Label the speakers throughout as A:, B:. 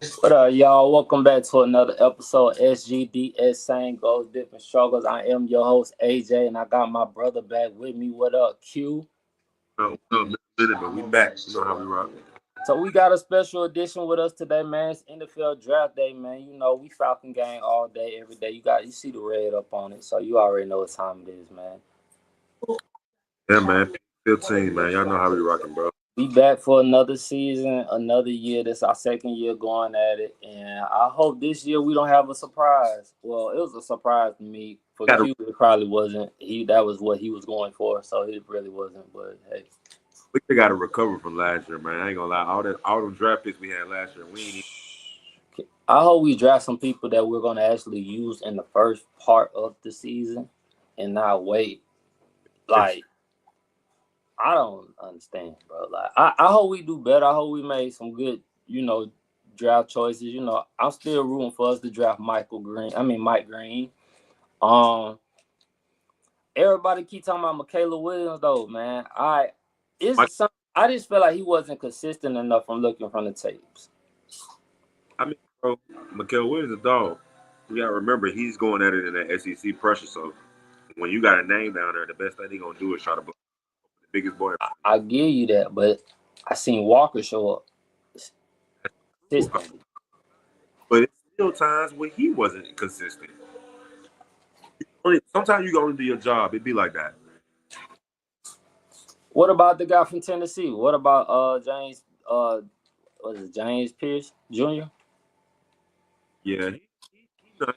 A: What up, y'all? Welcome back to another episode of SGDS Same Goals, Different Struggles. I am your host, AJ, and I got my brother back with me. What up, Q?
B: Minute, but we back. You know how we rock.
A: So we got a special edition with us today, man. It's NFL Draft Day, man. You know, we Falcon gang all day, every day. You see the red up on it, so you already know what time it is, man.
B: Yeah, man. 15, man. Y'all know how we rocking, bro.
A: We back for another season, another year. This our second year going at it, and I hope this year we don't have a surprise. Well, it was a surprise to me. For
B: Gotta,
A: Q, it probably wasn't. That was what he was going for, so it really wasn't. But hey,
B: we got to recover from last year, man. I ain't gonna lie. All them draft picks we had last year, we ain't even.
A: I hope we draft some people that we're gonna actually use in the first part of the season, and not wait. Like I don't understand, bro. Like I hope we do better. I hope we made some good, draft choices. I'm still rooting for us to draft Mike Green. Um, everybody keep talking about Michaela Williams though, man. I just feel like he wasn't consistent enough from looking from the tapes.
B: I mean, bro, Mikael Williams a dog. You gotta remember he's going at it in that SEC pressure. So when you got a name down there, the best thing he gonna do is try to block the biggest boy.
A: I give you that, but I seen Walker show up consistently.
B: But it's still times when he wasn't consistent. Sometimes you go into your job, it be like that.
A: What about the guy from Tennessee? What about James? Was it James Pierce Jr.?
B: Yeah, he not.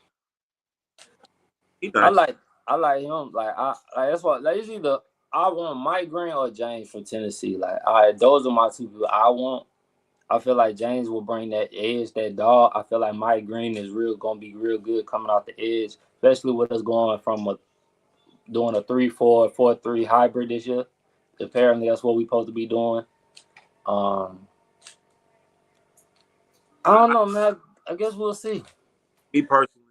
B: He
A: I
B: not.
A: like I like him. That's what like it's either I want Mike Green or James from Tennessee. Like, all right, those are my two people I want. I feel like James will bring that edge, that dog. I feel like Mike Green is gonna be real good coming off the edge, especially with us going from doing a 3-4, 4-3 hybrid this year. Apparently that's what we're supposed to be doing. Um I don't know, man. I guess we'll see.
B: Me personally,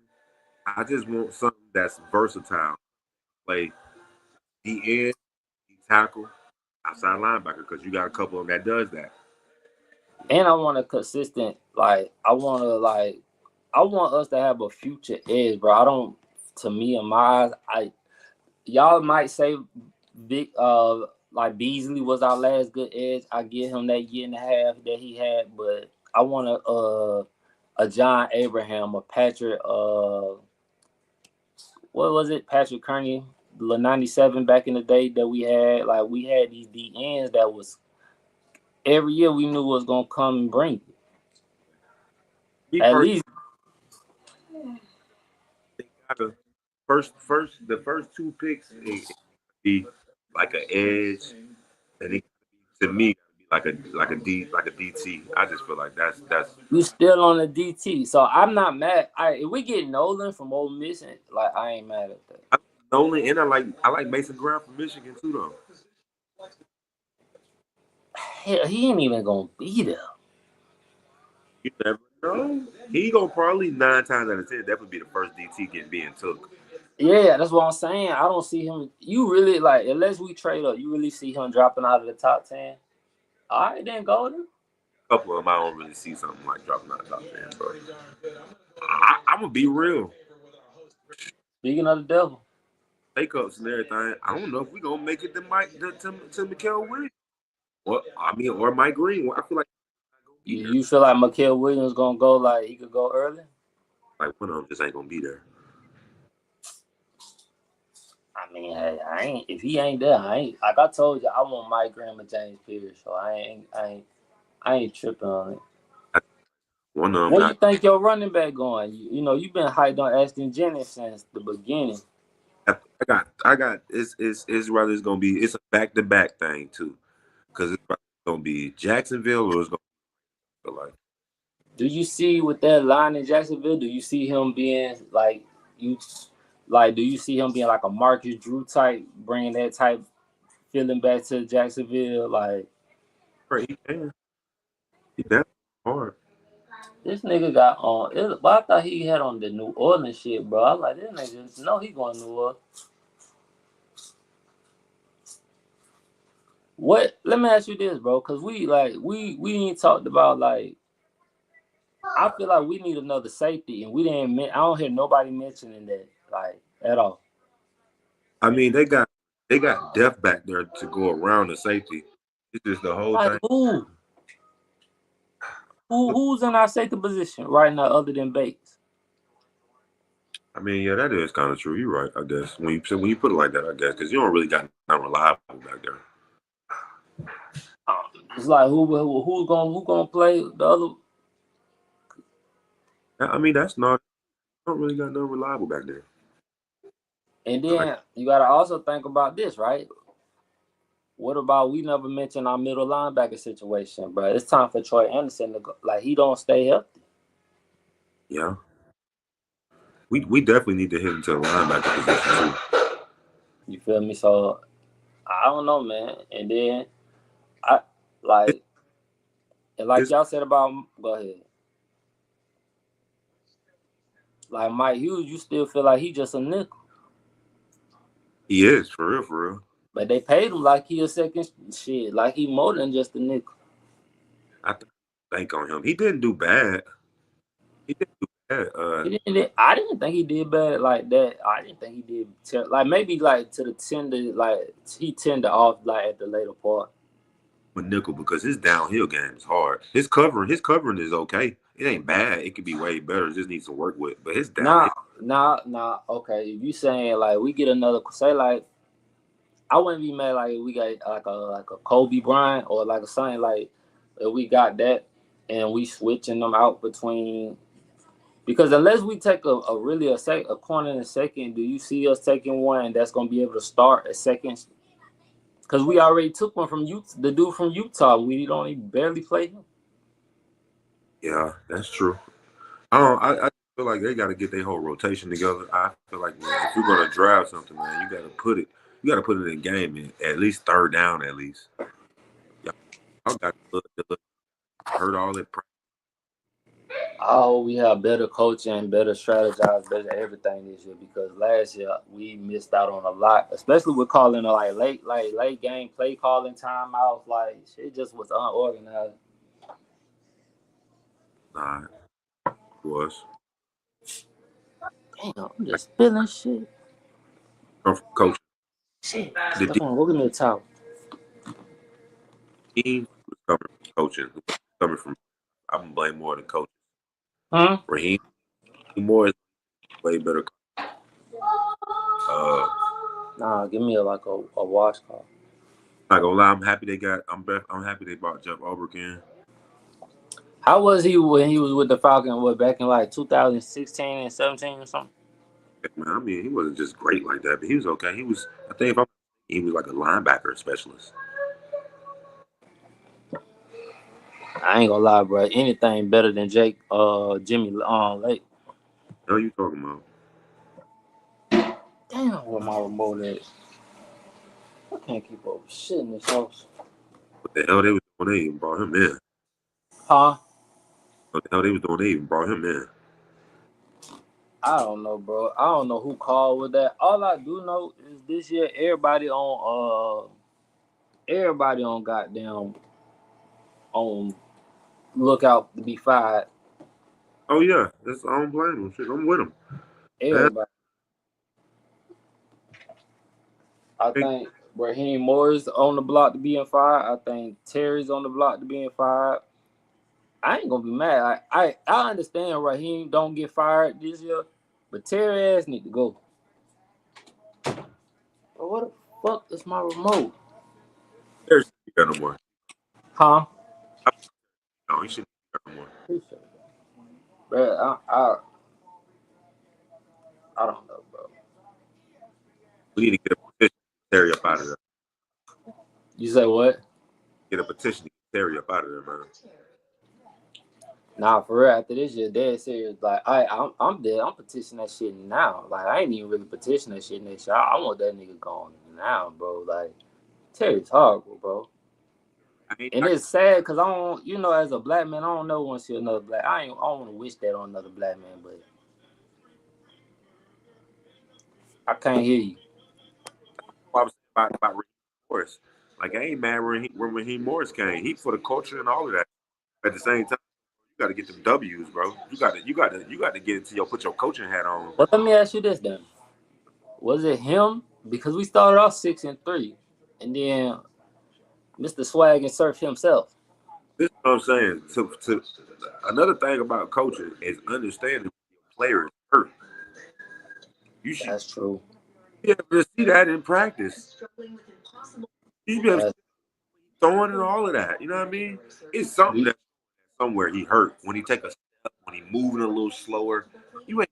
B: I just want something that's versatile. Like the end, the tackle, outside linebacker, because you got a couple of them that does that.
A: And I want a consistent, I want us to have a future edge, bro. I don't, to me, in my eyes, y'all might say big, like Beasley was our last good edge. I give him that year and a half that he had, but I want a John Abraham, a Patrick, what was it, Patrick Kearney, the 97 back in the day that we had. Like, we had these D ends that was every year we knew was gonna come and bring it. At least.
B: They gotta the first two picks be like an edge, and it, to me like a DT. I just feel like that's.
A: You still on the DT, so I'm not mad. If we get Nolan from Ole Miss, like, I ain't mad at that.
B: I Nolan and I like Mason Brown from Michigan too though.
A: Hell, he ain't even gonna be there.
B: You never know. He gonna probably 9 times out of 10 definitely be the first DT being took.
A: Yeah, that's what I'm saying. I don't see him. You really, like, unless we trade up, you really see him dropping out of the top 10. All right, then Golden.
B: A couple of them I don't really see something like dropping out of the top 10, but I'm gonna be real.
A: Speaking of the devil,
B: Take ups and everything. I don't know if we gonna make it to Mikael Williams. Or Mike Green. I feel like
A: you feel like Mikael Williams gonna go, like, he could go early?
B: one of them just ain't gonna be there.
A: I mean, hey, if he ain't there, I ain't, like I told you, I want Mike Graham and James Pierce, so I ain't tripping on it.
B: One of them.
A: Where you think your running back going? You've been hyped on Ashton Jennings since the beginning.
B: I got. It's rather it's gonna be. It's a back-to-back thing too, because it's gonna be Jacksonville or it's gonna be like.
A: Do you see with that line in Jacksonville? Do you see him being like? Do you see him being like a Marcus Drew type, bringing that type feeling back to Jacksonville? Like,
B: He can. He definitely hard.
A: this nigga got on. But I thought he had on the New Orleans shit, bro. I was like, this nigga, no, he going to New Orleans. What? Let me ask you this, bro, because we ain't talked about, like, I feel like we need another safety, and we didn't. I don't hear nobody mentioning that like at all.
B: I mean, they got depth back there to go around the safety. It's just the whole
A: Like
B: thing.
A: who? Who's in our safety position right now other than Bates?
B: I mean, yeah, that is kind of true. You're right, I guess. When you put it like that, I guess, because you don't really got nothing reliable back there.
A: It's like who gonna play the other?
B: I mean, that's not. Don't really got nothing reliable back there.
A: And
B: Like,
A: then you gotta also think about this, right? What about we never mentioned our middle linebacker situation, bro? It's time for Troy Anderson to go. Like he don't stay healthy.
B: yeah, we definitely need to hit into the linebacker position too.
A: You feel me? So I don't know, man. And then I
B: It,
A: like and like
B: it's,
A: y'all said about go ahead. Like Mike Hughes, you still feel like he just a nickel.
B: he is for real, for real.
A: But they paid him like he a second shit, like he more than just a nickel.
B: I think on him. He didn't do bad. He didn't do bad.
A: I didn't think he did bad like that. I didn't think he did like maybe like to the tender, like he tender off like at the later part.
B: With nickel because his downhill game is hard. His covering is okay. It ain't bad. It could be way better. It just needs to work with. But his downhill.
A: Nah. Okay, if you saying like we get another, say like I wouldn't be mad like we got like a Kobe Bryant or like a something like if we got that and we switching them out between. Because unless we take a really a corner in a second, do you see us taking one that's gonna be able to start a second? Because we already took one from Utah, the dude from Utah. We don't even barely play him.
B: Yeah, that's true. I feel like they got to get their whole rotation together. I feel like man, if you're gonna draft something, man, you got to put it. You got to put it in game in at least third down at least. Y'all got to hurt all that.
A: Oh, we have better coaching, better strategize, better everything this year because last year we missed out on a lot, especially with calling late game play calling timeouts. Like shit just was unorganized.
B: Nah, it was.
A: Damn, I'm just spilling shit.
B: From coach,
A: Shit.
B: the
A: Come on, go give me a towel.
B: team was coming from coaching. Coming from, I'm gonna blame more than coaches.
A: Huh?
B: Raheem Moore is way better.
A: Nah, give me a washcloth.
B: Not gonna lie, I'm happy they got. I'm happy they brought Jeff Ulbrich in.
A: How was he when he was with the Falcons? What back in like 2016 and 17 or something?
B: Man, I mean, he wasn't just great like that, but he was okay. He was. I think if I'm, he was like a linebacker specialist.
A: I ain't gonna lie, bro. Anything better than Jimmy Lake.
B: What are you talking about?
A: Damn, where my remote at? I can't keep up with shit in this house.
B: What the hell they was doing? They even brought him in.
A: Huh?
B: What the hell they was doing? They even brought him in.
A: I don't know, bro. I don't know who called with that. All I do know is this year everybody on goddamn on lookout to be fired.
B: Oh yeah, that's I don't blame him. Shit, I'm with him.
A: Everybody. I think Raheem Morris on the block to being fired. I think Terry's on the block to being fired. I ain't gonna be mad. I understand Raheem don't get fired this year, but Terry ass need to go. But what the fuck is my remote?
B: There's no more.
A: Huh?
B: No, he shouldn't be no more.
A: Bro, I don't know, bro.
B: We need to get a petition to Terry up out of there.
A: You say what?
B: Get a petition to get Terry up out of there, man.
A: Nah, for real. After this year, dead serious. Like I'm dead. I'm petitioning that shit now. Like I ain't even really petitioning that shit next year. I want that nigga gone now, bro. Like Terry's horrible, bro. And it's sad because I don't, as a black man, I don't know want to see another black. I don't want to wish that on another black man, but I can't hear you.
B: I was about Raheem Morris. Like I ain't mad when Raheem Morris came. He for the culture and all of that. At the same time, you got to get them W's, bro. You got to get into put your coaching hat on.
A: But let me ask you this then: was it him? Because we started off 6-3, and then Mr. Swag and Surf himself.
B: This is what I'm saying. To another thing about coaching is understanding your players hurt. You should
A: That's true.
B: be able to see that in practice. You should be able to
A: That's,
B: see throwing and all of that. You know what I mean? It's something that somewhere he hurt when he take a step, when he moving a little slower. You ain't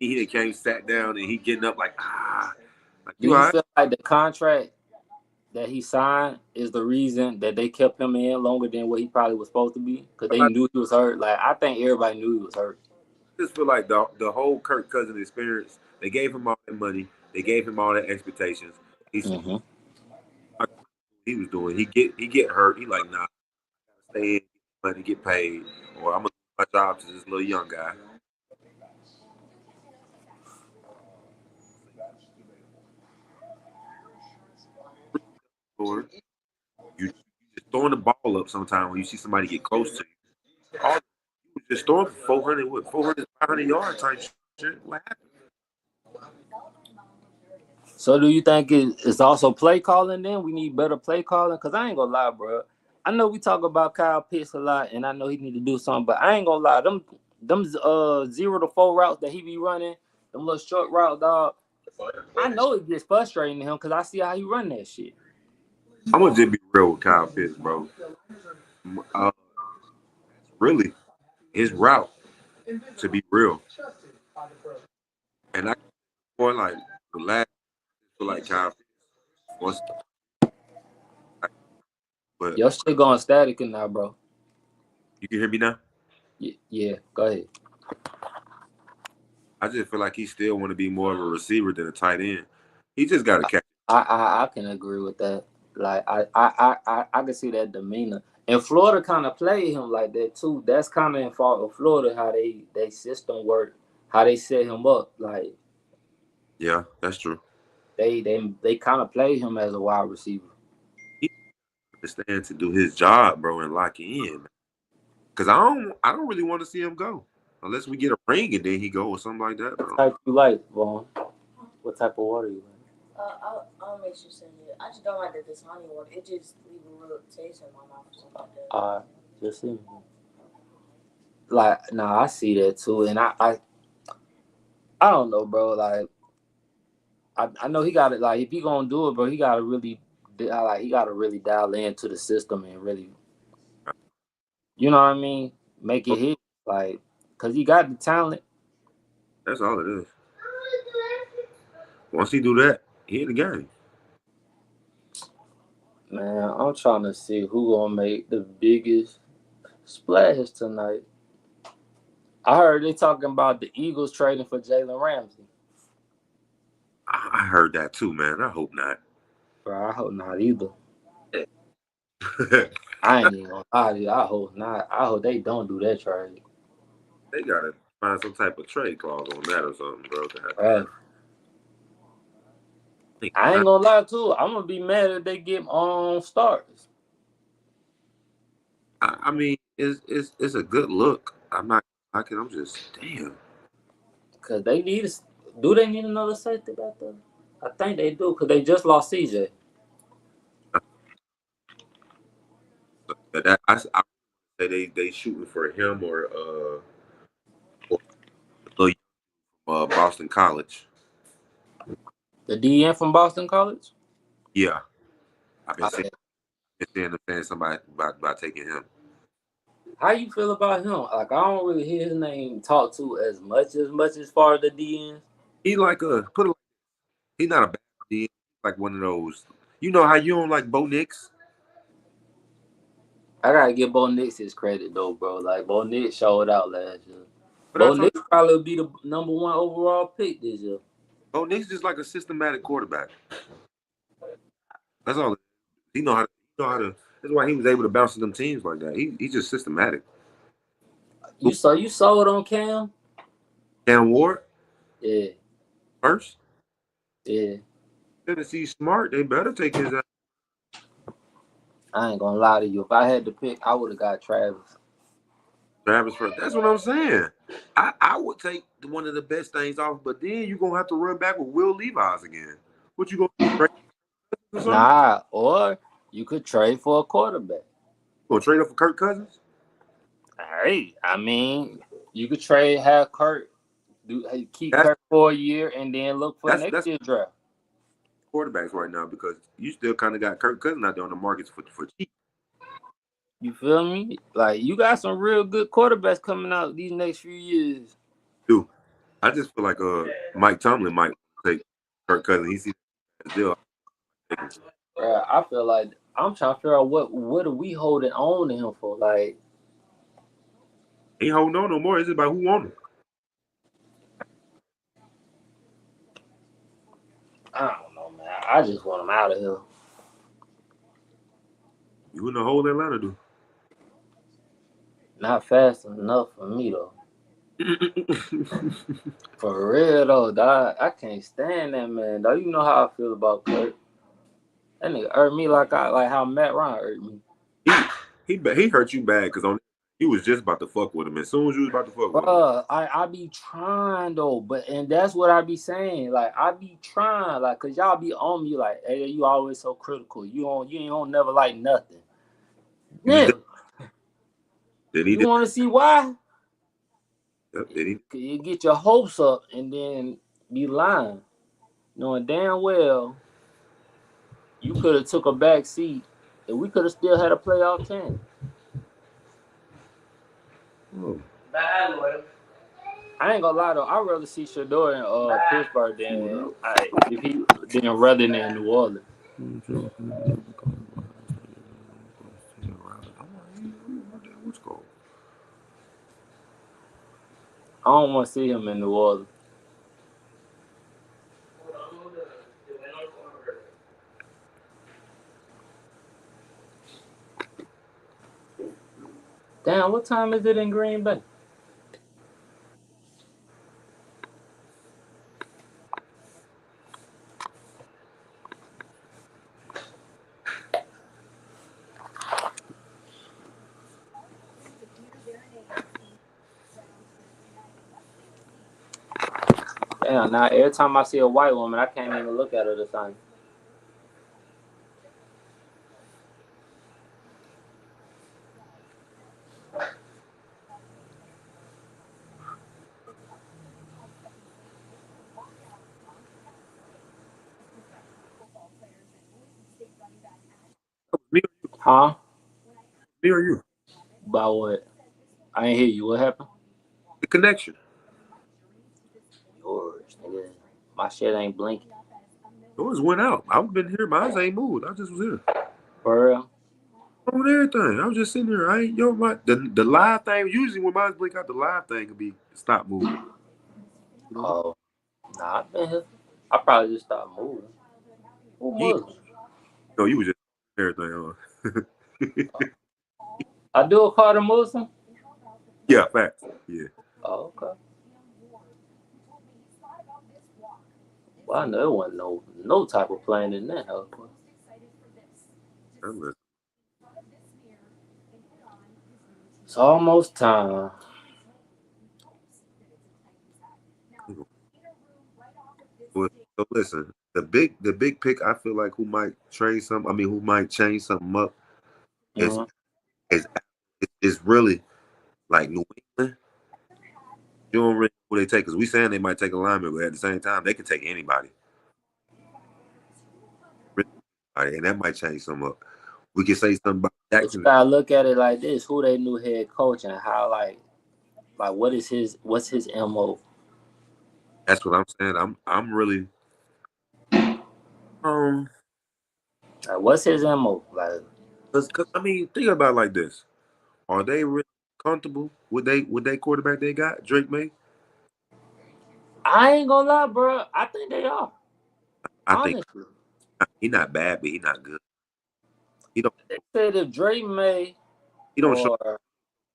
B: he came sat down and he getting up like like
A: do
B: you all
A: you
B: right?
A: feel like the contract that he signed is the reason that they kept him in longer than what he probably was supposed to be? Because they
B: I
A: knew he was hurt. Like, I think everybody knew he was hurt.
B: just feel like the whole Kirk Cousins experience. They gave him all that money. They gave him all that expectations. He's
A: Mm-hmm.
B: he was doing. He get hurt. He like nah, stay in, get money, get paid, or I'm gonna do my job to this little young guy. Or you just throwing the ball up sometime when you see somebody get close to you. All you was just throwing for 400, 400, 500 yard type shit. What happened?
A: So do you think it's also play calling then? We need better play calling? Because I ain't going to lie, bro. I know we talk about Kyle Pitts a lot, and I know he need to do something, but I ain't going to lie. Them 0 to 4 routes that he be running, them little short route, dog, I know it gets frustrating to him because I see how he run that shit.
B: I'm gonna just be real with Kyle Pitts, bro. Really, his route to be real, and I going like the last feel like Kyle Pitts was, but
A: Your shit going static in now, bro.
B: you can hear me now.
A: Yeah, go ahead.
B: I just feel like he still want to be more of a receiver than a tight end. He just got to catch.
A: I can agree with that. Like I can see that demeanor. And Florida kind of played him like that too. That's kind of in fault of Florida how they system work, how they set him up. Like
B: Yeah, that's true.
A: they kind of play him as a wide receiver.
B: He understands to do his job, bro, and lock in. Cause I don't really want to see him go unless we get a ring and then he go or something like that.
A: What type you like, Vaughn? What type of water you like?
C: I'll make sure send it. I just don't like that this honey water. It just leave a real taste in my mouth or something like that.
A: Just see. Like, nah, I see that too, and I don't know, bro. Like, I know he got it. Like, if he gonna do it, bro, he gotta really, he gotta really dial into the system and really, you know what I mean, make it hit. Like, cause he got the talent.
B: That's all it is. Once he do that, he in the game.
A: Man, I'm trying to see who gonna make the biggest splash tonight. I heard they talking about the Eagles trading for Jalen Ramsey.
B: I heard that too, man. I hope not.
A: Bro, I hope not either. I ain't even gonna lie to you. I hope not. I hope they don't do that trade.
B: They gotta find some type of trade clause on that or something, bro.
A: Right. I ain't gonna lie too. I'm gonna be mad if they get on starters.
B: I mean, it's a good look. I'm not knocking. I'm just damn.
A: Cause they need. Do they need another safety back there? I think they do. Cause they just lost CJ.
B: I say they shooting for him or Boston College.
A: The DN from Boston College.
B: Yeah, I've been
A: Okay.
B: saying somebody about taking him.
A: How you feel about him? Like I don't really hear his name talked to as far as the DNs.
B: He like he's not a bad D. Like one of those. You know how you don't like Bo Nix?
A: I gotta give Bo Nix his credit though, bro. Like Bo Nix showed out last year.
B: But I
A: Bo
B: told
A: Nix probably be the #1 overall pick this year.
B: Bo Nix just like a systematic quarterback. That's all. He know how to. He know how to. That's why he was able to bounce to them teams like that. He's just systematic.
A: You sold on Cam?
B: Cam Ward
A: Yeah,
B: first.
A: yeah.
B: Tennessee smart. They better take his.
A: I ain't gonna lie to you. If I had to pick, I would have got Travis.
B: Travis first. That's what I'm saying. I would take one of the best things off, but then you're gonna have to run back with Will Levis again. What you gonna do? Trade or something?
A: Nah, or you could trade for a quarterback.
B: Gonna trade up for Kirk Cousins?
A: Hey, I mean, you could have Kurt keep
B: That's
A: Kurt for a year and then look for next
B: that's
A: year's draft.
B: quarterbacks right now because you still kind of got Kirk Cousins out there on the markets for cheap.
A: You feel me? Like you got some real good quarterbacks coming out these next few years.
B: Dude, I just feel like Mike Tomlin might take Kirk Cousins. He sees the deal.
A: I feel like I'm trying to figure out what are we holding on to him for? Like
B: He ain't holding on no more. It's about who won him.
A: I don't know, man. I just want him out of here.
B: You in the whole Atlanta, dude.
A: Not fast enough for me though. For real though, dog. I can't stand that man. Though you know how I feel about Kurt. That nigga hurt me like how Matt Ryan hurt me.
B: He hurt you bad because he was just about to fuck with him. As soon as you was about to fuck with him,
A: I be trying though, and that's what I be saying. Like I be trying, like, cause y'all be on me, like, hey, you always so critical. You ain't never like nothing. Nigga, you want to see why?
B: Did he?
A: You get your hopes up and then be lying, knowing damn well you could have took a back seat and we could have still had a playoff team.
B: Oh.
A: I ain't gonna lie though, I'd rather see Shador in Pittsburgh rather than in New Orleans.
B: What's called?
A: I don't want to see him in New Orleans. Damn, what time is it in Green Bay? Damn, now every time I see a white woman, I can't even look at her the same. Huh?
B: Me or you?
A: About what? I ain't hear you. What happened?
B: The connection.
A: Yours, nigga. My shit ain't blinking.
B: Yours went out. I've been here. Mine ain't moved. I just was here.
A: For real?
B: On everything. I was just sitting here. The live thing. Usually when mine blink out, the live thing could be stop moving.
A: Oh, nah, I've been here. I probably just stopped moving. Who Muslim?
B: No, you was just everything on.
A: I do a call to Muslim?
B: Yeah, facts. Yeah.
A: Oh, okay. Well, I know there wasn't no type of plane in that house. It's almost time.
B: Well, so listen, the big pick I feel like who might change something up is is really like New England. You don't really know who they take because we saying they might take a lineman, but at the same time they can take anybody. And that might change something up. We can say something about Jackson.
A: You gotta look at it like this: who they new head coach and how like what's his MO?
B: That's what I'm saying. I'm really
A: Like, what's his MO? Like,
B: because I mean, think about it like this: are they really comfortable with they quarterback they got, Drake May?
A: I ain't gonna lie, bro. I think they are.
B: I
A: Honestly.
B: think he's not bad, but he's not good. He don't.
A: They said if Drake May
B: He don't show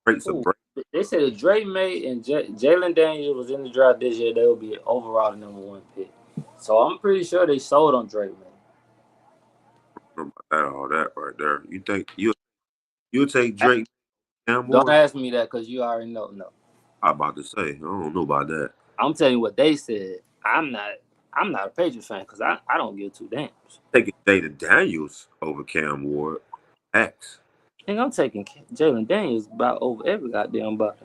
B: traits of break.
A: They said if Drake May and Jalen Daniels was in the draft this year, they would be overall the number one pick. So I'm pretty sure they sold on Drake May.
B: All that right there. You think you'll take Drake Cam
A: Don't
B: Ward?
A: ask me that because you already know. No,
B: I'm about to say, I don't know about that.
A: I'm telling you what they said. I'm not a Patriots fan because I don't give two damns.
B: Taking Jaden Daniels over Cam Ward. X.
A: I think I'm taking Jalen Daniels about over every goddamn body.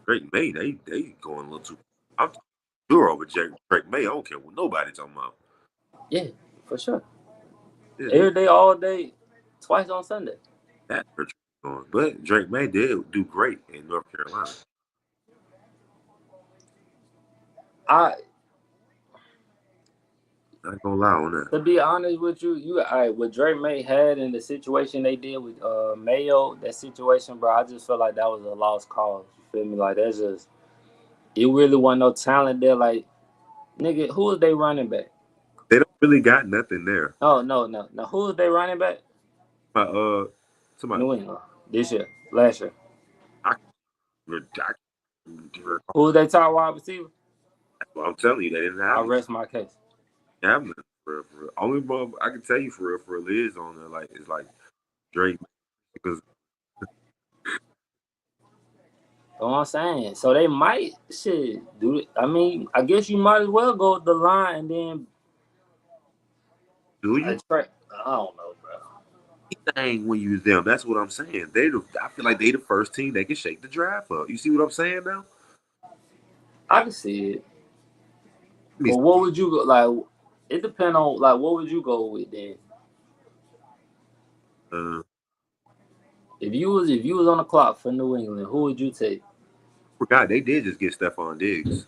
B: Drake May, they going a little too. I'm taking sure over Drake May. I don't care what nobody talking about.
A: Yeah, for sure.
B: Yeah,
A: Every day, all day, twice on Sunday.
B: that's where Drake going. But Drake May did do great in North Carolina. Not gonna lie on that.
A: To be honest with you, what Drake May had in the situation they did with Mayo, that situation, bro, I just feel like that was a lost cause. You feel me? Like that's just it really wasn't no talent there. Like, nigga, who is they running back?
B: They don't really got nothing there.
A: Oh no. Who is they running back?
B: Somebody.
A: New England this year, last year.
B: I,
A: Who is they top wide receiver?
B: well, I'm telling you, they didn't have.
A: I'll rest my case.
B: Have nothing for real. Only one I can tell you for real is on there. Like it's like Drake because.
A: You know what I'm saying? So they might do it. I mean, I guess you might as well go with the line and then
B: Do you?
A: I don't know, bro.
B: Thing when you them, that's what I'm saying. I feel like they the first team that can shake the draft up. You see what I'm saying now?
A: I can see it. But what would you go like? It depends on like what would you go with then? If you was on the clock for New England, who would you take?
B: Forgot they did just get Stephon Diggs.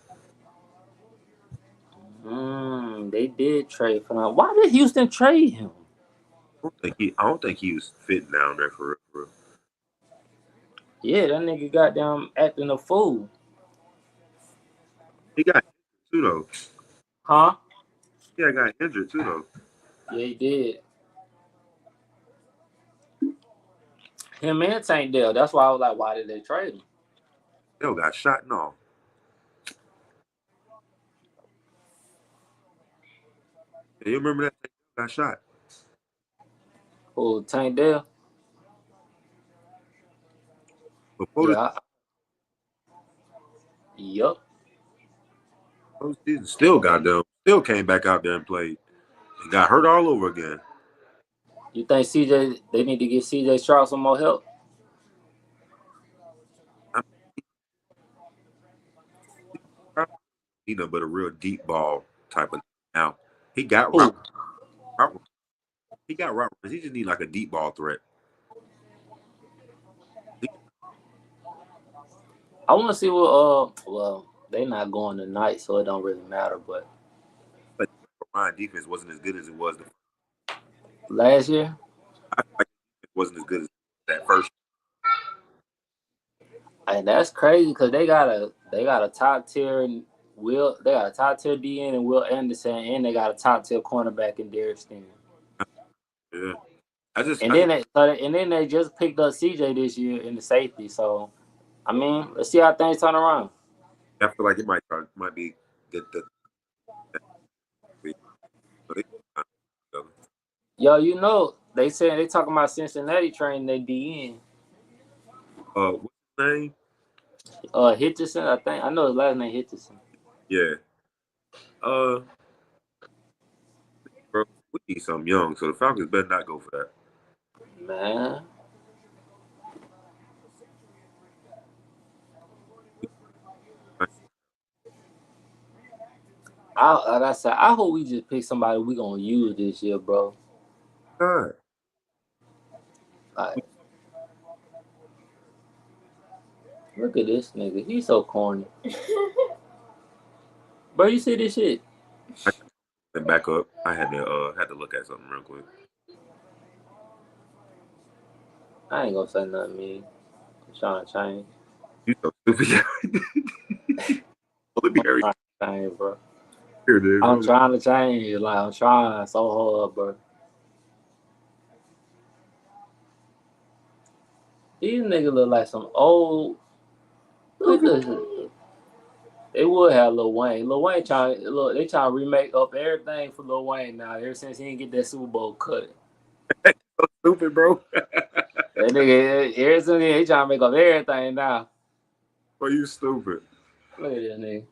A: They did trade for him. Why did Houston trade him?
B: I don't think he was fitting down there for real.
A: Yeah, that nigga goddamn acting a fool.
B: He got injured too though.
A: Huh?
B: Yeah, got injured too though.
A: Yeah, he did. Him and Tank Dell. That's why I was like, why did they trade him?
B: Dell got shot and all. You remember that Tank got shot?
A: Oh, Tank Dell?
B: Before
A: Yup.
B: Postseason still came back out there and played. And got hurt all over again.
A: You think they need to give CJ Stroud some more help?
B: He know but a real deep ball type of now. He got he got route. He just need like a deep ball threat.
A: I want to see what. Well, they not going tonight, so it don't really matter. But
B: Ryan defense wasn't as good as it was
A: last year.
B: I feel like it wasn't as good as that first.
A: And that's crazy because they got a top tier they got a top tier DN and Will Anderson, and they got a top tier cornerback in Derek Stingley.
B: Yeah,
A: then they just picked up CJ this year in the safety. So, I mean, let's see how things turn around.
B: I feel like it might be the
A: Yo, you know they talking about Cincinnati training their DN.
B: What's his name?
A: Hitchison, I know his last name Hitchison.
B: Yeah. Bro, we need something young, so the Falcons better not go for that.
A: Man. Like I said, I hope we just pick somebody we gonna use this year, bro.
B: God.
A: Like, look at this nigga. He's so corny. Bro, you see this shit?
B: And back up. I had to look at something real quick.
A: I ain't gonna say nothing mean. I'm trying to change.
B: You so stupid. Let me hurry.
A: I'm trying to change, bro.
B: Here, dude.
A: I'm trying to change. Like, I'm trying so hard, bro. These niggas look like some old. Look at this. They would have Lil Wayne. Lil Wayne they trying to remake up everything for Lil Wayne now. Ever since he didn't get that Super Bowl cut.
B: So stupid, bro.
A: That nigga, Arizona, he trying to make up everything now.
B: Bro, you stupid.
A: Look at that nigga.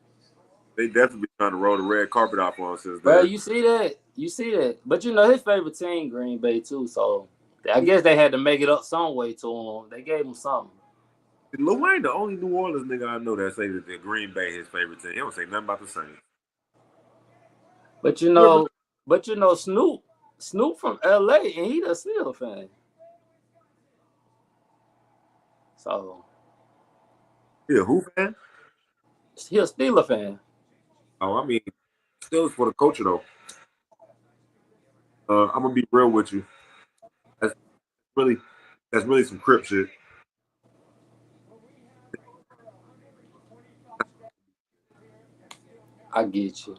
B: They definitely trying to roll the red carpet off on since
A: Bro,
B: then.
A: you see that? You see that? But you know his favorite team, Green Bay, too. So I guess they had to make it up some way to him. They gave him something.
B: Lil Wayne, the only New Orleans nigga I know that say that the Green Bay his favorite team. He don't say nothing about the Saints.
A: But you know, Snoop from LA, and he the Steelers fan. So
B: He a who fan?
A: he a Steelers fan.
B: Oh, I mean, still for the culture though. I'm gonna be real with you. That's really that's really some crip shit.
A: I get you.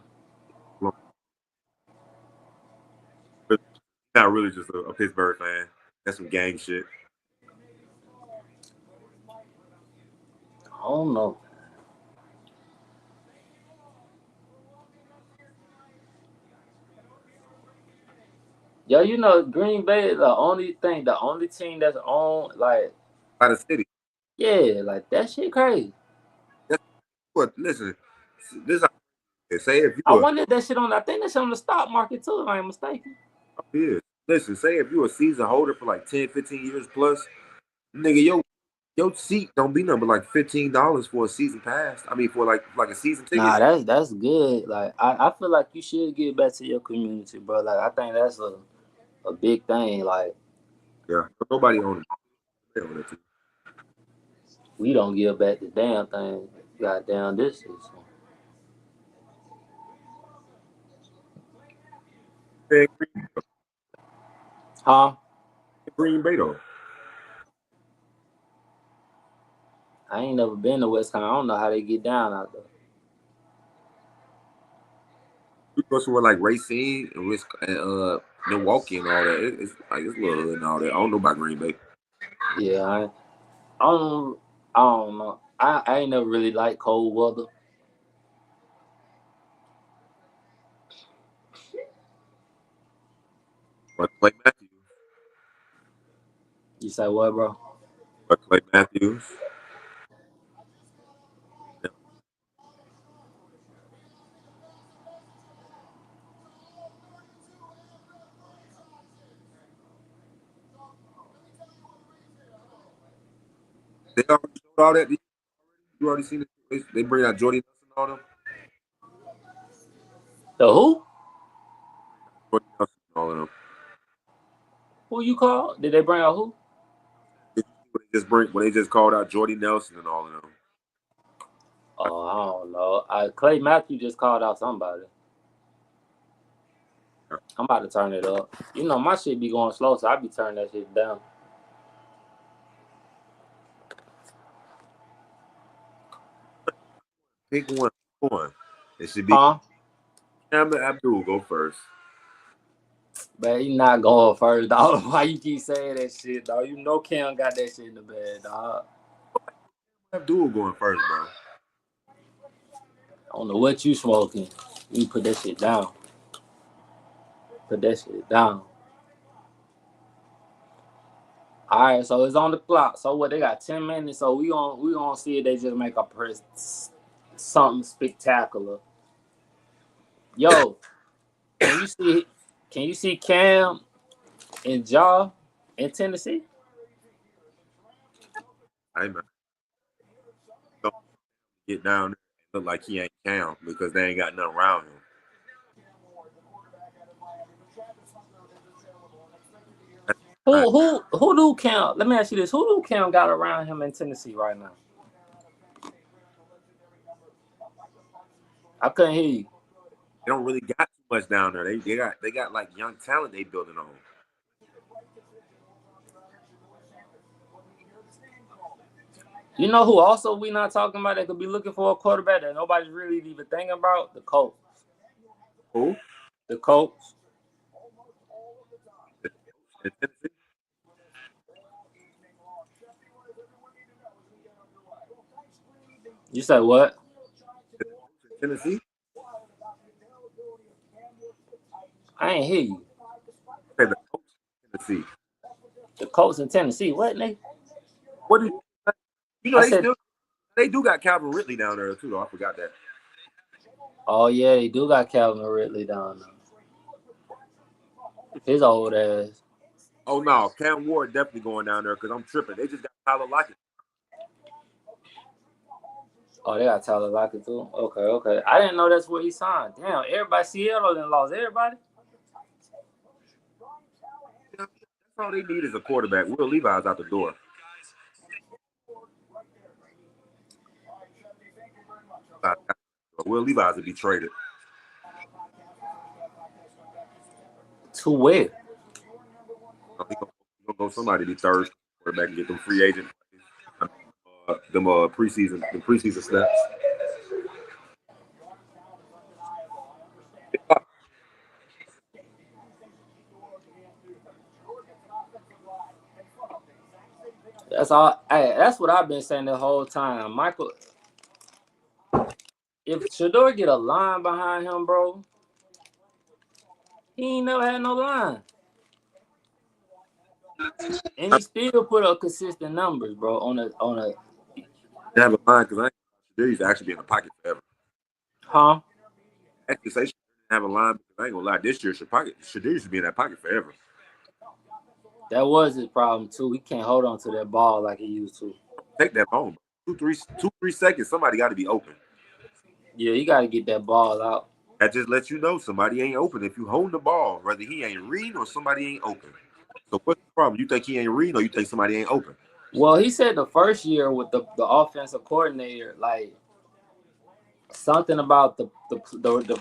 B: Not really just a Pittsburgh fan. That's some gang shit.
A: I don't know. Yo, you know Green Bay is the only team that's on like
B: By the city.
A: yeah, like that shit crazy.
B: That's what. Listen, this say if you
A: I
B: were
A: wonder if that shit on. I think that shit on the stock market too, if I ain't mistaken.
B: yeah. Listen, say if you a season holder for like 10, 15 years plus, nigga, your seat don't be nothing but like $15 for a season pass. I mean, for like a season ticket.
A: Nah, that's good. Like I feel like you should give back to your community, bro. Like I think that's a big thing. Like
B: Yeah, but nobody own it. They own it too.
A: we don't give back the damn thing. Goddamn, this is.
B: Hey,
A: Huh?
B: Green Bay though.
A: I ain't never been to West Coast. I don't know how they get down out there.
B: We go somewhere like Racine and Milwaukee and all that. It's like it's little hood and all that. I don't know about Green Bay.
A: Yeah, I don't. I don't know. I ain't never really liked cold weather.
B: But Clay Matthews.
A: You say what, bro?
B: But Clay Matthews. Yeah. They already showed all that. You already seen it. They bring out Jordy Nelson and all them.
A: The who?
B: Jordy Nelson and all of them.
A: Who you call? Did they bring out who?
B: Did you see what they just bring? When they just called out Jordy Nelson and all of them.
A: Oh, I don't know. Clay Matthews just called out somebody. I'm about to turn it up. You know my shit be going slow, so I be turning that shit down.
B: Pick one. It should be
A: Huh?
B: Cameron Abdul go first.
A: Man, he not going first, dog. Why you keep saying that shit, dog? You know Cam got that shit in the bag, dog.
B: Abdul going first, bro.
A: I don't know what you smoking. You put that shit down. Put that shit down. All right, so it's on the clock. So what? They got 10 minutes. So we gonna see if they just make a something spectacular. Yo, can you see? Can you see Cam and Jaw in Tennessee?
B: Hey man, don't get down there and look like he ain't Cam because they ain't got nothing around him. Right.
A: Who do Cam? Let me ask you this: who do Cam got around him in Tennessee right now? I couldn't hear you.
B: They don't really got too much down there. They got like young talent they building on.
A: You know who also we not talking about that could be looking for a quarterback that nobody's really even thinking about? The Colts.
B: Who?
A: The Colts.
B: In Tennessee?
A: You said what?
B: In Tennessee?
A: I ain't hear you.
B: Okay, the coach in Tennessee.
A: The Colts in Tennessee. What, nigga?
B: What did you know?
A: I
B: They do got Calvin Ridley down there too. Though. I forgot that.
A: Oh yeah, they do got Calvin Ridley down there. His old ass.
B: Oh no, Cam Ward definitely going down there because I'm tripping. They just got Tyler Lockett.
A: Oh, they got Tyler Lockett too. Okay. I didn't know that's where he signed. Damn, everybody Seattle then lost everybody.
B: That's all they need is a quarterback. Will Levi's out the door. Will Levi's will be traded.
A: To where?
B: He gonna go somebody the third quarterback and get them free agent. Them preseason snaps.
A: That's all. Hey, that's what I've been saying the whole time, Michael. If Shador get a line behind him, bro, he ain't never had no line, and he still put up consistent numbers, bro. On a.
B: They have a line because Shadir used to actually be in the pocket forever.
A: Huh?
B: Actually, say Shadir didn't have a line because I ain't gonna lie. This year, Shadir used to be in that pocket forever.
A: That was his problem too. He can't hold on to that ball like he used to.
B: Take that ball. 2-3 seconds. Somebody got to be open.
A: Yeah, you got to get that ball out.
B: That just lets you know somebody ain't open. If you hold the ball, whether he ain't reading or somebody ain't open. So what's the problem? You think he ain't reading or you think somebody ain't open?
A: Well, he said the first year with the offensive coordinator, like something about the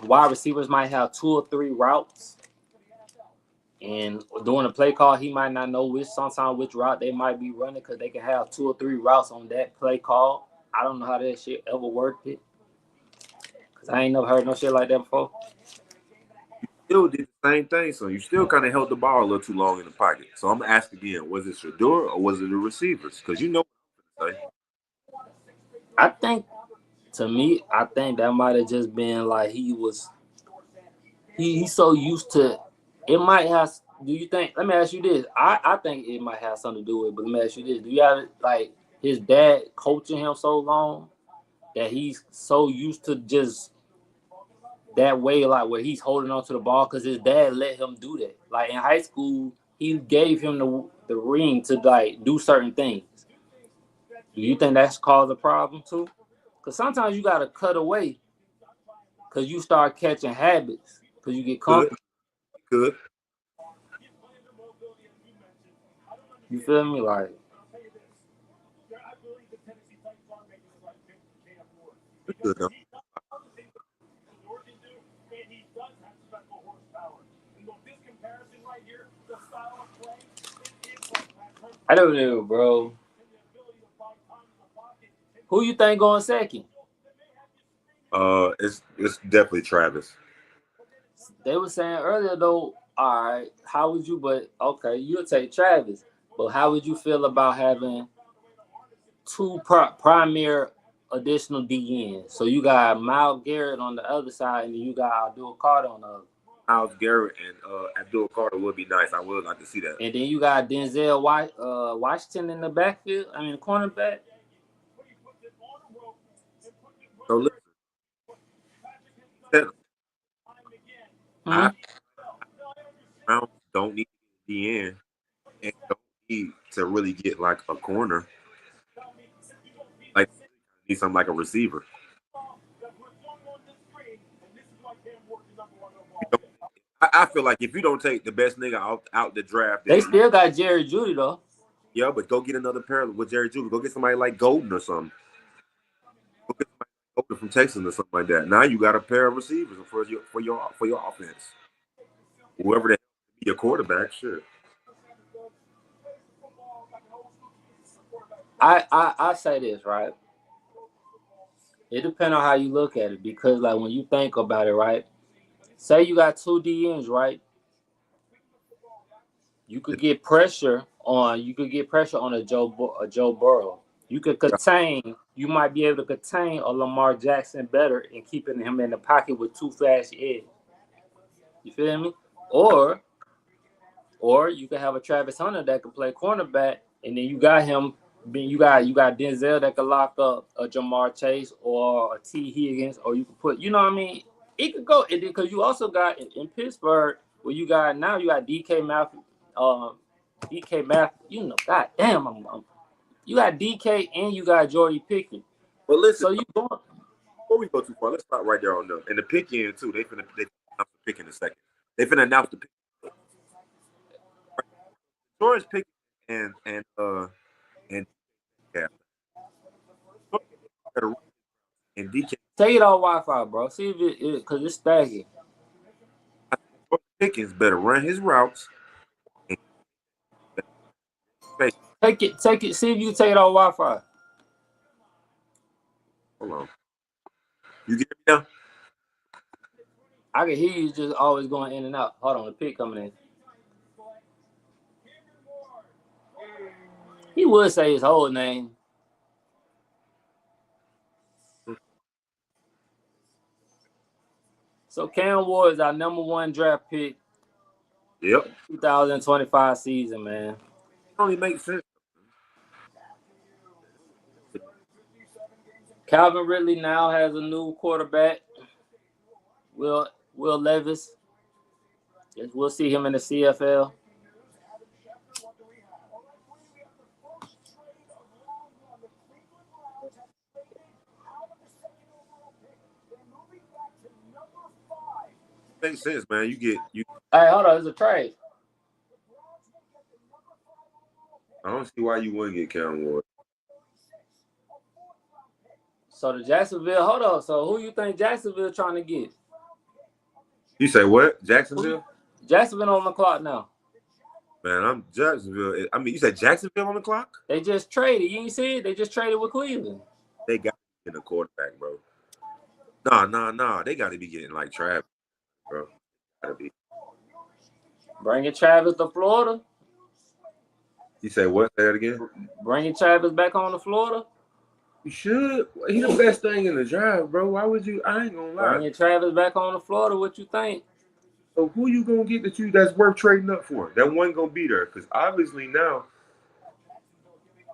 A: wide receivers might have 2 or 3 routes. And during the play call, he might not know which route they might be running because they can have 2 or 3 routes on that play call. I don't know how that shit ever worked it because I ain't never heard no shit like that before.
B: You still did the same thing, so you still kind of held the ball a little too long in the pocket. So I'm gonna ask again: was it Shador or was it the receivers? Because you know what I'm
A: To me, I think that might have just been like he's so used to it. Might have. Do you think? Let me ask you this. I think it might have something to do with it, but let me ask you this. Do you have like his dad coaching him so long that he's so used to just that way, like where he's holding on to the ball because his dad let him do that. Like in high school, he gave him the ring to like do certain things. Do you think that's caused a problem too? Because sometimes you gotta cut away because you start catching habits because you get comfortable.
B: Good.
A: You feel me? Like
B: Good enough.
A: I don't know, bro. Who you think going second?
B: It's definitely Travis.
A: They were saying earlier though. All right, how would you? But okay, you'll take Travis. But how would you feel about having 2 premier additional DNs? So you got Myles Garrett on the other side, and then you got Abdul Carter on the other.
B: Myles Garrett and Abdul Carter would be nice. I would like to see that.
A: And then you got Denzel Washington in the backfield. I mean, cornerback.
B: So listen, I don't need the end and don't need to really get like a corner. Like need something like a receiver. I feel like if you don't take the best nigga out the draft,
A: they still got Jerry Jeudy though.
B: Yeah, but go get another pair with Jerry Jeudy. Go get somebody like Golden or something. Go get somebody like Golden from Texas or something like that. Now you got a pair of receivers for your offense. Whoever that be your quarterback, sure.
A: I say this, right? It depends on how you look at it because, like, when you think about it, right? Say you got 2 DNs, right? You could get pressure on a Joe Burrow. You could contain. You might be able to contain a Lamar Jackson better in keeping him in the pocket with 2 fast edges. You feel me? Or Or you can have a Travis Hunter that can play cornerback, and then you got him. You got Denzel that can lock up a Jamar Chase or a T Higgins, or you can put, you know what I mean? It could go, because you also got in Pittsburgh where you got DK Matthews, DK Matthews. You know, goddamn, you got DK and you got Jordy Pickens.
B: But listen,
A: So you going?
B: Before we go too far, let's stop right there on them. And the pick in too. They finna announce the pick in a second. They finna announce the pick. George Pickens and yeah. And DK.
A: Take it off Wi-Fi, bro. See if it because it's staggy.
B: George Pickens better run his routes.
A: Take it. See if you take it off Wi-Fi.
B: Hold on. You get me now?
A: I can hear you just always going in and out. Hold on, the pick coming in. He would say his whole name. So Cam Ward is our #1 draft pick.
B: Yep.
A: 2025 season, man.
B: It only makes sense.
A: Calvin Ridley now has a new quarterback. Will Levis. We'll see him in the CFL.
B: Makes sense, man. You.
A: Hey, hold on, it's a trade.
B: I don't see why you wouldn't get Cam Ward.
A: So the Jacksonville, hold on. So who you think Jacksonville trying to get?
B: You say what? Jacksonville?
A: Jacksonville on the clock now.
B: Man, I'm Jacksonville. I mean, you said Jacksonville on the clock?
A: They just traded. You ain't see it? They just traded with Cleveland.
B: They got to get a quarterback, bro. Nah. They got to be getting like Travis, bro. Gotta be.
A: Bringing Travis to Florida.
B: You say what? Say that again?
A: Bringing Travis back on to Florida.
B: You should. He the best thing in the draft, bro. Why would you? I ain't gonna lie.
A: Bringing Travis back on to Florida. What you think?
B: So who you gonna get that's worth trading up for? That one gonna be there because obviously now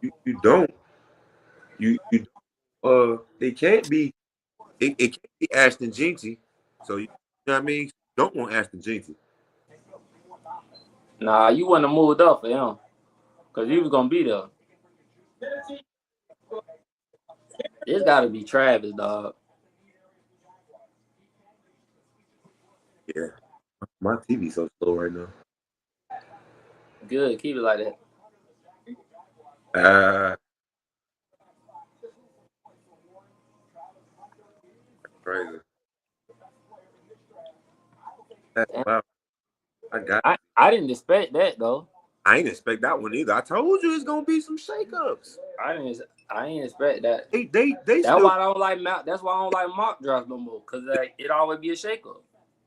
B: you don't. It can't be. It can't be Ashton Jeanty. So you know what I mean? Don't want Ashton Jeanty.
A: Nah, you wouldn't have moved up for him because he was gonna be there. It's got to be Travis, dog.
B: Yeah, my TV's so slow right now.
A: Good, keep it like that.
B: Crazy. That's wow.
A: I didn't expect that though.
B: I ain't expect that one either. I told you it's gonna be some shakeups.
A: I didn't expect that.
B: They
A: that's why I don't like mock drafts no more because it always be a shakeup.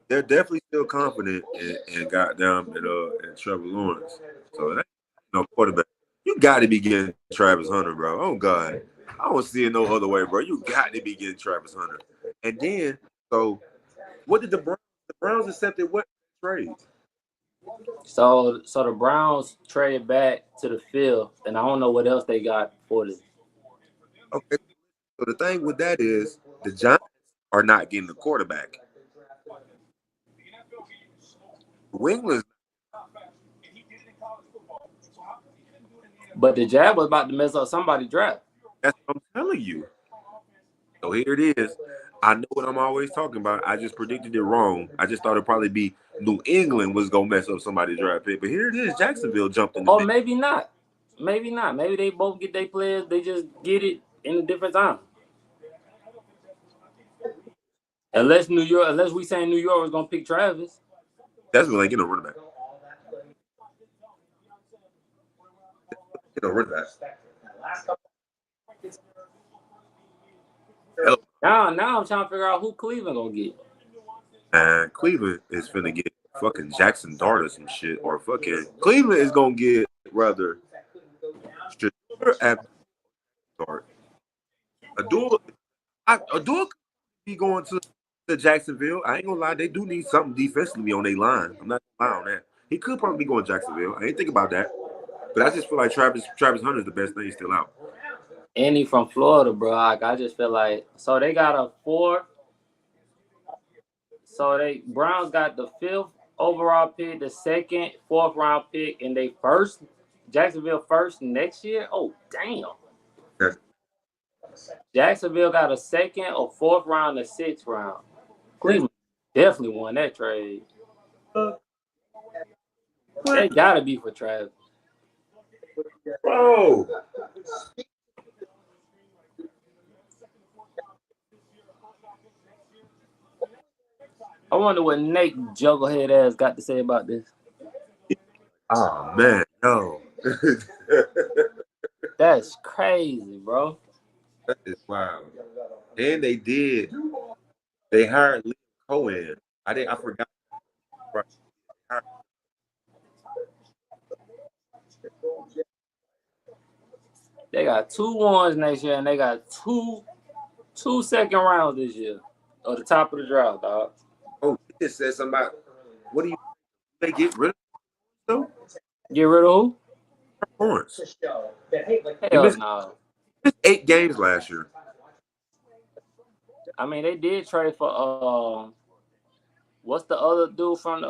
B: They're definitely still confident in goddamn and Trevor Lawrence. So that no quarterback. You got to be getting Travis Hunter, bro. Oh God, I don't see it no other way, bro. You got to be getting Travis Hunter. And then, so what did the Browns? The Browns accepted what trade?
A: So the Browns traded back to the field, and I don't know what else they got for this.
B: Okay. So the thing with that is the Giants are not getting the quarterback. Wingler's.
A: But the Jab was about to mess up somebody's draft.
B: That's what I'm telling you. So here it is. I know what I'm always talking about. I just predicted it wrong. I just thought it'd probably be New England was gonna mess up somebody's draft pick. But here it is. Jacksonville jumped in the
A: mix. Maybe not. Maybe not. Maybe they both get their players. They just get it in a different time. Unless we saying New York was gonna pick Travis.
B: That's when they get a running back. Get a running back.
A: Now I'm trying to figure out who Cleveland gonna get.
B: Cleveland is finna get fucking Jackson Dart or some shit, or fucking Cleveland is gonna get rather at Dart. Adore could be going to Jacksonville. I ain't gonna lie, they do need something defensively on their line. I'm not gonna lie on that. He could probably be going Jacksonville. I ain't think about that. But I just feel like Travis Hunter is the best thing still out.
A: And he from Florida, bro. Like, I just feel like they got a 4. So Browns got the 5th overall pick, the 2nd, 4th round pick, and they first Jacksonville first next year. Oh damn!
B: Yes.
A: Jacksonville got a 2nd or 4th round, or 6th round. Cleveland definitely won that trade. They gotta be for Travis.
B: Bro.
A: I wonder what Nate Jugglehead ass got to say about this.
B: Oh man, no.
A: That's crazy, bro.
B: That is wild. And they hired Lee Cohen. I forgot.
A: They got 2 ones next year, and they got two 2nd rounds this year. Or the top of the draft, dog.
B: Oh, he just said something about what do you they get rid of though?
A: Get rid of who?
B: Lawrence.
A: Hell no.
B: Missed 8 games last year.
A: I mean, they did trade for what's the other dude from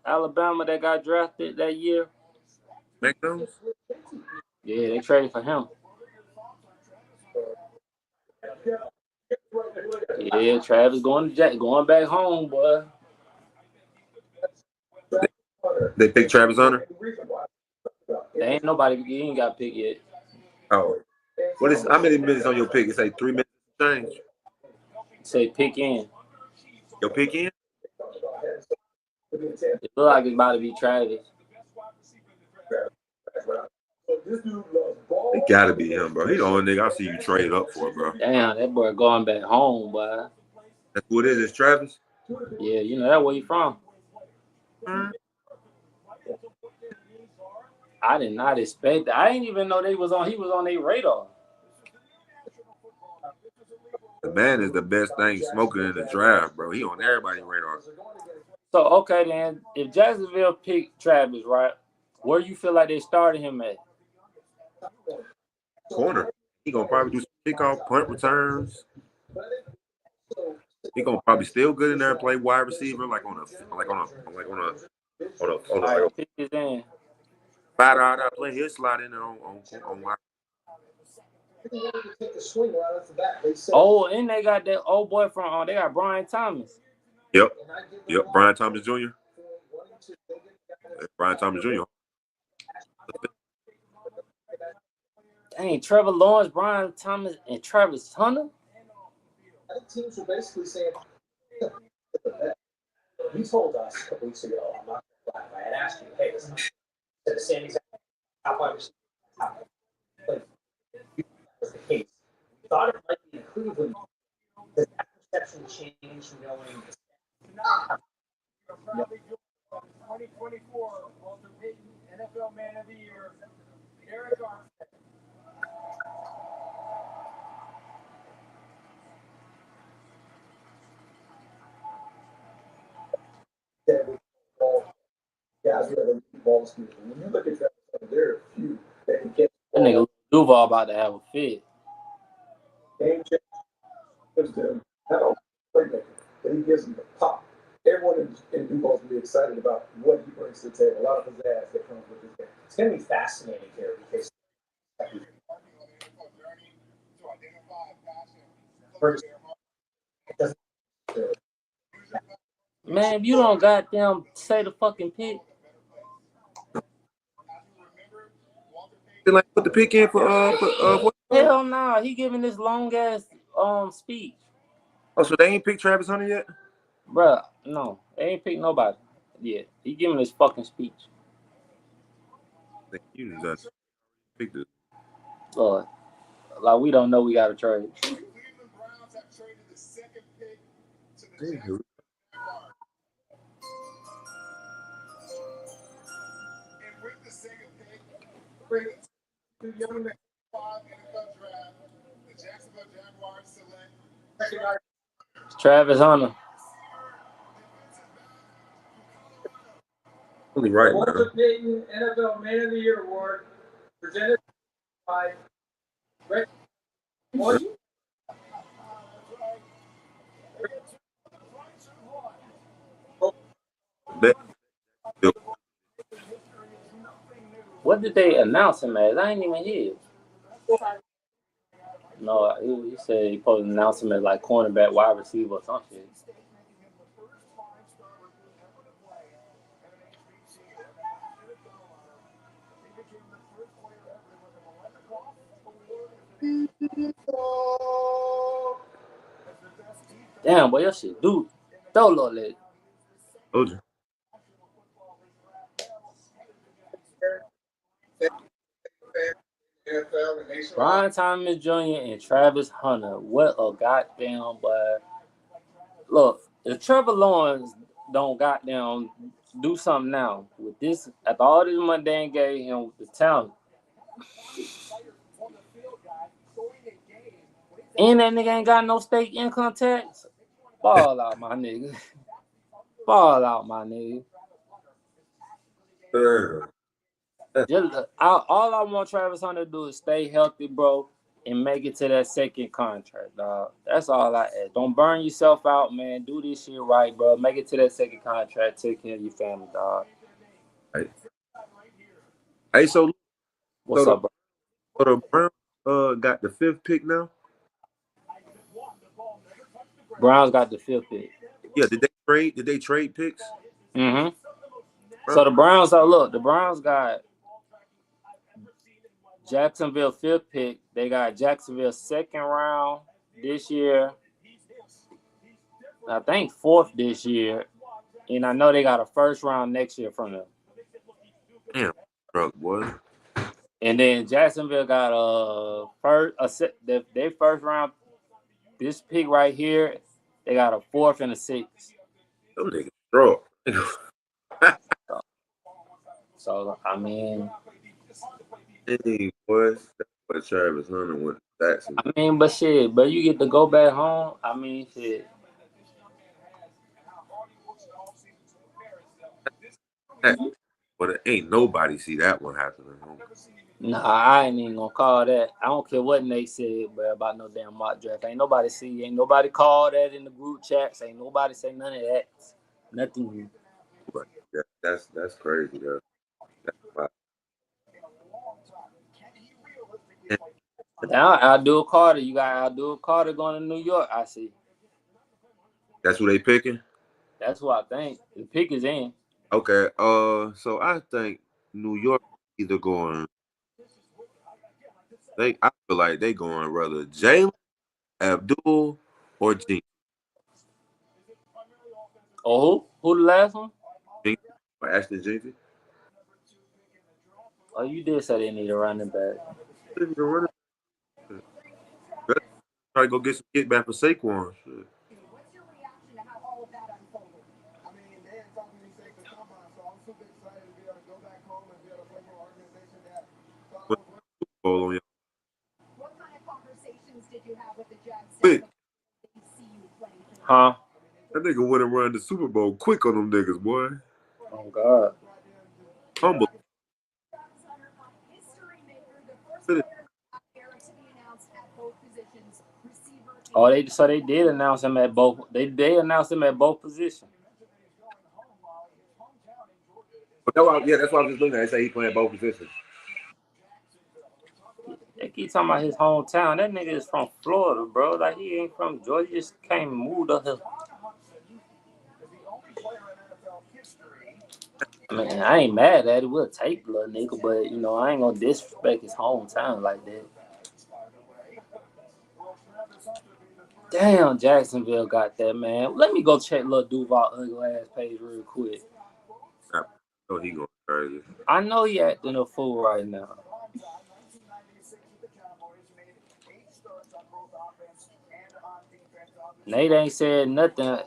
A: Alabama that got drafted that year?
B: McDonald's?
A: Yeah, they traded for him. Yeah, Travis going back home, boy.
B: They picked Travis Hunter?
A: They ain't nobody. He ain't got picked yet.
B: Oh. How many minutes on your pick? It say 3 minutes change.
A: Say pick in.
B: Your pick in?
A: It look like it's about to be Travis.
B: It gotta be him, bro. He the only nigga I see you trade up for, bro.
A: Damn, that boy going back home, boy.
B: That's who it is. It's Travis.
A: Yeah, you know that where you from. I did not expect that. I didn't even know he was on their radar.
B: The man is the best thing smoking in the draft, bro. He on everybody's radar.
A: So okay then, if Jacksonville picked Travis, right, where you feel like they started him at?
B: Corner. He gonna probably do some kickoff, punt returns. He gonna probably still good in there and play wide receiver, like on a 5-out play. He'll slide in there on wide.
A: Oh, and they got that old boy from they got Brian Thomas.
B: Yep, Brian Thomas Jr. Brian Thomas Jr.
A: Dang, Trevor Lawrence, Brian Thomas, and Travis Hunter.
D: Teams are basically saying, you told us a couple weeks ago, I'm not going to lie, I had asked you, hey, listen, the same exact top wide receiver. That was the case. We thought it might be in Cleveland. Does that perception change from knowing?
E: 2024 Walter Payton NFL Man of the Year, Eric Armstead.
D: Guys who have a ball speed. When you look at that, there are a few that can get.
A: That nigga Duval about to have a fit.
D: Game changer. Not only playmaker, but he gives them the pop. Everyone in Duval's going to be excited about what he brings to the table. A lot of pizzazz that comes with this game. It's going to be fascinating here because
A: Man, if you don't goddamn say the fucking pick.
B: They like put the pick in for
A: Hell no, he giving this long ass speech.
B: Oh, so they ain't picked Travis Hunter yet?
A: Bruh, no, they ain't picked nobody yet. He giving his fucking speech.
B: You just picked it.
A: Lord, like we don't know we got to trade.
E: Cleveland Browns have traded the 2nd pick to the Jacksonville Jaguars. And with the 2nd pick, the young 5 NFL draft, the Jacksonville Jaguars select
A: Travis Hunter.
B: Only right,
D: Walter
B: man.
D: Payton NFL Man of the Year Award presented by Greg.
A: What did they announce him as? I ain't even hear. No, he said he supposed to announce him as like cornerback, wide receiver, or some shit. Damn, boy, your shit, dude. Throw low leg.
B: Told you.
A: Brian Thomas Jr. and Travis Hunter. What a goddamn boy. Look, if Trevor Lawrence don't goddamn do something now with this, after all this money they ain't gave him with the talent, and that nigga ain't got no state income tax, ball out, my nigga. Ball out, my nigga. Just, all I want Travis Hunter to do is stay healthy, bro, and make it to that second contract, dog. That's all I ask. Don't burn yourself out, man. Do this shit right, bro. Make it to that second contract. Take care of your family, dog.
B: Hey, so
A: What's up, bro?
B: the Browns got the 5th pick now?
A: Browns got the 5th pick.
B: Yeah, did they trade picks?
A: Mm-hmm. So the Browns, the Browns got Jacksonville 5th pick. They got Jacksonville 2nd round this year. I think 4th this year. And I know they got a 1st round next year from them.
B: Damn, truck boy.
A: And then Jacksonville got their 1st round. This pick right here, they got a 4th and a 6th.
B: Them niggas struck.
A: So I mean,
B: Hey, boy, that's what Travis Hunter went to Jacksonville.
A: but you get to go back home. I mean, shit.
B: But ain't nobody see that one happening.
A: Nah, I ain't even gonna call that. I don't care what Nate said, but about no damn mock draft. Ain't nobody call that in the group chats. Ain't nobody say none of that. Nothing.
B: But that's crazy, though.
A: Now Abdul Carter, you got Abdul Carter going to New York. I see.
B: That's who they picking?
A: That's what I think. The pick is in.
B: Okay. So I think New York either going. I feel like they going rather Jalen, Abdul, or Jinx.
A: Oh, who the last one?
B: Jinx or Ashton Jinx.
A: Oh, you did say they need a running back.
B: Try to go get some kickback for Saquon. Shit.
E: What's your reaction to how all of that unfolded? I mean, they had talked to me saying the combine, so I'm super excited to be able to go back home and be able to play for an organization that thought I was
B: On
E: What kind of conversations did you have with the Jags?
B: quick.
A: Huh?
B: That nigga went and run the Super Bowl quick on them niggas, boy.
A: Oh God.
B: Humble.
A: Oh, they did announce him at both. They announced him at both positions.
B: But that's why I was just looking at. They say he playing both positions.
A: They keep talking about his hometown. That nigga is from Florida, bro. Like he ain't from Georgia. He just came and moved up here. I mean, I ain't mad at it. We'll take the little nigga, but you know, I ain't gonna disrespect his hometown like that. Damn, Jacksonville got that, man. Let me go check little Duval ugly ass page real quick.
B: I know he going crazy.
A: I know he acting a fool right now. Nate ain't said nothing. Let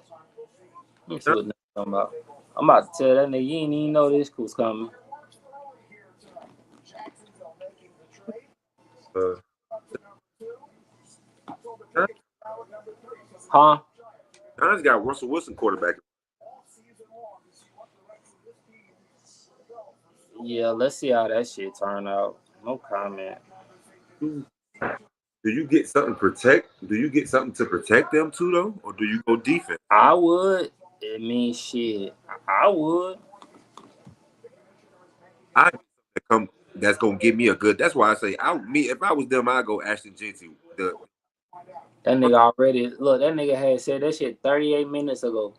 A: me see what Nate's talking about. I'm about to tell that nigga you ain't even know this was coming. Huh?
B: Giants got Russell Wilson quarterback.
A: Yeah, let's see how that shit turn out. No comment.
B: Do you get something to protect? Do you get something to protect them too, though, or do you go defense?
A: I would. It means shit. I would.
B: I get something that come that's gonna give me a good. That's why I say if I was them, I'd go Ashton Genty.
A: That nigga already look. That nigga had said that shit 38 minutes ago.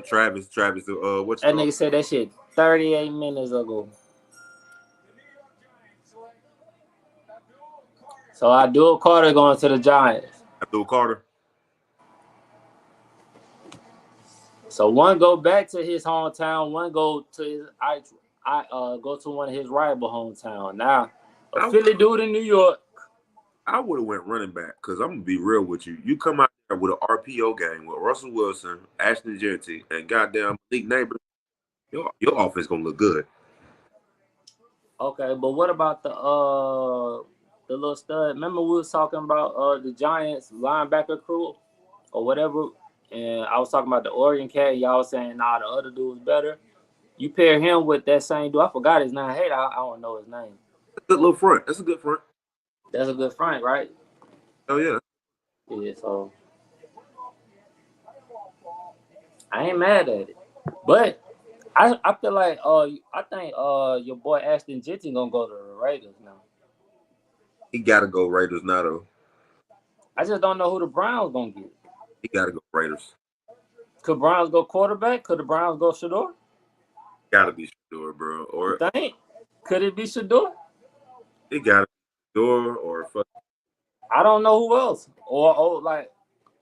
B: Travis. What you
A: That
B: call?
A: nigga said that shit 38 minutes ago. So Abdul Carter going to the Giants.
B: Abdul Carter.
A: So one go back to his hometown, one go to his go to one of his rival hometown. Now a Philly dude in New York.
B: I would have went running back because I'm gonna be real with you. You come out there with an RPO game with Russell Wilson, Ashton Genty, and goddamn Malik Neighbors, your offense gonna look good.
A: Okay, but what about the little stud? Remember we was talking about the Giants linebacker crew or whatever, and I was talking about the Oregon cat. Y'all was saying nah, the other dude was better. You pair him with that same dude. I forgot his name. Hey, I don't know his name.
B: That's a good little front. That's a good front.
A: That's a good front, right?
B: Oh yeah.
A: Yeah. So I ain't mad at it, but I feel like I think your boy Ashton Genty gonna go to the Raiders now.
B: He gotta go Raiders now though.
A: I just don't know who the Browns gonna get.
B: He gotta go Raiders.
A: Could Browns go quarterback? Could the Browns go Shador?
B: Gotta be Shador, bro. Or
A: You think? Could it be Shador?
B: it gotta be Shador or fuck.
A: I don't know who else. Or like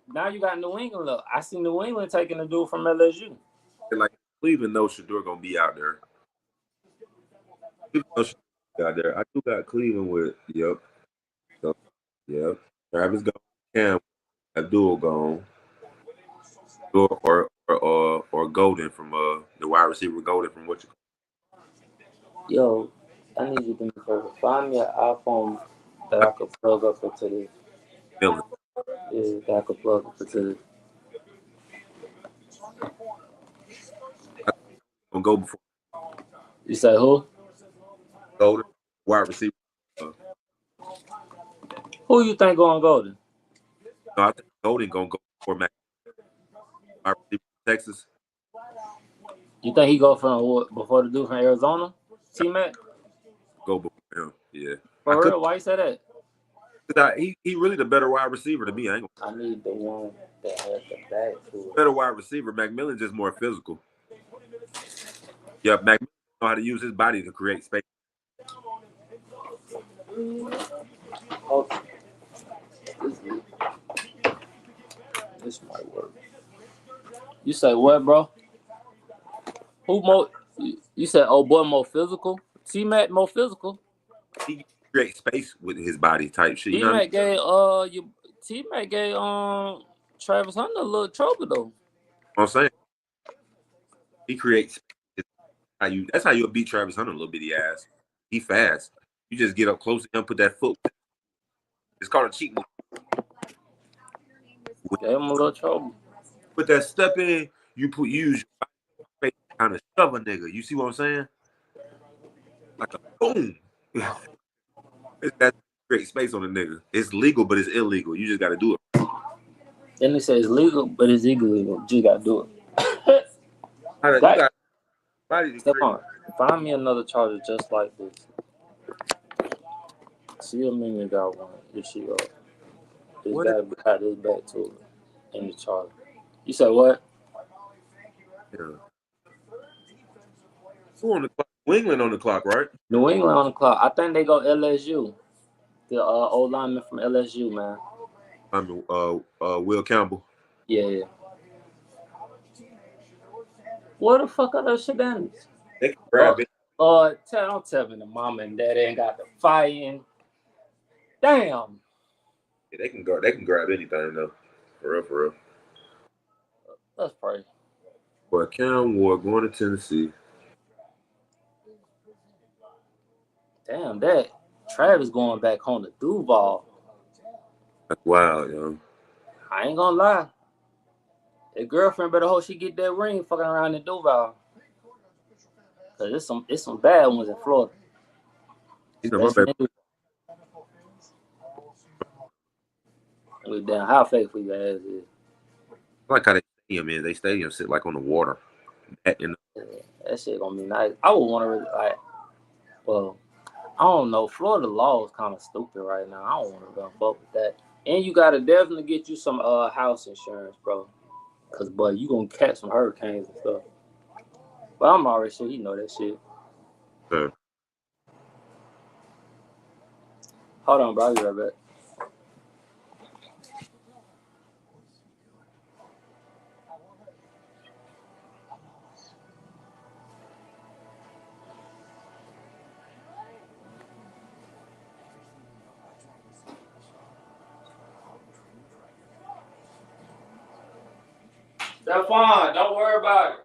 A: now you got New England. Look, I see New England taking a dude from LSU.
B: Like Cleveland knows Shador gonna be out there. Out there. I do got Cleveland with yep. So, yep. Travis gone. Cam Abdul gone. Or Golden from the wide receiver Golden from what you
A: Yo, I need you to do me a favor. Find me an iPhone that I could plug up into this.
B: Miller.
A: Yeah, that I could plug up into this.
B: Gonna go before
A: You say who?
B: Golden wide receiver.
A: Who you think going Golden?
B: No, I think Golden gonna go before Mac. Wide receiver Texas.
A: You think he go from what, before the dude from Arizona? T-Mac?
B: Go before him. Yeah.
A: For real? Why you say that?
B: He really the better wide receiver to me. I
A: need the one that has the back to it.
B: Better wide receiver. McMillan just more physical. Yeah, McMillan know how to use his body to create space.
A: Oh, this might work. You say what, bro? Who more? You said, oh boy, more physical. T-Mac more physical.
B: He creates space with his body type shit. You know what I mean?
A: T-Mac gave Travis Hunter a little trouble though.
B: I'm saying he creates. That's how you'll beat Travis Hunter a little bitty ass. He fast. You just get up close to him, put that foot. It's called a cheat move.
A: Gave him a little trouble.
B: Put that step in. You use your body to kind of shove a nigga. You see what I'm saying? Like a boom. That create space on a nigga. It's legal, but it's illegal. You just got to do it.
A: Then they say it's legal, but it's illegal. You just got to do it. Stephon, find me another charger just like this. See a million got one. If she got it's got to got this back to it in the charger. You said what?
B: Yeah. Who on the clock? New England on the clock, right?
A: New England on the clock. I think they go LSU. The old lineman from LSU, man.
B: I mean, Will Campbell.
A: Yeah. What the fuck are those shenanigans?
B: They can grab it.
A: Don't tell me the mama and daddy ain't got the fighting. Damn.
B: Yeah, they can grab anything though. For real.
A: Let's pray.
B: But Cam Ward going to Tennessee.
A: Damn, that Travis going back home to Duval.
B: That's wild, yo.
A: I ain't gonna lie. His girlfriend better hope she get that ring fucking around in Duval. Cause it's some bad ones in Florida.
B: You know, my
A: Especially
B: bad.
A: with damn how faithful you guys is.
B: I like how they stadium is. They stadium sit like on the water.
A: That shit gonna be nice. I would want to really like. Well, I don't know. Florida law is kind of stupid right now. I don't want to go fuck with that. And you gotta definitely get you some house insurance, bro. Cause boy, you gonna catch some hurricanes and stuff. But I'm already sure you know that shit. Hold on, bro. I'll be right back. That's fine. Don't worry about it.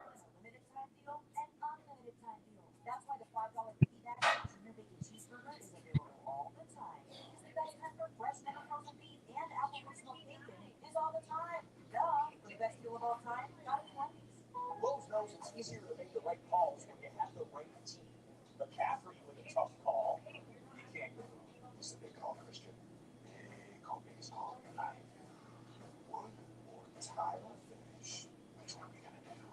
D: Lowe's knows it's easier to make the right calls when you have the right team. McCaffrey with a tough call. He can't go. This is a big call, Christian. Big call, biggest call of your life. One more tile finish. That's what we gotta do.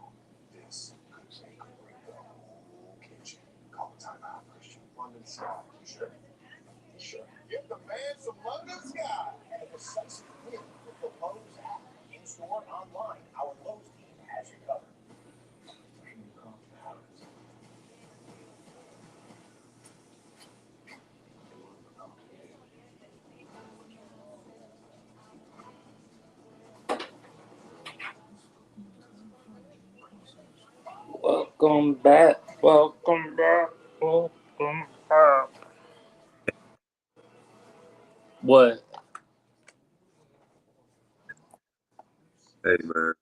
D: This could make or break the whole kitchen. Call the timeout, Christian. London Sky. You sure? You sure? Give the man some London Sky. And a decisive win with the Lowe's app. In-store, online. Our Lowe's team has you covered.
A: Welcome back. Welcome back. Welcome back. What?
B: Hey man.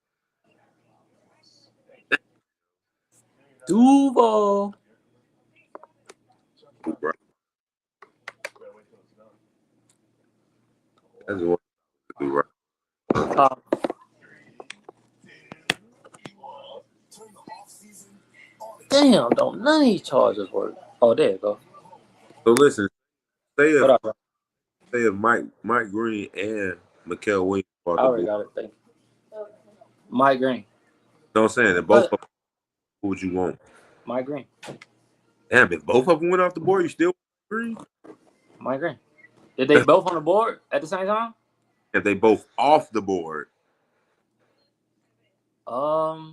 A: Duval.
B: That's what to do right.
A: Damn, don't none of these charges work. Oh, there you go.
B: So listen, say
A: What up, bro?
B: if Mike Green and Mikael Williams
A: I
B: bought the
A: already
B: board.
A: got it. Thank you. Mike Green.
B: You know what I'm saying? That both of them, who would you want?
A: Mike Green.
B: Damn, if both of them went off the board, you still agree?
A: Mike Green. Did they both on the board at the same time?
B: If they both off the board.
A: Oh,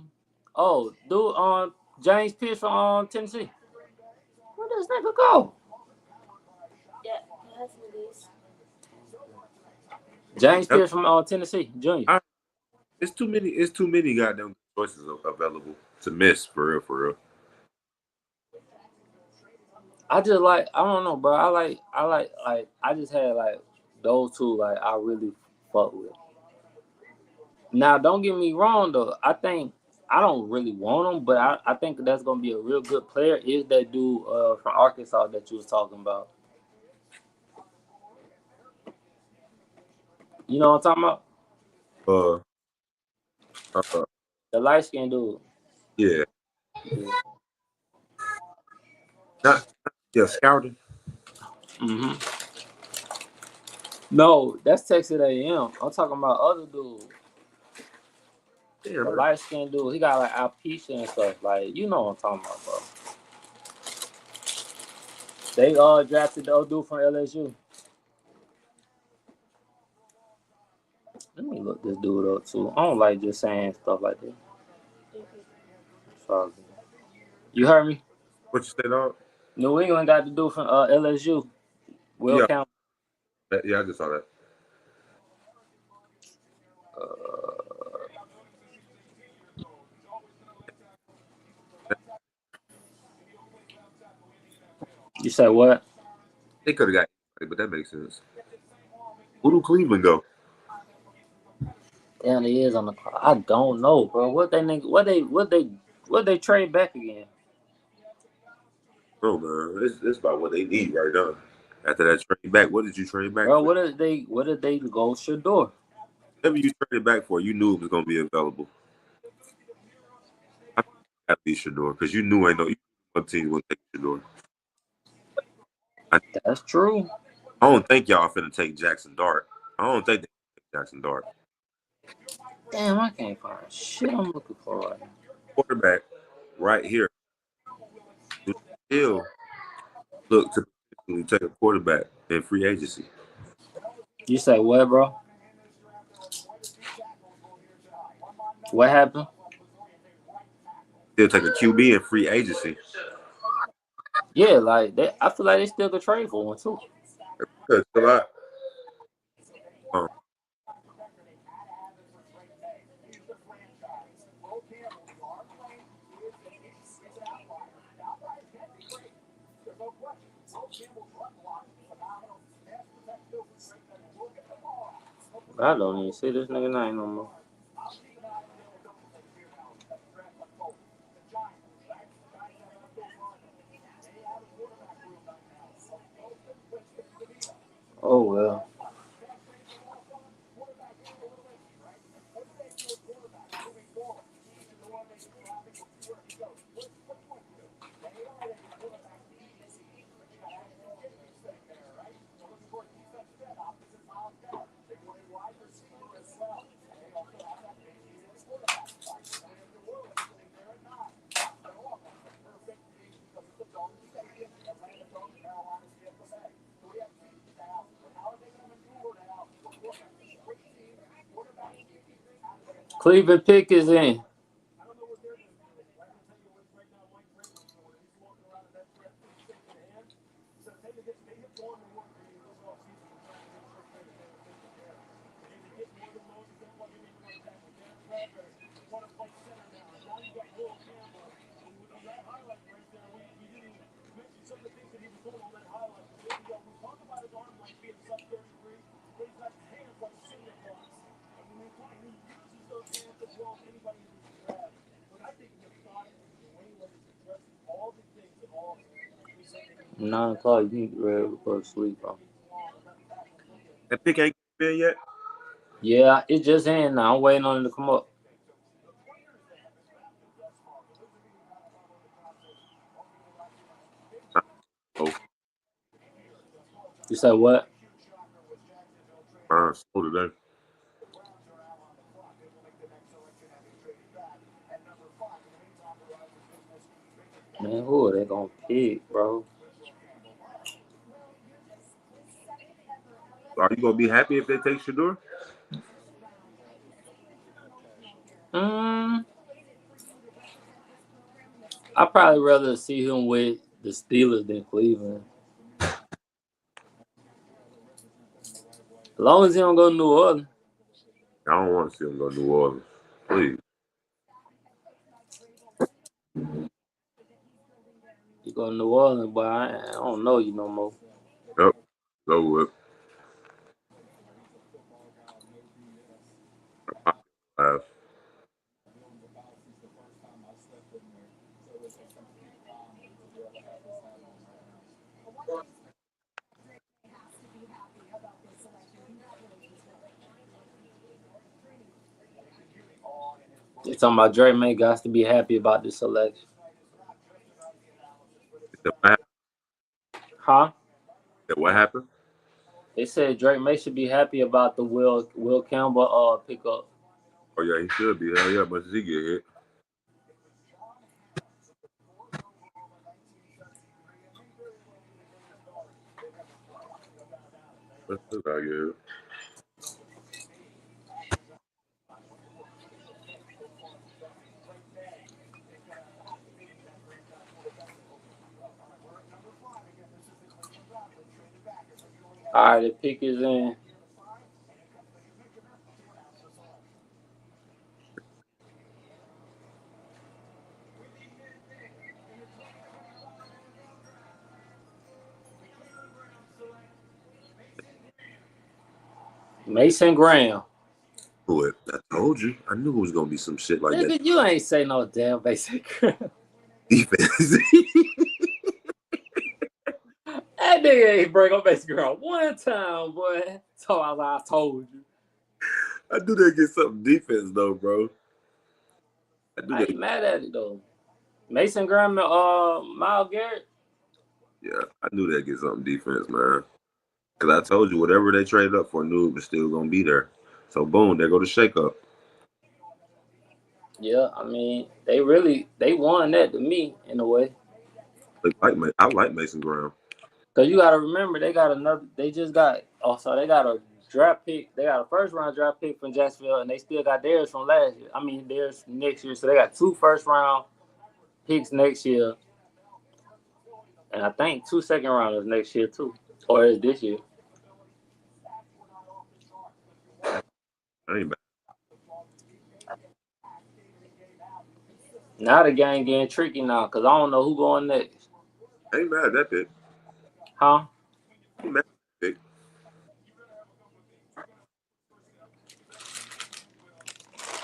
A: dude, James Pierce from Tennessee. Where does that go?
C: Yeah, that's what it is.
A: James Pierce from Tennessee, Junior.
B: It's too many goddamn choices available to miss for real.
A: I just like, I don't know, bro. I just had like those two like I really fuck with. Now, don't get me wrong though. I think I don't really want him, but I think that's gonna be a real good player. Is that dude from Arkansas that you was talking about? You know what I'm talking about? The light skinned dude.
B: Yeah. Not scouting.
A: Mm-hmm. No, that's Texas A&M. I'm talking about other dude.
B: Yeah,
A: The light skinned dude. He got like alopecia and stuff. Like, you know what I'm talking about, bro. They drafted the old dude from LSU. Let me look this dude up too. I don't like just saying stuff like that. Sorry. You heard me?
B: What you say, dog?
A: New England got the dude from LSU. Will Campbell.
B: Yeah, I just saw that.
A: You said what?
B: They could have got anybody, but that makes sense. Who do Cleveland go?
A: Damn, he is on the clock. I don't know, bro. What they trade back again?
B: Oh man, it's about what they need right now. After that trade back, what did you trade back
A: Bro,
B: for?
A: what did they go Shador?
B: Whatever you traded back for, you knew it was gonna be available. I at least Shador, because you knew ain't no What team will take Shador?
A: That's true.
B: I don't think y'all finna take Jackson Dart. I don't think they take Jackson Dart.
A: Damn, I can't find shit I'm looking for right now.
B: Quarterback right here. Still look to take a quarterback in free agency.
A: You say what, bro? What happened?
B: Still take a QB in free agency.
A: Yeah, like they, I feel like they still could trade for one too.
B: That's a lot.
A: I don't even see this nigga name no more. Oh well. Cleveland pick is in. $9 you need to be ready to go to sleep, bro.
B: That pick ain't been yet.
A: Yeah, it's just in now. I'm waiting on it to come up.
B: Oh,
A: You said what?
B: so today.
A: Man, who are they gonna pick, bro?
B: Are you gonna be happy if they take Shador?
A: I'd probably rather see him with the Steelers than Cleveland. As long as he don't go to New Orleans.
B: I don't want to see him go to New Orleans. Please.
A: You go to New Orleans, but I don't know you no more.
B: Yep. Go with.
A: They talking about Drake May got to be happy about this selection. Huh?
B: What happened?
A: They said Drake May should be happy about the Will Campbell pickup.
B: Oh yeah, he should be. Hell yeah, but he get hit. That's I get it.
A: All right, the pick is in. Mason Graham.
B: Who it? I told you. I knew it was gonna be some shit like
A: Nigga,
B: that.
A: you ain't say no damn Mason Graham.
B: Defense.
A: That nigga ain't bring up Mason Graham one time, boy. So I told you.
B: I do they get something defense though, bro.
A: I ain't mad at it though. Mason Graham and Myles Garrett.
B: Yeah, I knew they'd get something defense, man. Because I told you, whatever they traded up for, Noob is still going to be there. So, boom, there go the shake-up.
A: Yeah, I mean, they won that to me in a way.
B: I like Mason Graham.
A: Cause you gotta remember they got they got a draft pick. They got a first round draft pick from Jacksonville, and they still got theirs from last year. I mean theirs next year. So they got 2 first round picks next year, and I think 2 second rounders next year too, or is this year.
B: I ain't bad.
A: Now the game getting tricky now, cause I don't know who going next.
B: I ain't mad at that pick.
A: Huh?
B: I ain't mad at that pick.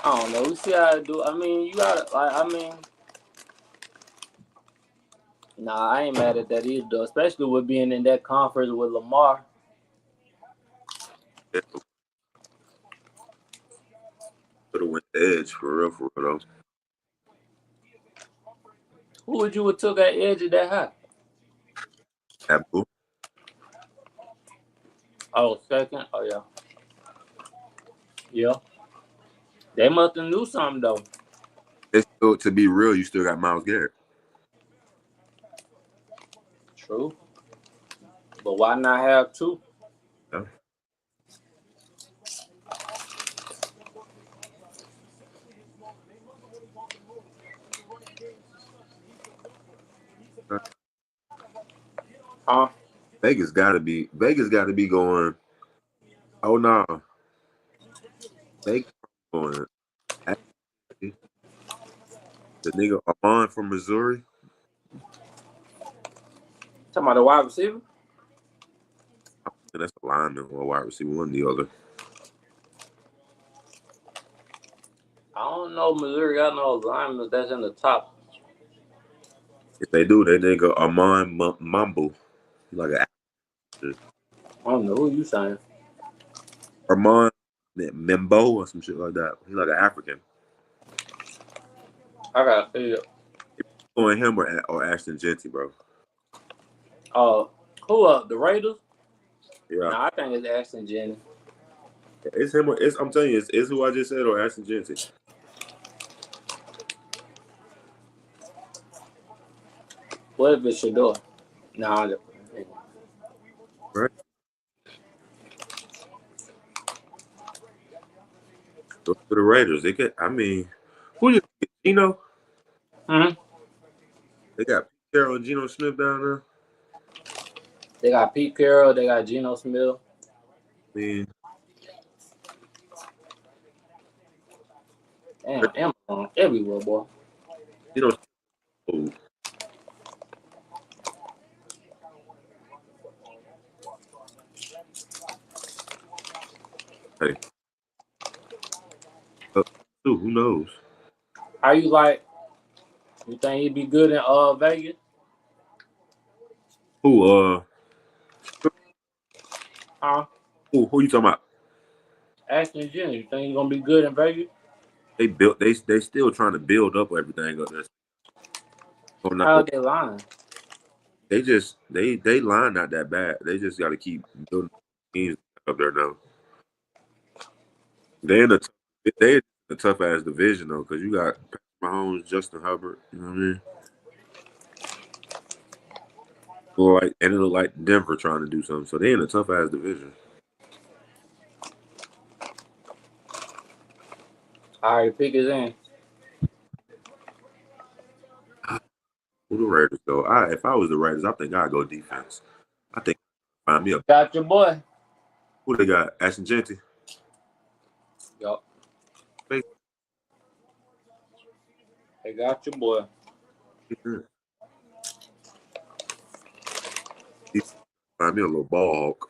A: I don't know. We see how to do. I mean, you gotta. Nah, I ain't mad at that either, though, especially with being in that conference with Lamar.
B: Yeah, could have went edge for real, though.
A: Who would you have took at edge of that high?
B: Apple.
A: Oh, second. Oh yeah. Yeah. They must have knew something though.
B: It's still, to be real, you still got Myles Garrett.
A: True. But why not have 2?
B: Yeah.
A: Huh?
B: Vegas got to be going. Oh no, Vegas going. Actually, the nigga Armand from Missouri.
A: Talking about the wide receiver?
B: And that's a lineman or a wide receiver, one or the other.
A: I don't know. Missouri got no linemen that's in the top.
B: If they do, that nigga Armand Mambo, he like an actor.
A: I don't know who you saying.
B: Armand Membo or some shit like that. He like an African.
A: I gotta see it.
B: Going him or Ashton Genty, bro.
A: Who the Raiders?
B: Yeah,
A: Nah, I think it's Ashton Jennings.
B: it's him. I'm telling you, it's who I just said or Ashton Genty.
A: What if it's Shador? Nah,
B: Right. Go to the Raiders. They get. I mean, who you get? Geno?
A: Hmm?
B: They got Pete Carroll and Geno Smith down there.
A: They got Pete Carroll. They got Geno Smith.
B: I mean,
A: Damn, Amazon everywhere, boy.
B: Geno. Oh, hey, who knows?
A: How you like? You think he'd be good in Vegas?
B: Who?
A: Huh?
B: Who you talking about?
A: Ashton Jennings. You think he's gonna be good in Vegas?
B: They still trying to build up everything up there. Oh, no,
A: How they lying?
B: they line not that bad. They just got to keep building teams up there now. They in a tough ass division though, because you got Patrick Mahomes, Justin Herbert. You know what I mean? And it look like Denver trying to do something. So they in a tough ass division.
A: All right, pick his in.
B: Who the Raiders go? If I was the Raiders, I think I'd go defense. I think find me a.
A: Got your boy.
B: Who they got? Ashton Genty.
A: Yup. They got your boy.
B: Find me a little ball hawk.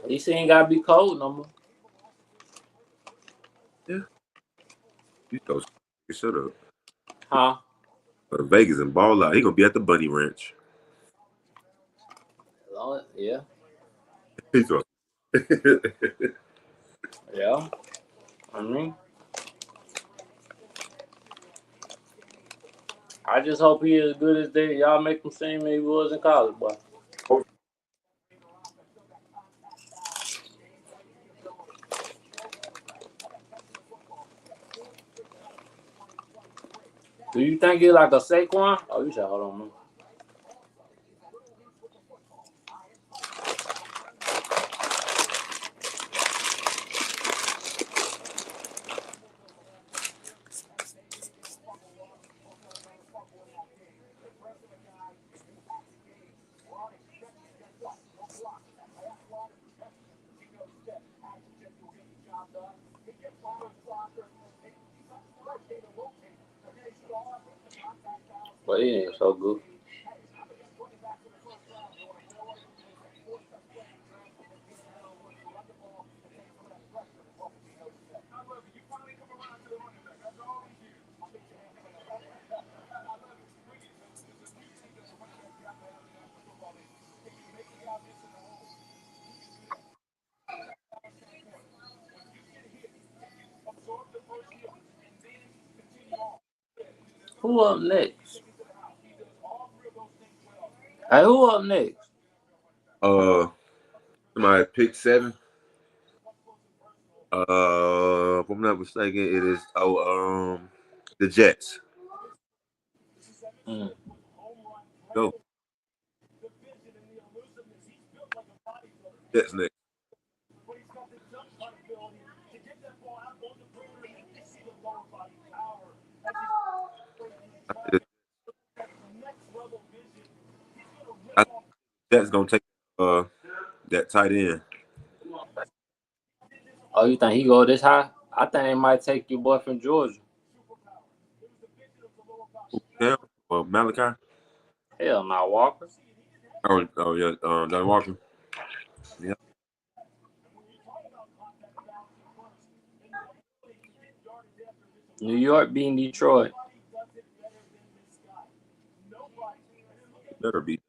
A: At least he ain't gotta be cold no more.
B: Yeah. You go shut up.
A: Huh?
B: Go to Vegas and ball out. He gonna be at the Bunny Ranch.
A: Yeah.
B: He's a
A: Yeah. I mean, I just hope he is as good as y'all make him seem he was in college, boy. Do you think he's like a Saquon? Oh, you said hold on, man. But he ain't so good. Who up next? Hey, who up next?
B: Somebody pick 7. If I'm not mistaken, it is the Jets. Go. Jets next. I think Jets gonna take that tight end.
A: Oh, you think he go this high? I think they might take your boy from Georgia.
B: Yeah, Malachi.
A: Hell, not Walker.
B: Oh yeah, Don Walker. Yeah,
A: New York beating Detroit.
B: better be.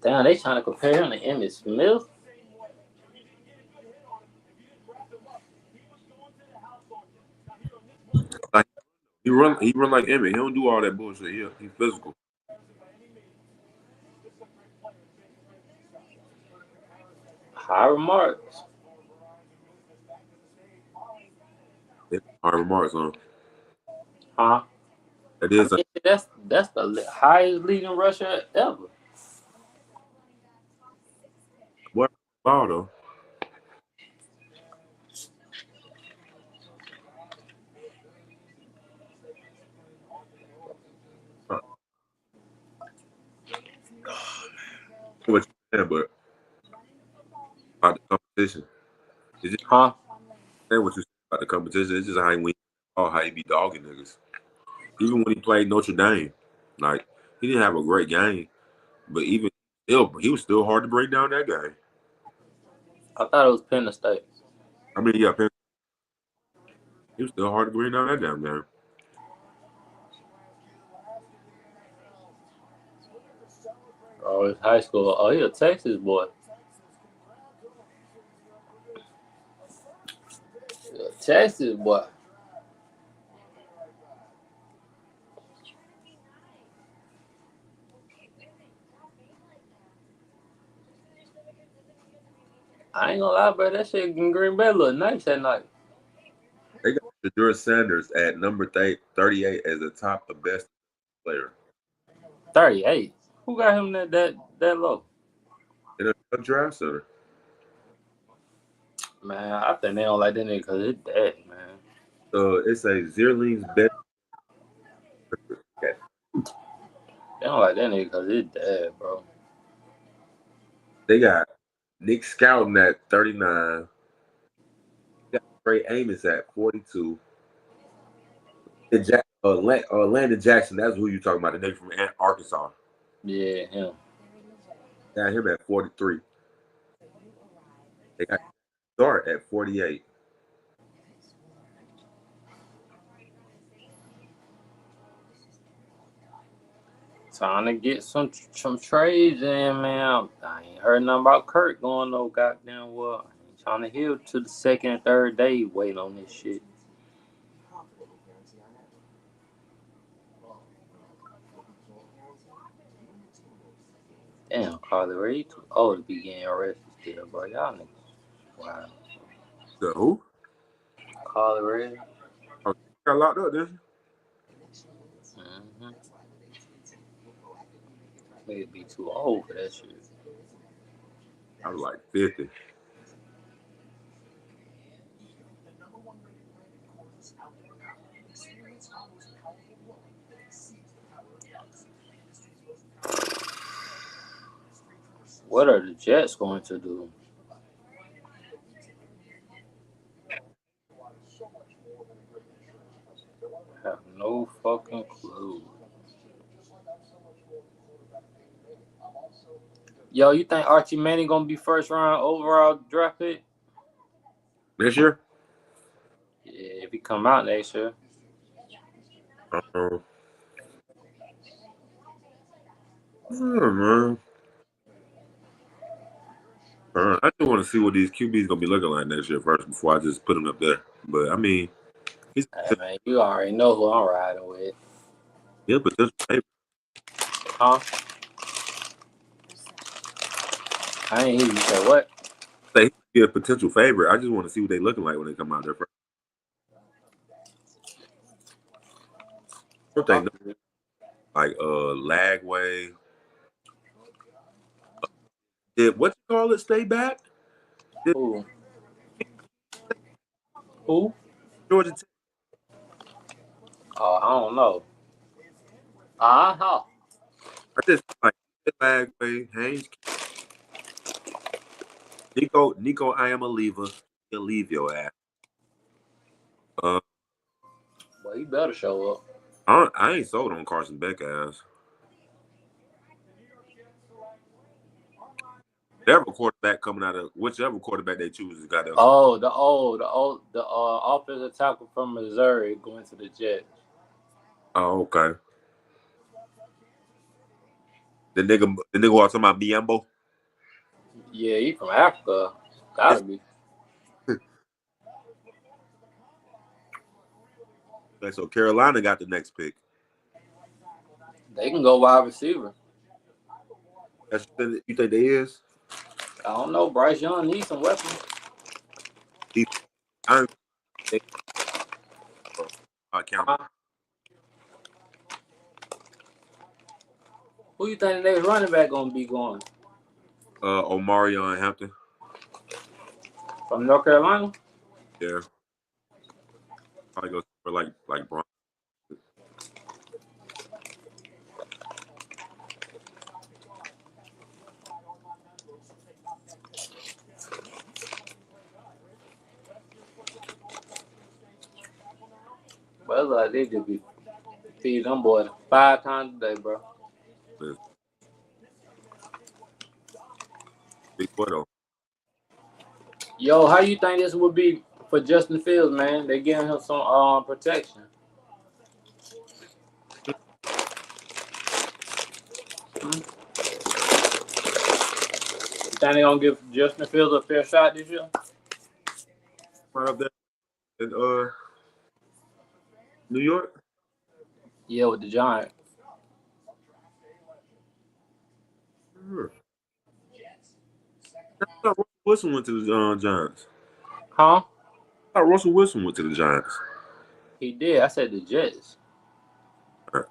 A: Damn, they trying to compare him to Emmitt Smith.
B: Like he run like Emmett. He don't do all that bullshit. He's physical.
A: High remarks.
B: Hard remarks on.
A: Huh?
B: That
A: I
B: is
A: mean, that's the highest leading rusher ever.
B: what ball though. What you saying, but about the competition. It's just
A: Huh?
B: saying what you said about the competition. It's just how he win. How he be dogging niggas. Even when he played Notre Dame, like he didn't have a great game, but even still, he was still hard to break down that game.
A: I thought it was Penn State.
B: I mean, yeah, he was still hard to break down that damn game.
A: Oh, it's high school. Oh, he a Texas boy. He a Texas boy. I ain't gonna lie, bro. That shit in Green Bay look nice that night.
B: They got Shadur Sanders at number 38 as the top of best player
A: 38. Who got him that low?
B: in a draft center.
A: Man, I think they don't like that nigga because it's dead, man.
B: It's a Zierling's best.
A: They don't like that nigga because it's dead, bro.
B: They got Nick Scouton at 39. They got Trey Amos at 42. And Landon Jackson, that's who you talking about, the nigga from Arkansas.
A: Yeah, him.
B: Got him at 43. They got Dart at 48.
A: Trying to get some trades in, man. I ain't heard nothing about Kirk going no goddamn well. I ain't trying to heal to the second and third day waiting on this shit. Damn, Carly Ray too old to be getting arrested still, bro. Y'all niggas. Wow.
B: The who?
A: Carly Ray.
B: Oh, got locked up, didn't you?
A: Mm-hmm. Niggas be too old for that shit.
B: I was like 50.
A: What are the Jets going to do? I have no fucking clue. Yo, you think Archie Manning gonna be first round overall draft pick?
B: This year?
A: Yeah, if he come out next year.
B: Oh, man. I just want to see what these QBs gonna be looking like next year first before I just put them up there. But I mean, he's
A: Hey man, you already know who I'm riding with.
B: yeah, but this
A: Huh? I ain't hear you say what?
B: say he could be a potential favorite. I just want to see what they looking like when they come out there first. What they know, like Lagway. Did what you call it? Stay back.
A: Who? Who?
B: Georgia Tech.
A: Oh, I don't know. Uh-huh.
B: I just like Lagway, Haynes, Nico. I am a leaver. He'll leave your ass.
A: Well, he better show up.
B: I ain't sold on Carson Beck ass. Whichever quarterback coming out of whichever quarterback they choose has got to.
A: Oh, the offensive tackle from Missouri going to the Jets.
B: Oh, okay. The nigga was talking about Biambo.
A: Yeah, he from Africa. Gotta be.
B: Okay, so Carolina got the next pick.
A: They can go wide receiver.
B: That's you think they is?
A: I don't know. Bryce Young needs some weapons.
B: I count.
A: Who you think the next running back gonna be going?
B: Omarion Hampton.
A: From North Carolina?
B: Yeah. Probably go for like Bron.
A: But it's like they just be feed them boys 5 times a day, bro.
B: Big boy though.
A: Yo, how you think this would be for Justin Fields, man? They giving him some protection. You think they gonna give Justin Fields a fair shot this year?
B: Right up there in New York.
A: Yeah, with the Giants.
B: Sure. I thought Russell Wilson went to the Giants.
A: Huh?
B: I thought Russell Wilson went to the Giants.
A: He did. I said the Jets.
B: No,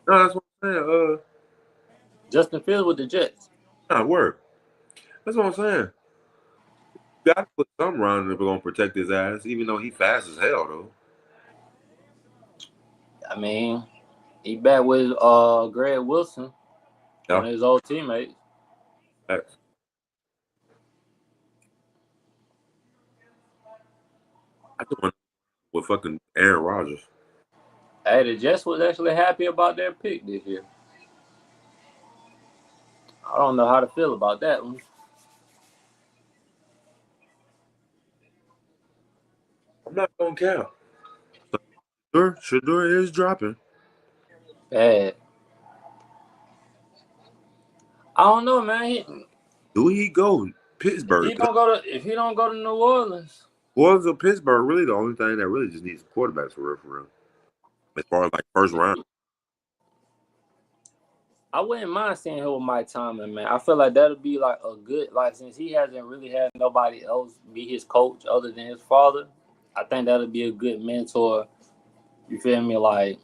B: that's what I'm saying.
A: Justin Fields with the Jets.
B: Nah, word. That's what I'm saying. You got to put something around him if we're gonna protect his ass, even though he fast as hell though.
A: I mean, he back with Greg Wilson, one of his old teammates.
B: Facts. I just want with fucking Aaron Rodgers.
A: Hey, the Jets was actually happy about their pick this year. I don't know how to feel about that one.
B: I'm not gonna count. Shador is dropping.
A: Bad. I don't know, man.
B: Do he go? Pittsburgh.
A: If he don't go to New Orleans.
B: Orleans or Pittsburgh really the only thing that really just needs quarterbacks for real. As far as like first round.
A: I wouldn't mind seeing him with Mike Tomlin, man. I feel like that'll be like a good, like, since he hasn't really had nobody else be his coach other than his father, I think that'll be a good mentor. You feel me? Like,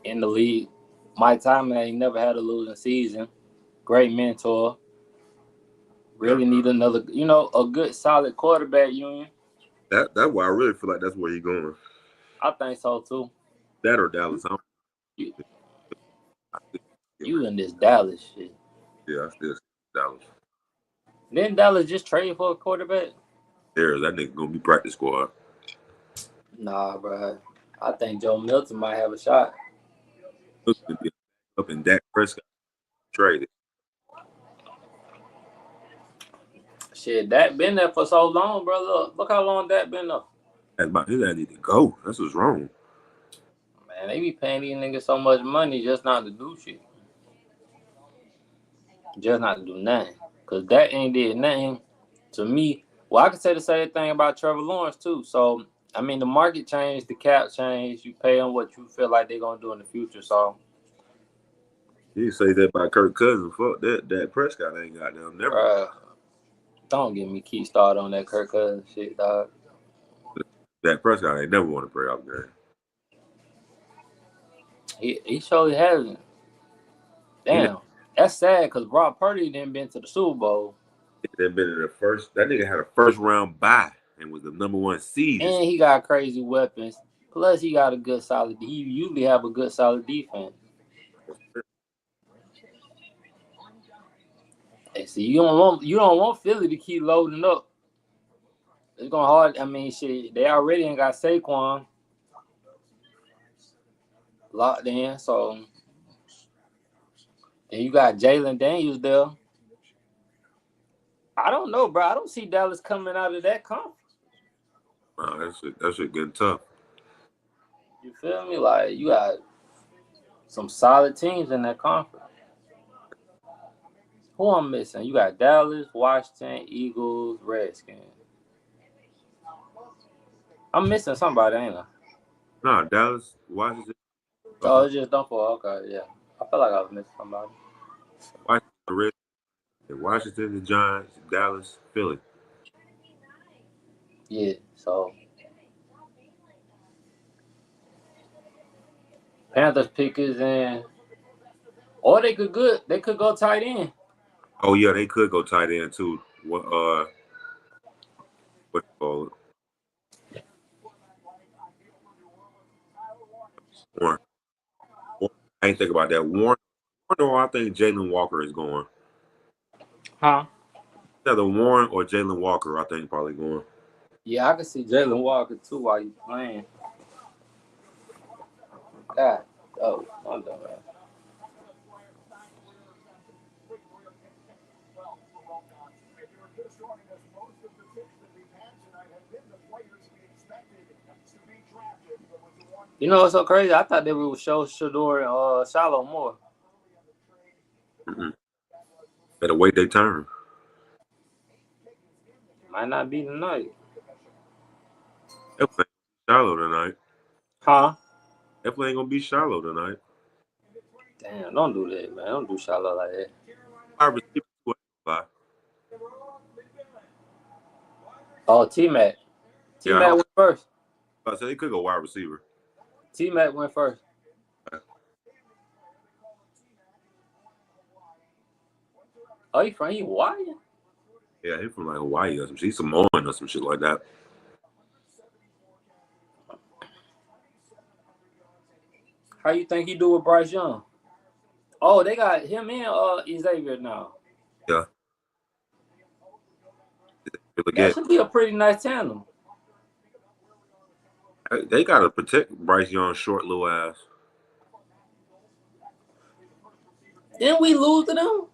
A: in the league. Mike Tomlin ain't never had a losing season. Great mentor. Really need another, a good solid quarterback union.
B: That's why I really feel like that's where he's going.
A: I think so too.
B: That or Dallas.
A: You in this Dallas shit.
B: Yeah, I still see Dallas.
A: Didn't Dallas just trade for a quarterback?
B: That nigga gonna be practice squad.
A: Nah, bro. I think Joe Milton might have a shot.
B: Up in Dak Prescott traded.
A: Shit, Dak been there for so long, brother. Look how long Dak been there.
B: That's about his ass need to go. That's what's wrong.
A: Man, they be paying these niggas so much money just not to do shit. Just not to do nothing. Because that ain't did nothing to me. Well, I can say the same thing about Trevor Lawrence, too. So, I mean, the market changed, the cap changed. You pay them what you feel like they're going to do in the future. So,
B: You say that about Kirk Cousins. Fuck that. Dak Prescott ain't got them. Never.
A: Don't get me keep started on that Kirk Cousins shit, dog.
B: Dak Prescott ain't never won a playoff game.
A: He surely hasn't. Damn. That's sad because Brock Purdy didn't been to the Super Bowl.
B: They've been in the first. That nigga had a first round bye and was the number one seed.
A: And he got crazy weapons. Plus, he got a good solid. He usually have a good solid defense. Hey, see, you don't want Philly to keep loading up. It's gonna hard. I mean, shit. They already ain't got Saquon locked in, so and you got Jalen Daniels there. I don't know, bro. I don't see Dallas coming out of that conference.
B: Wow, that shit getting tough.
A: You feel me? Like, you got some solid teams in that conference. Who I'm missing? You got Dallas, Washington, Eagles, Redskins. I'm missing somebody, ain't I?
B: Nah, Dallas, Washington.
A: Oh, it's just done for. Okay, yeah. I feel like I was missing somebody.
B: Washington, the Giants, Dallas, Philly.
A: Yeah, so Panthers pickers and or they could go tight end.
B: Oh yeah, they could go tight end too. What you call it? Warren. I ain't think about that. Warren. I think Jalen Walker is going.
A: Huh?
B: Either Warren or Jalen Walker, I think probably going.
A: Yeah, I can see Jalen Walker too while you playing. God, oh, I'm done. You know what's so crazy? I thought they would show Shador and Shallow more.
B: Better wait their turn.
A: Might not be tonight.
B: Definitely shallow tonight.
A: Huh?
B: Definitely ain't gonna be shallow tonight.
A: Damn, don't do that, man. Don't do Shallow like that. Oh, T-Mac. T-Mac went first.
B: I said he could go wide receiver.
A: T-Mac went first. Oh, he from Hawaii?
B: Yeah, he from like Hawaii or some shit. He's Samoan or some shit like that.
A: How you think he do with Bryce Young? Oh, they got him and Xavier now.
B: Yeah.
A: That should be a pretty nice tandem.
B: They gotta protect Bryce Young's short little ass.
A: Didn't we lose to them?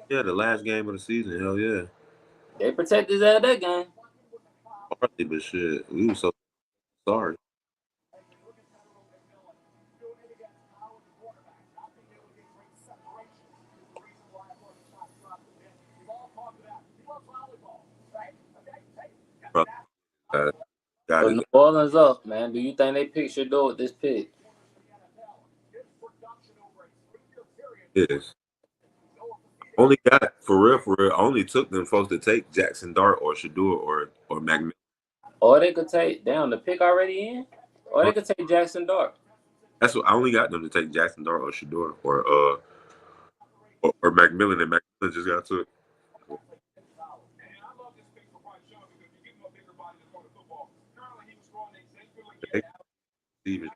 B: Yeah, the last game of the season. Hell yeah.
A: They protected us at that game.
B: Hardly, but shit, we were so sorry. Got
A: So
B: it.
A: New Orleans up, man. Do you think they pick Shador with this pick?
B: Yes. Only got for real. I only took them folks to take Jackson Dart or Shador or McMillan.
A: Or they could take the pick already in. Or they could take Jackson Dart.
B: That's what I only got them to take Jackson Dart or Shador or McMillan, and McMillan just got took. Stevens.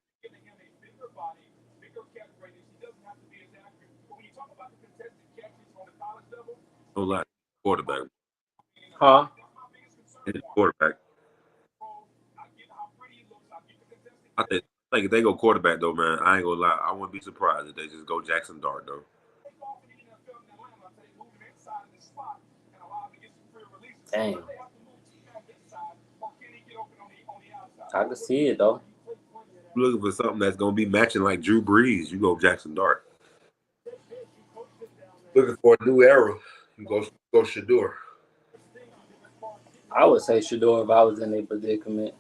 B: No lie, quarterback.
A: Huh?
B: Quarterback. I think if they go quarterback though, man, I ain't gonna lie. I wouldn't be surprised if they just go Jackson Dart though.
A: Damn. I can see it though.
B: You're looking for something that's gonna be matching like Drew Brees, you go Jackson Dart. Looking for a new era, you go Shador.
A: I would say Shador if I was in a predicament.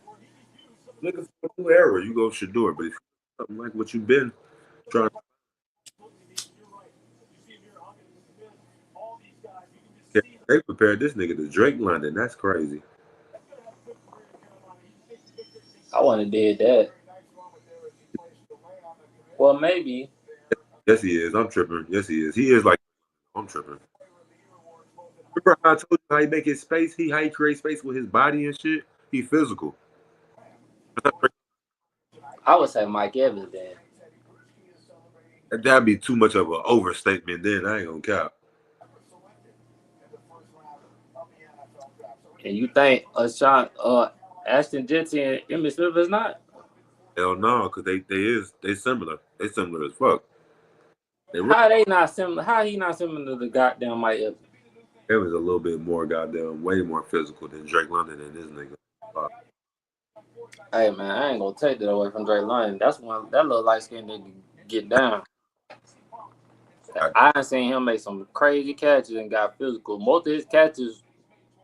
B: Looking for a new era, you go Shador. But if something like what you've been trying to they prepared this nigga to Drake London. That's crazy.
A: I wouldn't have did that. Well, maybe.
B: Yes, he is. I'm tripping. Yes, he is. He is like I'm tripping. Remember how I told you how he make his space? How he create space with his body and shit? He physical.
A: I would say Mike Evans then.
B: That'd be too much of an overstatement. Then I ain't gonna count.
A: And you think Ashton Jetty and Emmitt Smith is not?
B: Hell no, because they similar. They similar as fuck.
A: How they not similar? How he not similar to the goddamn Mike Evans?
B: It was a little bit more goddamn, way more physical than Drake London and this nigga.
A: Hey man, I ain't gonna take that away from Drake London. That's one that little light skinned nigga get down. I seen him make some crazy catches and got physical. Most of his catches,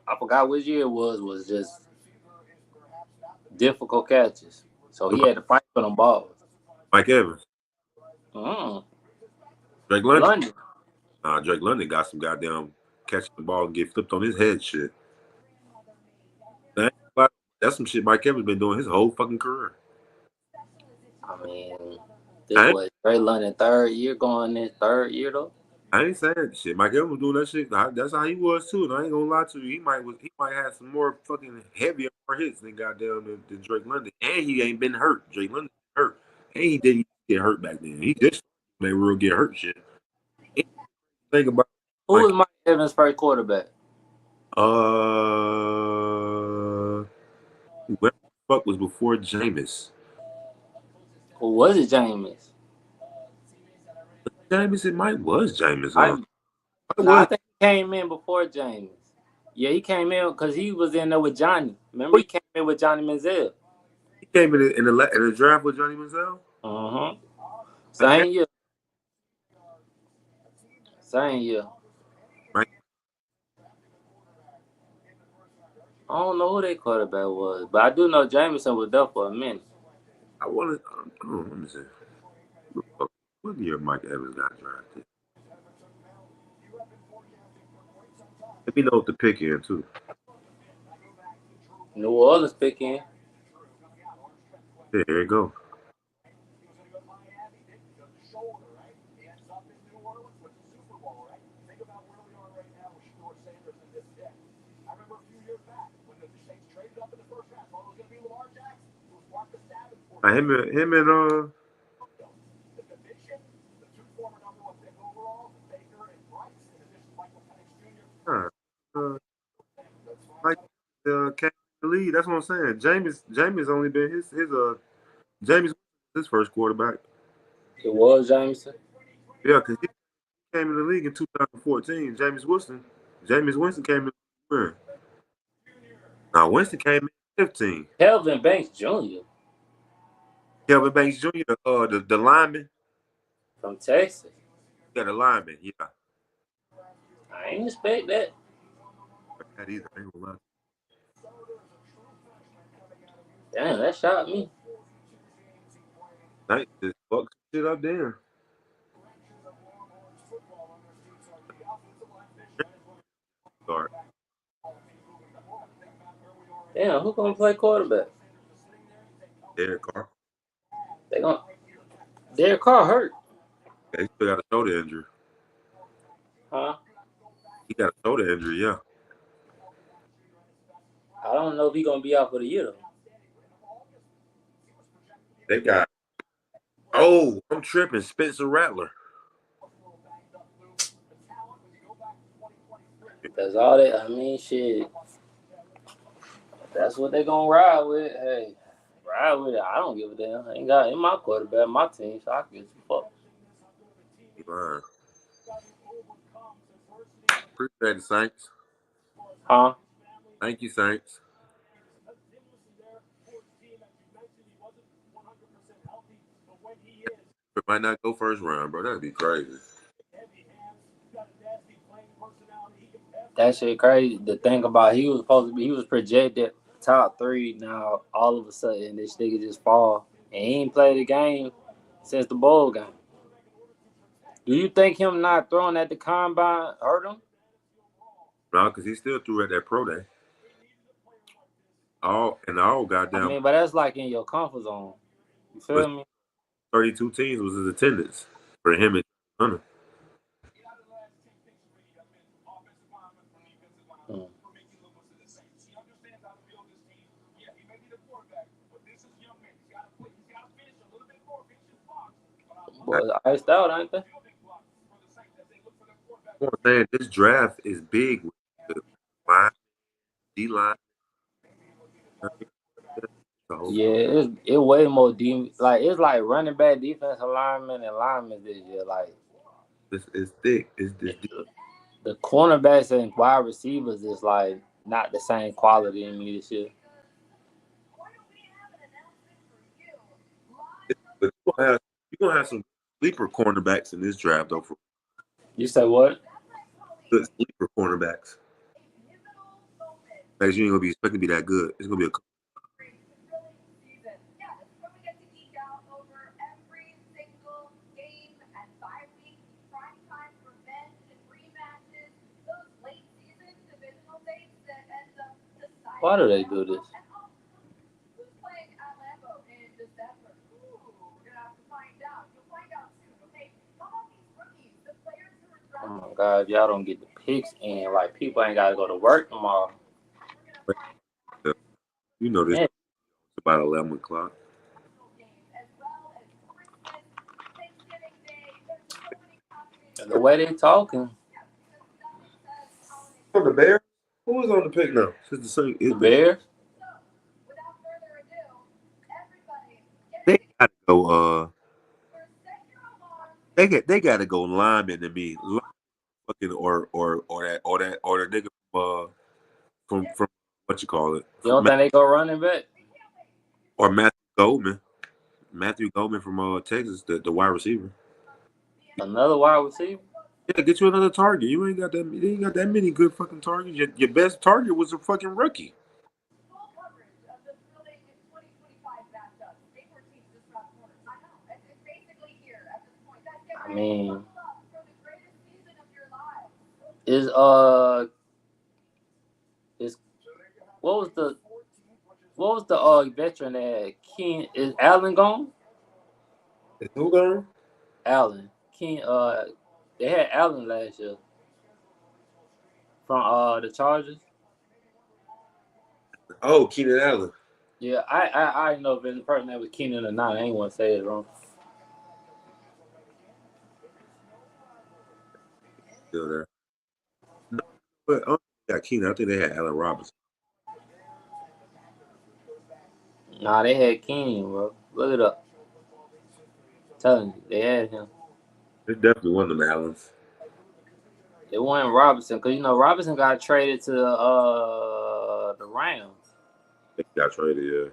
A: I forgot which year it was just difficult catches. So he had to fight for them balls.
B: Mike Evans. Drake London. Drake London got some goddamn catching the ball and get flipped on his head shit. That's some shit Mike Evans been doing his whole fucking career.
A: I mean, this was Drake London third year though.
B: I ain't saying shit. Mike Evans was doing that shit. That's how he was too. And I ain't gonna lie to you. He might have some more fucking heavier hits than goddamn than Drake London. And he ain't been hurt. Drake London hurt. And he didn't get hurt back then. He just made real get hurt shit. Think about
A: who was Mike Evans' first quarterback?
B: Where the fuck was before Jameis?
A: Who was it, Jameis?
B: Jameis, it might was Jameis.
A: I think he came in before Jameis. Yeah, he came in because he was in there with Johnny. Remember, he came in with Johnny Manziel.
B: He came in the draft with Johnny Manziel?
A: Same year.
B: Right.
A: I don't know who their quarterback was, but I do know Jameson was there for a minute.
B: Let me see. What year Mike Evans got drafted? Let me know if the pick in too.
A: New Orleans pick in.
B: Yeah, there you go. Him and Mike came in the league. That's what I'm saying. Jameis only been Jameis his first quarterback.
A: It was Jameson.
B: Yeah, because he came in the league in 2014. Jameis Winston came in. Now Winston came in 15.
A: Kelvin Banks Jr.
B: Kelvin Banks Jr. The lineman
A: from Texas.
B: Yeah, the lineman. Yeah.
A: I ain't expect that.
B: That either. I ain't gonna lie.
A: Damn, that shot me.
B: Nice. Just fuck some shit up there. Start.
A: Damn, who gonna play quarterback?
B: Derek Carr.
A: They gonna Derek Carr hurt.
B: Yeah, he still got a shoulder injury.
A: Huh?
B: He got a shoulder injury, yeah.
A: I don't know if he gonna be out for the year though.
B: They got. Oh, I'm tripping. Spencer Rattler.
A: That's all they. I mean, shit. That's what they gonna ride with. Hey, ride with it. I don't give a damn. I ain't got in my quarterback, my team, so I can get some fuck.
B: He lying. Appreciate it, Saints.
A: Huh?
B: Thank you, Saints. It might not go first round, bro. That'd be crazy.
A: That shit crazy. The thing about he was projected top 3. Now all of a sudden this nigga just fall and he ain't played the game since the bowl game. Do you think him not throwing at the combine hurt him?
B: No, because he still threw at that pro day. All
A: I
B: goddamn
A: mean, but that's like in your comfort zone. You feel me?
B: 32 teams was his attendance for him and Hunter.
A: Boys iced out, ain't they?
B: I'm saying this draft is big with the line, D line.
A: Yeah, it's way more deep. Like it's like running back, defensive linemen, and linemen this year. Like
B: It's thick. It's this deep.
A: the cornerbacks and wide receivers is like not the same quality in me this year.
B: But you're gonna have some sleeper cornerbacks in this draft though. For
A: You say what?
B: good sleeper cornerbacks. Like you ain't gonna be expecting to be that good. It's gonna be a
A: Why do they do this? Oh my God, if y'all don't get the picks in, like people ain't gotta go to work tomorrow.
B: you know this.
A: Man,
B: It's about 11 o'clock.
A: the way they talking,
B: On the Bears? Who was on the pick now? It's the same.
A: the Bears.
B: They gotta go. They gotta go lineman to me. Fucking or the nigga from what you call it?
A: You don't think they go running back?
B: Or Matthew Goldman. Matthew Goldman from Texas, the wide receiver.
A: Another wide receiver?
B: Yeah, get you another target. You ain't got that many good fucking targets. Your best target was a fucking rookie.
A: I mean, is what was the veteran that Ken is Allen gone?
B: Is who gone?
A: Allen. Ken they had Allen last year from the Chargers.
B: Oh, Keenan Allen.
A: Yeah, I know if it's a person that was Keenan or not. I ain't want to say it wrong.
B: Still there. No, but got Keenan. I think they had Allen Robinson.
A: Nah, they had Keenan, bro. Look it up. I'm telling you, they had him.
B: It's definitely one of them Allens.
A: It wasn't Robinson because Robinson got traded to the Rams.
B: They got traded, yeah.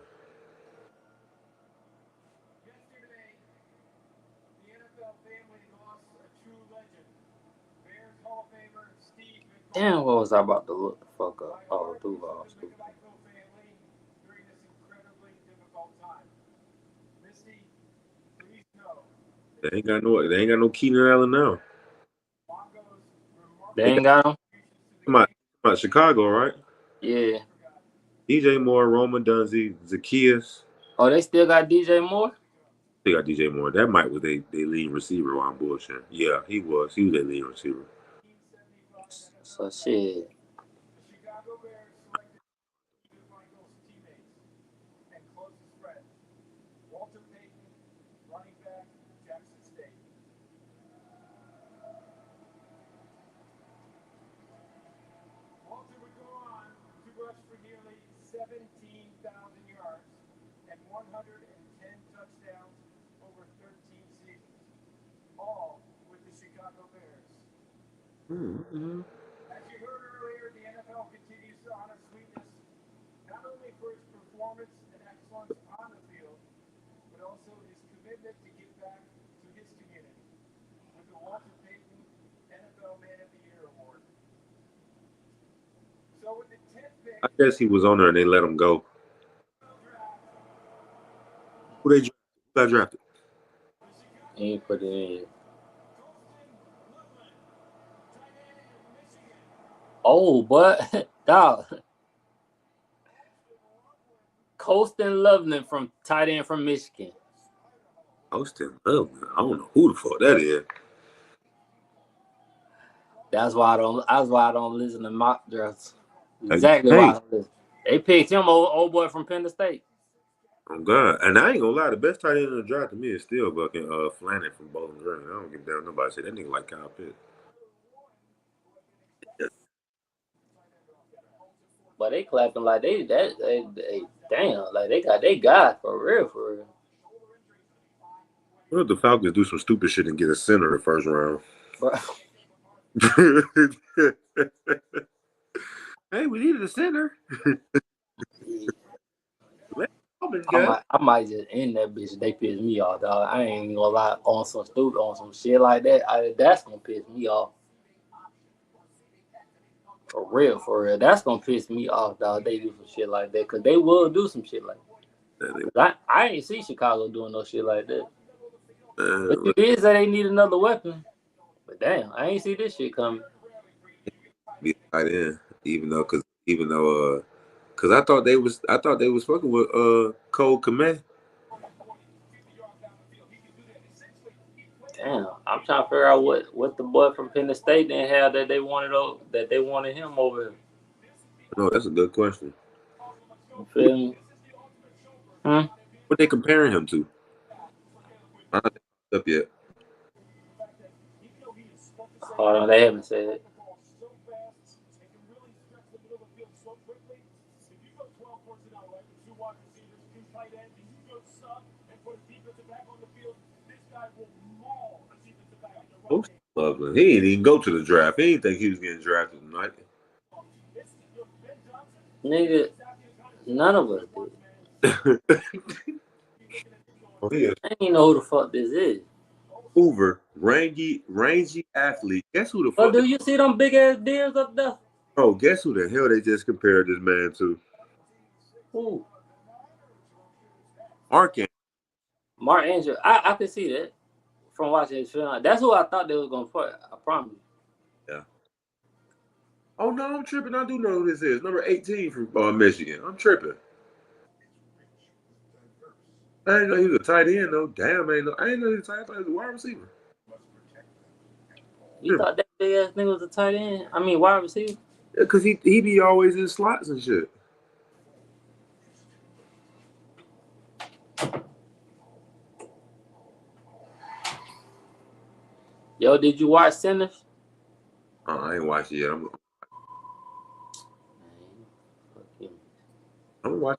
A: Damn, what was I about to look the fuck up? Oh, Duval. Stupid.
B: They ain't got no Keenan Allen now.
A: They
B: They
A: ain't got him.
B: about Chicago, right?
A: Yeah.
B: DJ Moore, Roma Dunzy, Zacchaeus.
A: Oh, they still got DJ Moore.
B: They got DJ Moore. That might was they lead receiver while I'm bullshit. Yeah, he was. He was their lead receiver.
A: So shit.
E: Walter would go on to rush for nearly 17,000 yards and 110 touchdowns over 13 seasons, all with the Chicago Bears.
B: Mm-hmm.
E: As you heard earlier, the NFL continues to honor Sweetness not only for his performance and excellence on the field, but also his commitment to give back to his community with the Walter Payton NFL Man of the Year Award. So with the 10th pick,
B: I guess he was on there and they let him go. Who got drafted?
A: He ain't put it in. Oh, but dog. Colston Loveland from tight end from Michigan.
B: Austin Loveland. I don't know who the fuck that is.
A: That's why I don't listen to mock drafts. Exactly why I don't listen. They picked him, old boy from Penn State.
B: Oh God. And I ain't gonna lie, the best tight end in the draft to me is still fucking Flanagan from Bowling Green. I don't give a damn nobody say that nigga like Kyle Pitts.
A: But they clapping like they damn, like they got they guy for real.
B: What if the Falcons do some stupid shit and get a center in the first round?
A: Bro.
B: Hey, we needed a center.
A: I might just end that bitch. They piss me off, dog. I ain't even gonna lie on some shit like that. That's gonna piss me off. For real. That's gonna piss me off, dog. They do some shit like that. Cause they will do some shit like that. I ain't see Chicago doing no shit like that. But you did say they need another weapon. But damn, I ain't see this shit coming.
B: Be tight end, even though I thought they was fucking with Cole Kmet.
A: Damn, I'm trying to figure out what the boy from Penn State didn't have that they wanted him over here.
B: No, that's a good question.
A: You feel me?
B: What they comparing him to? I don't think it's up yet.
A: Hold on, they haven't said it.
B: Loveland. He didn't even go to the draft. He didn't think he was getting drafted tonight.
A: Nigga, none of us did.
B: Oh, yeah.
A: I ain't know who the fuck this is.
B: Hoover, rangy athlete. Guess who the fuck?
A: Oh, do you see them big ass deers up there?
B: Oh, guess who the hell they just compared this man to?
A: Who?
B: Mark
A: Andrews. I can see that from watching his film. That's who I thought they was gonna put. I promise.
B: Yeah. Oh no, I'm tripping. I do know who this is. Number 18 from Michigan. I'm tripping. I didn't know he was a tight end though. Damn, I didn't know he was a tight end. I thought he was a wide receiver.
A: You thought that big ass nigga was a tight end? I mean, wide receiver?
B: Yeah, cause he be always in slots and shit.
A: Yo, did you watch Sinners?
B: I ain't watched it yet. I'm watching.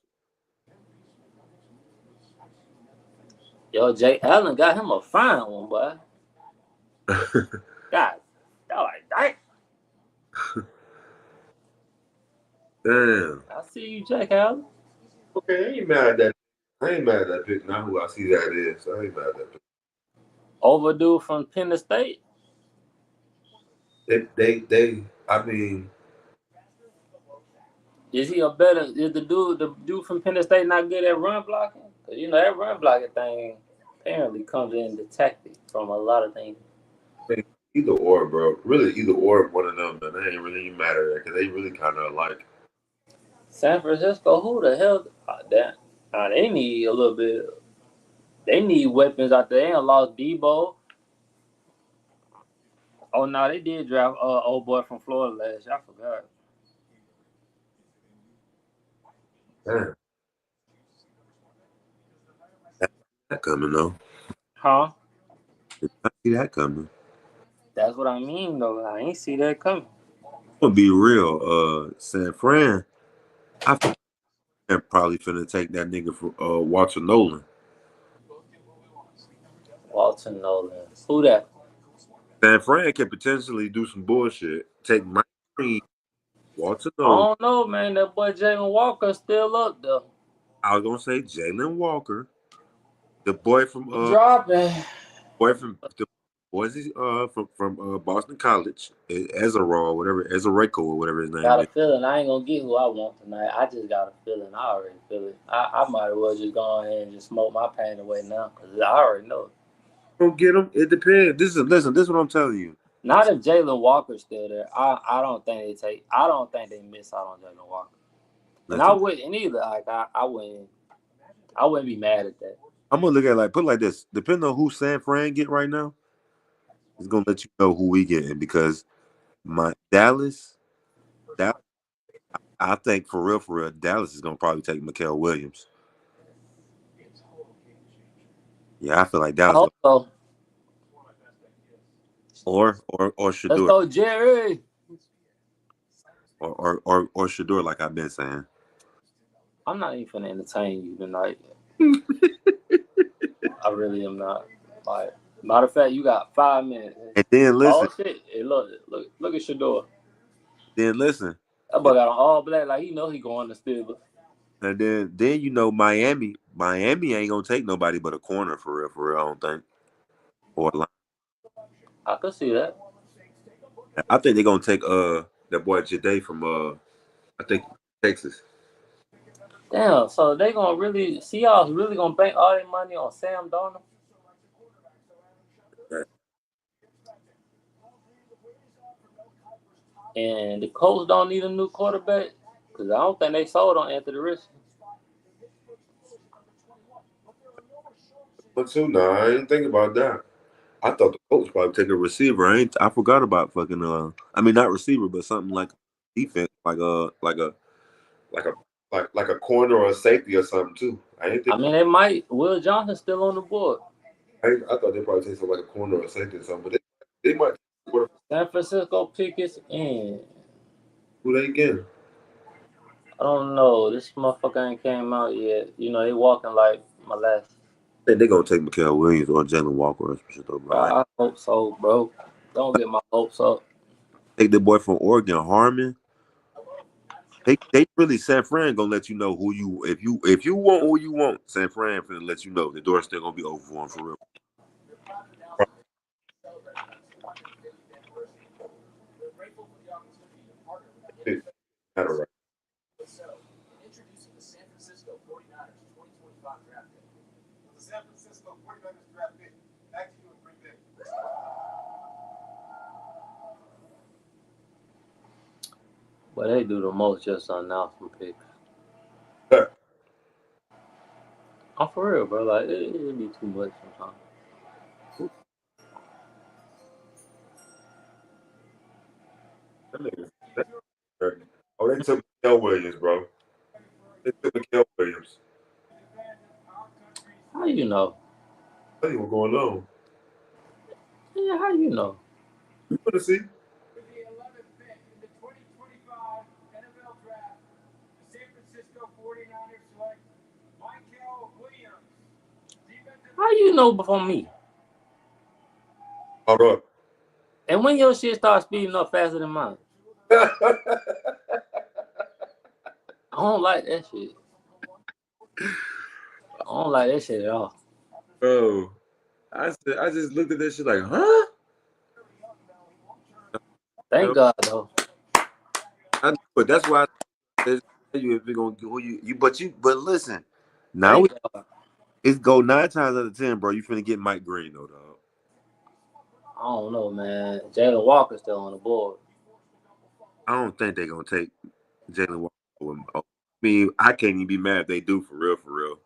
A: Yo, Jay Allen got him a fine one, boy. God, like
B: Damn.
A: I see you, Jack Allen.
B: Okay, I ain't mad at that pick. Not who I see that is. I ain't mad at that pick.
A: Overdue from Penn State.
B: They. I mean,
A: is the dude from Penn State not good at run blocking? Cause you know that run blocking thing. apparently comes in detected from a lot of things.
B: Either or, bro. Really, either or one of them, man. They ain't really even matter because they really kind of alike.
A: San Francisco, who the hell? That they need a little bit. They need weapons out there. They ain't lost Debo. Oh no, they did draft old boy from Florida last year. I forgot.
B: Damn, that coming though.
A: Huh?
B: I see that coming.
A: That's what I mean though. I ain't see that coming.
B: I'm gonna be real. San Fran, I think they're probably finna take that nigga for Walter Nolan.
A: Walter Nolan. Who that?
B: San Fran can potentially do some bullshit. Take Mike Green, Walter
A: I
B: Nolan.
A: don't know, man. That boy Jalen Walker still up there.
B: I was gonna say Jalen Walker, the boy from
A: Dropping.
B: the boys from Boston College, Ezra or whatever, Ezra or whatever his name
A: Got a
B: is.
A: feeling I ain't gonna get who I want tonight. I just got a feeling. I already feel it. I might as well just go ahead and just smoke my pain away now because I already know it.
B: Don't get him. It depends. Listen. This is what I'm telling you.
A: Not if Jalen Walker's still there. I don't think they take. I don't think they miss out on Jalen Walker. And I
B: Listen,
A: wouldn't either. Like I wouldn't. I wouldn't be mad at that.
B: I'm gonna look at it like put it like this. Depending on who San Fran get right now, it's gonna let you know who we getting because my Dallas, I think for real, Dallas is gonna probably take Mikael Williams. Yeah, I feel like
A: I
B: Dallas
A: hope so.
B: or
A: Let's
B: Shador
A: go, Jerry.
B: or Shador, like I've been saying.
A: I'm not even gonna entertain you tonight. I really am not. Like, matter of fact, you got 5 minutes.
B: And then listen,
A: Oh shit! Hey, look at Shador.
B: then listen,
A: That boy got on all black, like he know he going to Steelers.
B: and then you know Miami ain't gonna take nobody but a corner for real. I don't think or a line.
A: I could see that.
B: I think they're gonna take that boy Jade from I think Texas.
A: Damn, so they gonna really Seahawks really gonna bank all their money on Sam Darnold? And the Colts don't need a new quarterback because I don't think they sold on Anthony Richardson.
B: But too, nah, I didn't think about that. I thought the coach probably take a receiver. I forgot about fucking I mean not receiver, but something like defense, like a like a corner or a safety or something too. I didn't
A: I
B: think
A: mean, they might. Will Johnson still on the board.
B: I thought they probably take something like a corner or a safety or something, but they might
A: San Francisco Pickens in.
B: who they again.
A: I don't know. This motherfucker ain't came out yet. You know, they walking like molested.
B: I think they're gonna take Mikael Williams or Jalen Walker or some shit though, bro.
A: I hope so, bro. Don't get my hopes up.
B: Take the boy from Oregon, Harmon. They really San Fran gonna let you know who you if you want who you want. San Fran finna let you know the door's still gonna be open for him for real. Not all right.
E: Introducing the San Francisco 49ers 2025 draft pick. The San Francisco 49ers draft pick. Back to you in 3 minutes.
A: But they do the most just to announce some picks. I'm for real, bro. Like it be too much sometimes.
B: Oh, they took Mikael Williams, bro. They took Mikael Williams.
A: How you know?
B: Tell you what's going on.
A: Yeah, how you know?
B: You want to see?
E: With the 11th pick in the 2025 NFL draft, the San Francisco 49ers select Michael Williams.
A: How you know before me?
B: Hold up.
A: And when your shit starts speeding up faster than mine, I don't like that shit. I don't like that shit at all.
B: Bro, I just looked at this shit like, huh?
A: Thank God though.
B: But that's why I tell you if you're gonna who you but listen. Now
A: Thank
B: we
A: God.
B: It's go 9 times out of 10, bro. You finna get Mike Green, though, dog.
A: I don't know, man. Jalen Walker's still on the board.
B: I don't think they're gonna take Jalen Walker. I mean, I can't even be mad if they do for real, for real.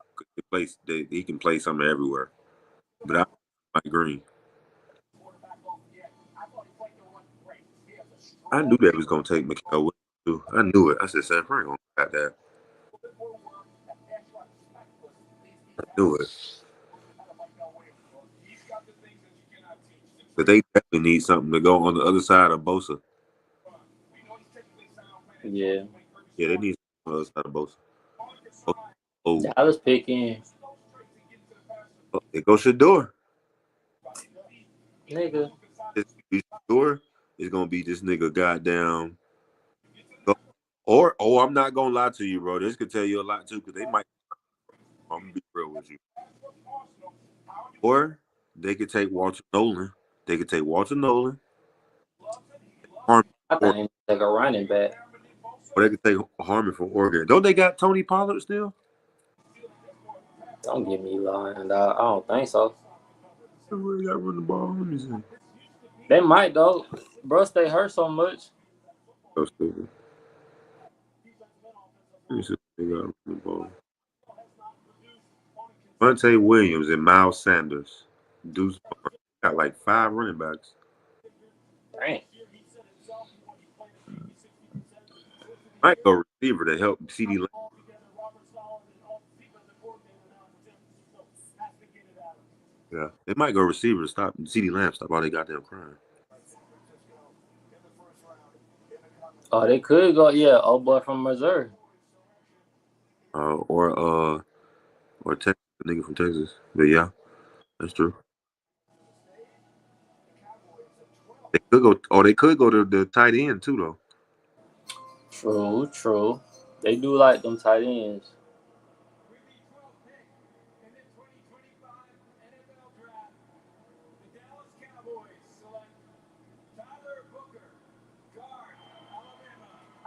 B: He can play something everywhere. But I Mike Green. I knew they was gonna take Mikael Williams too. I knew it. I said, San Fran gonna got that. I knew it. But they definitely need something to go on the other side of Bosa.
A: Yeah.
B: Yeah, they need something on the other side of Bosa. Oh,
A: Dallas picking.
B: there goes Shador.
A: Nigga.
B: Shador is gonna be this nigga goddamn. Or I'm not gonna lie to you, bro. This could tell you a lot too, because they might. I'm gonna be real with you. Or they could take Walter Nolan. They could take Walter Nolan. Harmon,
A: I
B: or
A: think like a running back.
B: they could take Harmon from Oregon. Don't they got Tony Pollard still?
A: Don't get me lying, dog. I don't think so.
B: They really got run the ball. Let me see.
A: They might though. Bro, stay hurt so much.
B: So stupid. Let me see if they got run the ball. Monte Williams and Miles Sanders. Dudes got like 5 running backs.
A: Dang.
B: Might go receiver to help CD Lamb. Yeah, they might go receiver to stop CD Lamb. Stop all they goddamn crying.
A: Oh, they could go. Yeah, old boy from Missouri.
B: Or Texas, a nigga from Texas. But yeah, that's true. They could go. Oh, they could go to the tight end too, though.
A: True. They do like them tight ends.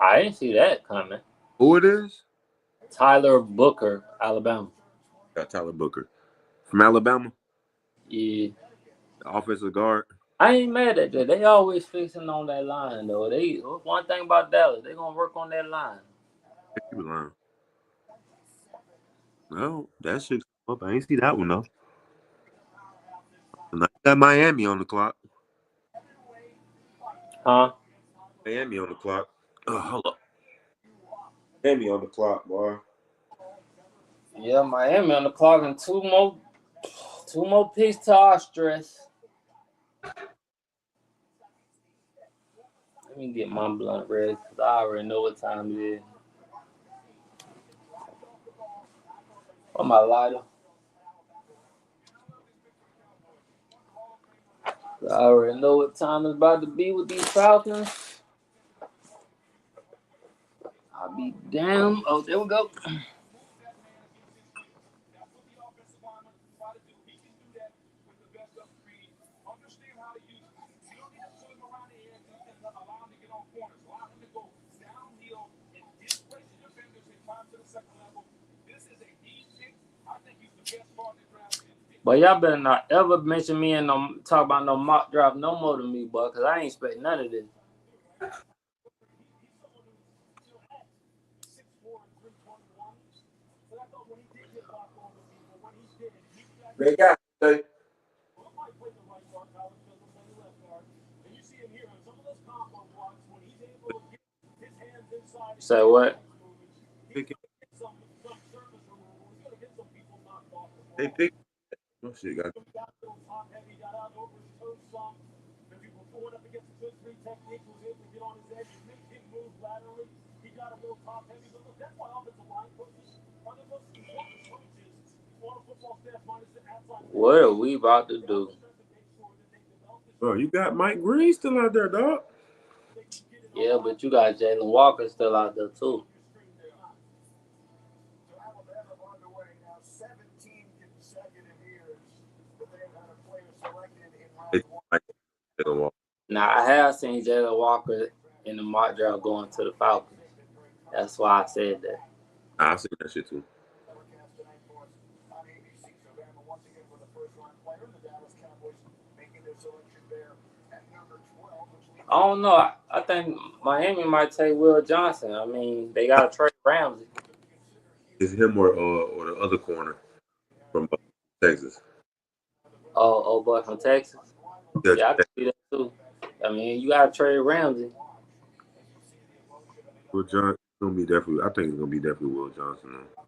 A: I didn't see that coming.
B: Who it is?
A: Tyler Booker, Alabama.
B: Got Tyler Booker from Alabama.
A: Yeah.
B: The offensive guard.
A: I ain't mad at that. They always fixing on that line though. One thing about Dallas, they gonna work on that line.
B: Keep it lying. No, that shit up. I ain't see that one though. And I got Miami on the clock.
A: Huh?
B: Miami on the clock. Oh, hold up. Miami on the clock, boy.
A: Yeah, Miami on the clock and two more picks to our stress. Let me get my blunt ready because I already know what time it is. Oh, my lighter. I already know what time it's about to be with these Falcons. I'll be damn. Oh, there we go. But y'all better not ever mention me and talk about no mock draft no more to me, boy, because I ain't expect none of this.
B: They got it.
A: Say what?
B: They picked. Oh shit, got.
A: What are we about to do?
B: Bro, you got Mike Green still out there, dog.
A: Yeah, but you got Jalen Walker still out there too. Now I have seen Jalen Walker in the mock draft going to the Falcons. That's why I said that.
B: I seen that shit too.
A: I don't know. I think Miami might take Will Johnson. I mean, they got to trade Ramsey.
B: Is him or the other corner from Texas?
A: Oh, boy from Texas.
B: Yeah,
A: Yeah, I can see that too. I mean, you got to trade Ramsey.
B: Will Johnson gonna be definitely. I think it's gonna be definitely Will Johnson. Though.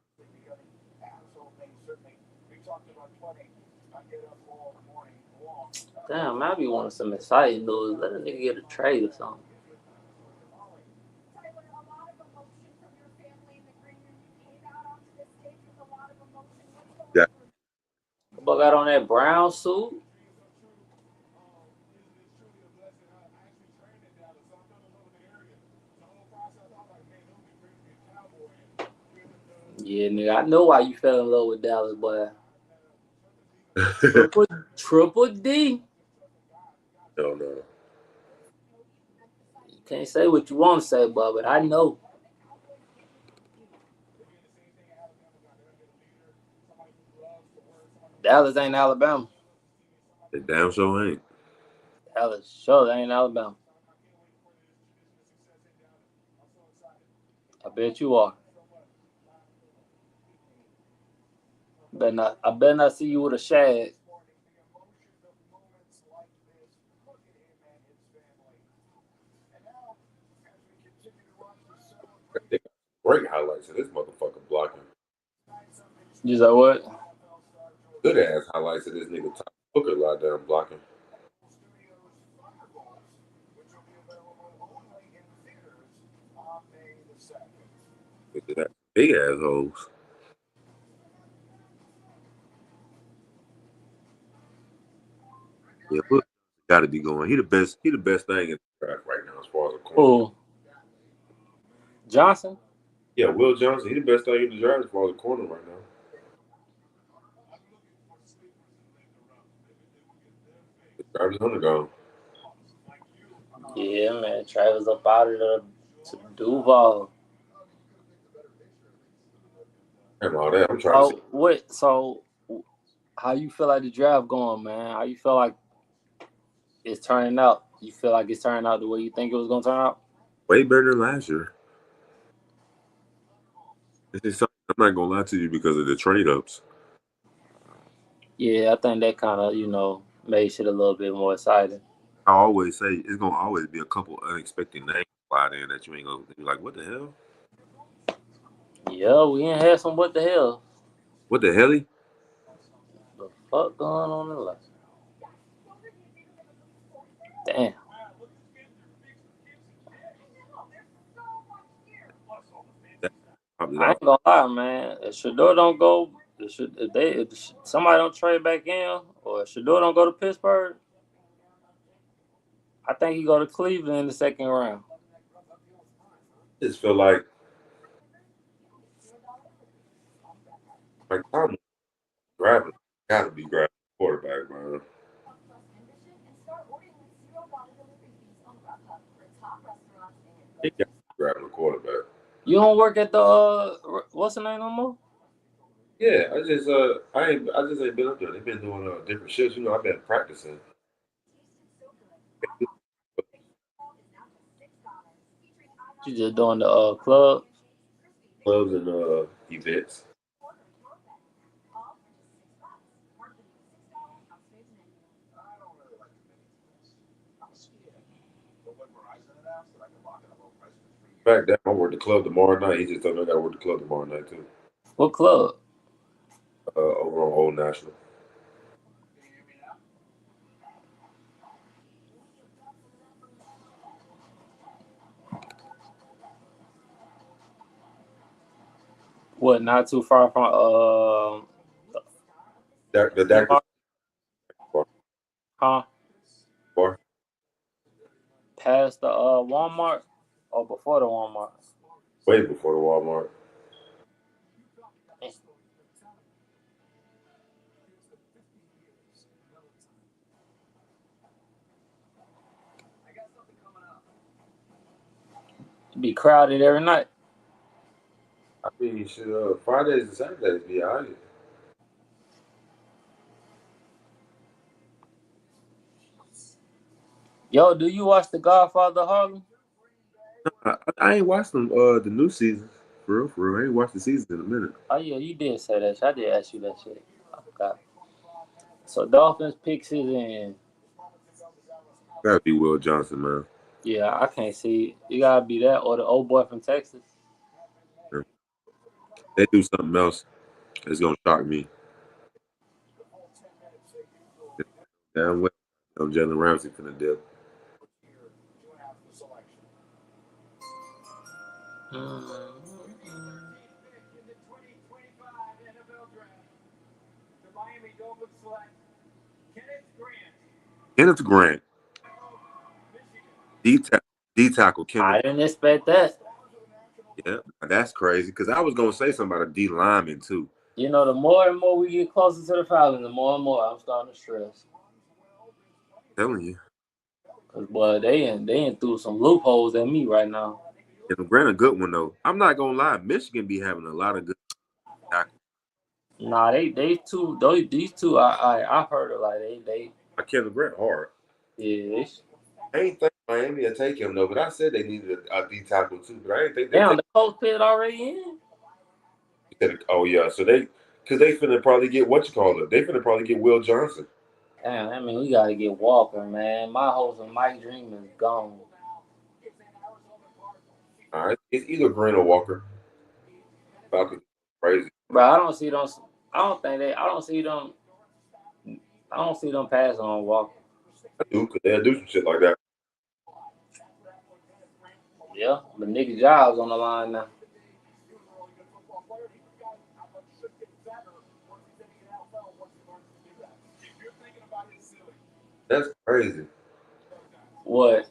A: Damn, I be wanting some exciting news. Let a nigga get a trade or something.
B: Yeah,
A: But got on that brown suit. Yeah, nigga, I know why you fell in love with Dallas, boy. Triple D.
B: no.
A: You can't say what you want to say, boy, but I know. Dallas ain't Alabama.
B: They damn sure ain't.
A: Dallas sure ain't Alabama. I bet you are. I better not see you with a shag.
B: They got great highlights of this motherfucker blocking.
A: You say what?
B: Good ass highlights of this nigga Tom Booker lot down blocking. Look at that big ass hoes. Yeah, Will got to be going. He the best. He the best thing in the draft right now as far as a corner.
A: Who? Johnson?
B: Yeah, Will Johnson. He the best thing in the draft as far as a corner right now. Travis Hunter gone.
A: Yeah, man. Travis up out of the to Duval.
B: And all that. I'm trying to see.
A: What? So, how you feel like the draft going, man? How you feel like it's turning out? You feel like it's turning out the way you think it was gonna turn out?
B: Way better than last year. I'm not gonna lie to you because of the trade ups.
A: Yeah, I think that kind of made shit a little bit more exciting.
B: I always say it's gonna always be a couple unexpected names slide in that you ain't gonna be like, what the hell?
A: Yeah, we ain't had some what the hell.
B: What the hell?
A: The fuck going on in life? Damn. I ain't gonna lie, man. If Shador don't go, if somebody don't trade back in, or if Shador don't go to Pittsburgh, I think he go to Cleveland in the second round.
B: I just feel like Tom grabbing gotta be grabbing quarterback, man. He got to be grabbing a quarterback.
A: You don't work at the what's the name no more?
B: Yeah, I just ain't been up there. They've been doing different shifts. You know, I've been practicing
A: You just doing the club.
B: clubs and events. In fact, I work the club tomorrow night. He just told me I got to work the club tomorrow night too.
A: What club?
B: Over on Old National.
A: What? Not too far from
B: The Dacre
A: huh?
B: bar.
A: Past the Walmart or before the Walmart?
B: Way before the Walmart.
A: Be crowded every night.
B: I mean, shit, Fridays and Saturdays be out here.
A: Yo, do you watch The Godfather Harlem?
B: I ain't watched them the new season. For real. I ain't watched the season in a minute.
A: Oh yeah, you did say that shit. I did ask you that shit. I forgot. So Dolphins picks his in.
B: Gotta be Will Johnson, man.
A: Yeah, I can't see it. You gotta be that or the old boy from Texas.
B: Yeah. They do something else, it's gonna shock me. Damn well, Jalen Ramsey finna dip.
E: In the 2025 NFL Draft, the Miami Dolphins select Kenneth Grant,
B: Kenneth Grant,
E: Michigan.
B: D tackle Kenneth.
A: I didn't expect that.
B: Yeah, that's crazy. Because I was gonna say something about a D lineman too.
A: You know, the more and more we get closer to the Falcons, the more and more I'm starting to stress.
B: I'm telling you,
A: Cause boy, they in through some loopholes at me right now.
B: Kenneth Grant a good one though. I'm not gonna lie, Michigan be having a lot of good tackles.
A: Nah, these two I heard it like they
B: Kenneth Grant hard.
A: yeah.
B: I ain't think Miami would take him though, but I said they needed a D tackle too. But I didn't think they
A: Damn,
B: take.
A: the coach pit already in.
B: Oh yeah, so because they finna probably get what you call it. They finna probably get Will Johnson.
A: Damn, I mean we gotta get Walker, man. My hopes and Mike Dream is gone.
B: All right, it's either Grant or Walker. Falcons crazy.
A: But I don't see them. I don't think they. I don't see them. I don't see them passing on Walker.
B: I do because they'll do some shit like that.
A: Yeah, but Nick Giles on the line now.
B: That's crazy.
A: What?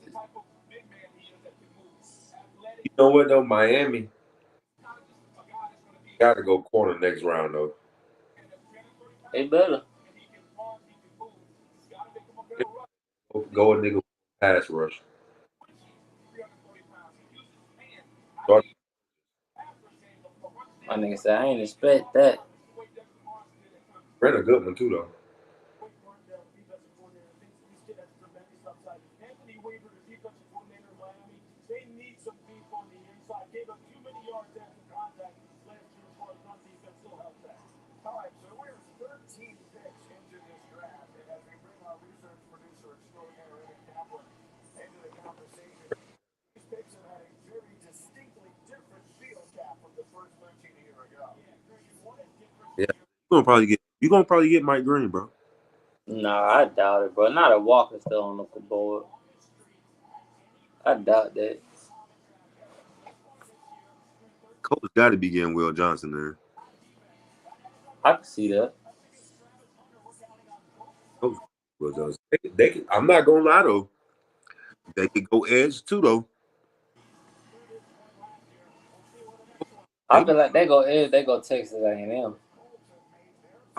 B: You know what though, Miami got to go corner next round though.
A: They better.
B: Go a nigga pass rush. Start
A: My nigga said I ain't expect that.
B: Grant a good one too though.
E: Anthony Weaver, the defensive coordinator of Miami, they need some beef on the inside. Gave up too many yards after contact last year as far as run defense still helps that. All right, so we're 13 picks into this draft, and as we bring our research producer extraordinaire Eric Kaplan into the conversation, these picks have had a very distinctly different feel cap from the first 13 a year ago.
B: Yeah, you're gonna probably get Mike Green, bro.
A: Nah, I doubt it, bro. Not a Walker still on the board. I doubt that.
B: Coach got to be getting Will Johnson there.
A: I can see that.
B: Coach Will Johnson. I'm not gonna lie though. They could go edge too though.
A: I feel like they go Texas A&M.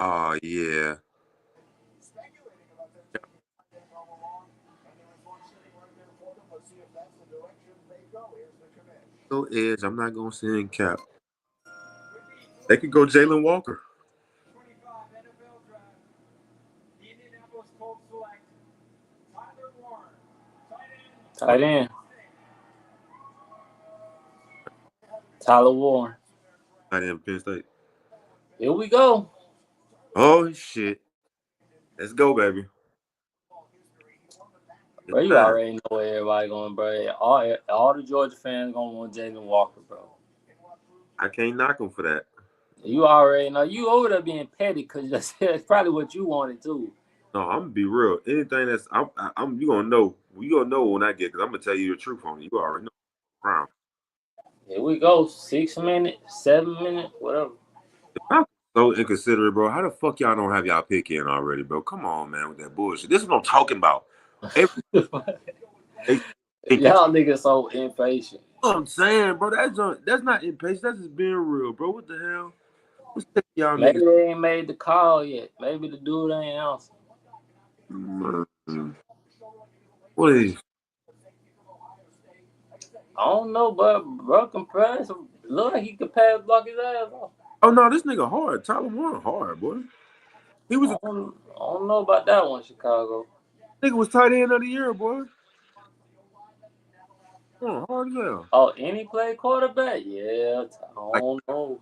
B: Oh yeah. Go edge. I'm not gonna send Cap. They could go Jalen Walker.
E: 25 NFL draft. The Indianapolis Colts select Tyler Warren,
A: Tight end. Tyler Warren.
B: Tight end Penn State.
A: Here we go.
B: Oh shit. Let's go, baby.
A: Bro, you already know where everybody going, bro. All the Georgia fans gonna want Jalen Walker, bro.
B: I can't knock him for that.
A: You already know. You over there being petty because that's probably what you wanted too.
B: No, I'm gonna be real. Anything that's you gonna know. You gonna know when I get because I'm gonna tell you the truth on it. You already know. Brown.
A: Here we go. 6 minutes, 7 minutes, whatever.
B: I'm so inconsiderate, bro. How the fuck y'all don't have y'all pick in already, bro? Come on, man, with that bullshit. This is what I'm talking about.
A: Y'all niggas so impatient.
B: You know what I'm saying, bro? That's not impatient. That's just being real, bro. What the hell? What's y'all
A: Maybe
B: niggas?
A: they ain't made the call yet. Maybe the dude ain't answered.
B: What is?
A: I don't know, but bro can pass. Look like he can pass block his ass off.
B: Oh no, this nigga hard. Tyler Warren hard, boy. He was
A: I don't know about that one, Chicago.
B: nigga was tight end of the year, boy. Oh, hard as hell.
A: Oh, any play quarterback? Yeah, I don't know.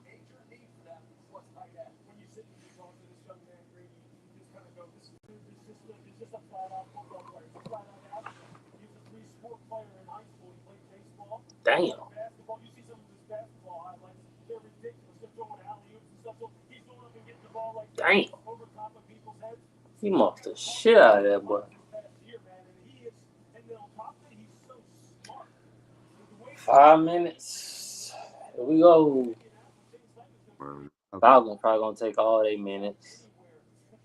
A: Damn. Damn. He muffed the shit out of that boy. 5 minutes. Here we go. Falcons probably gonna take all 8 minutes.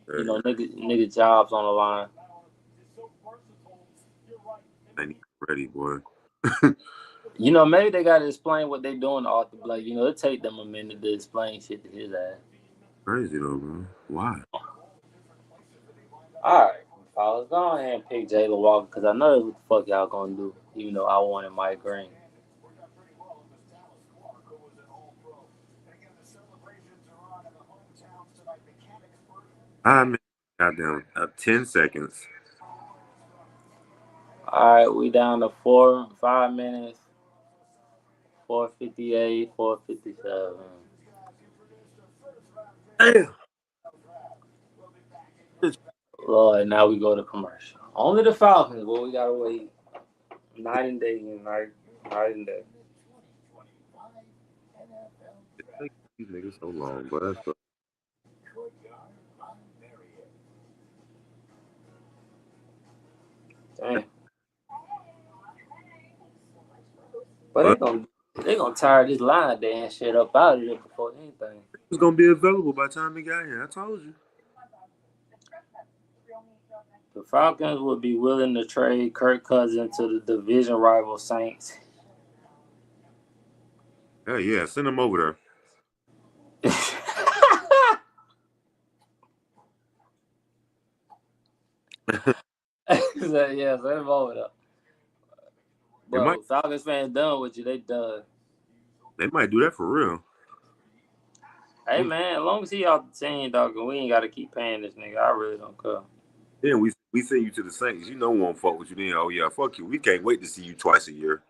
A: You know, nigga jobs on the line.
B: I need ready, boy.
A: You know, maybe they gotta explain what they doing to Arthur Blake. You know, it take them a minute to explain shit to his ass.
B: Crazy though, bro. Why?
A: Alright, fellas, go ahead and pick Jalen Walker because I know what the fuck y'all gonna do. Even though I wanted Mike Green.
B: I'm goddamn 10 seconds.
A: Alright, we down to 5 minutes. 4:58, 4:57.
B: Damn.
A: Lord, now we go to commercial. Only the Falcons, but we gotta wait night and day and night and day.
B: These niggas so long, but that's the
A: Damn. But they gonna tire this line day and shit up out of here before anything.
B: it's gonna be available by the time they got here. I told you.
A: The Falcons would be willing to trade Kirk Cousins to the division rival Saints.
B: Hell yeah, send them over there.
A: So, yeah, send them over there. Bro, Falcons fans done with you. They done.
B: They might do that for real.
A: Hey, man, as long as he off the team, dog, we ain't got to keep paying this nigga. I really don't care.
B: Then we send you to the Saints. You know we won't fuck with you then. Oh, yeah, fuck you. We can't wait to see you twice a year.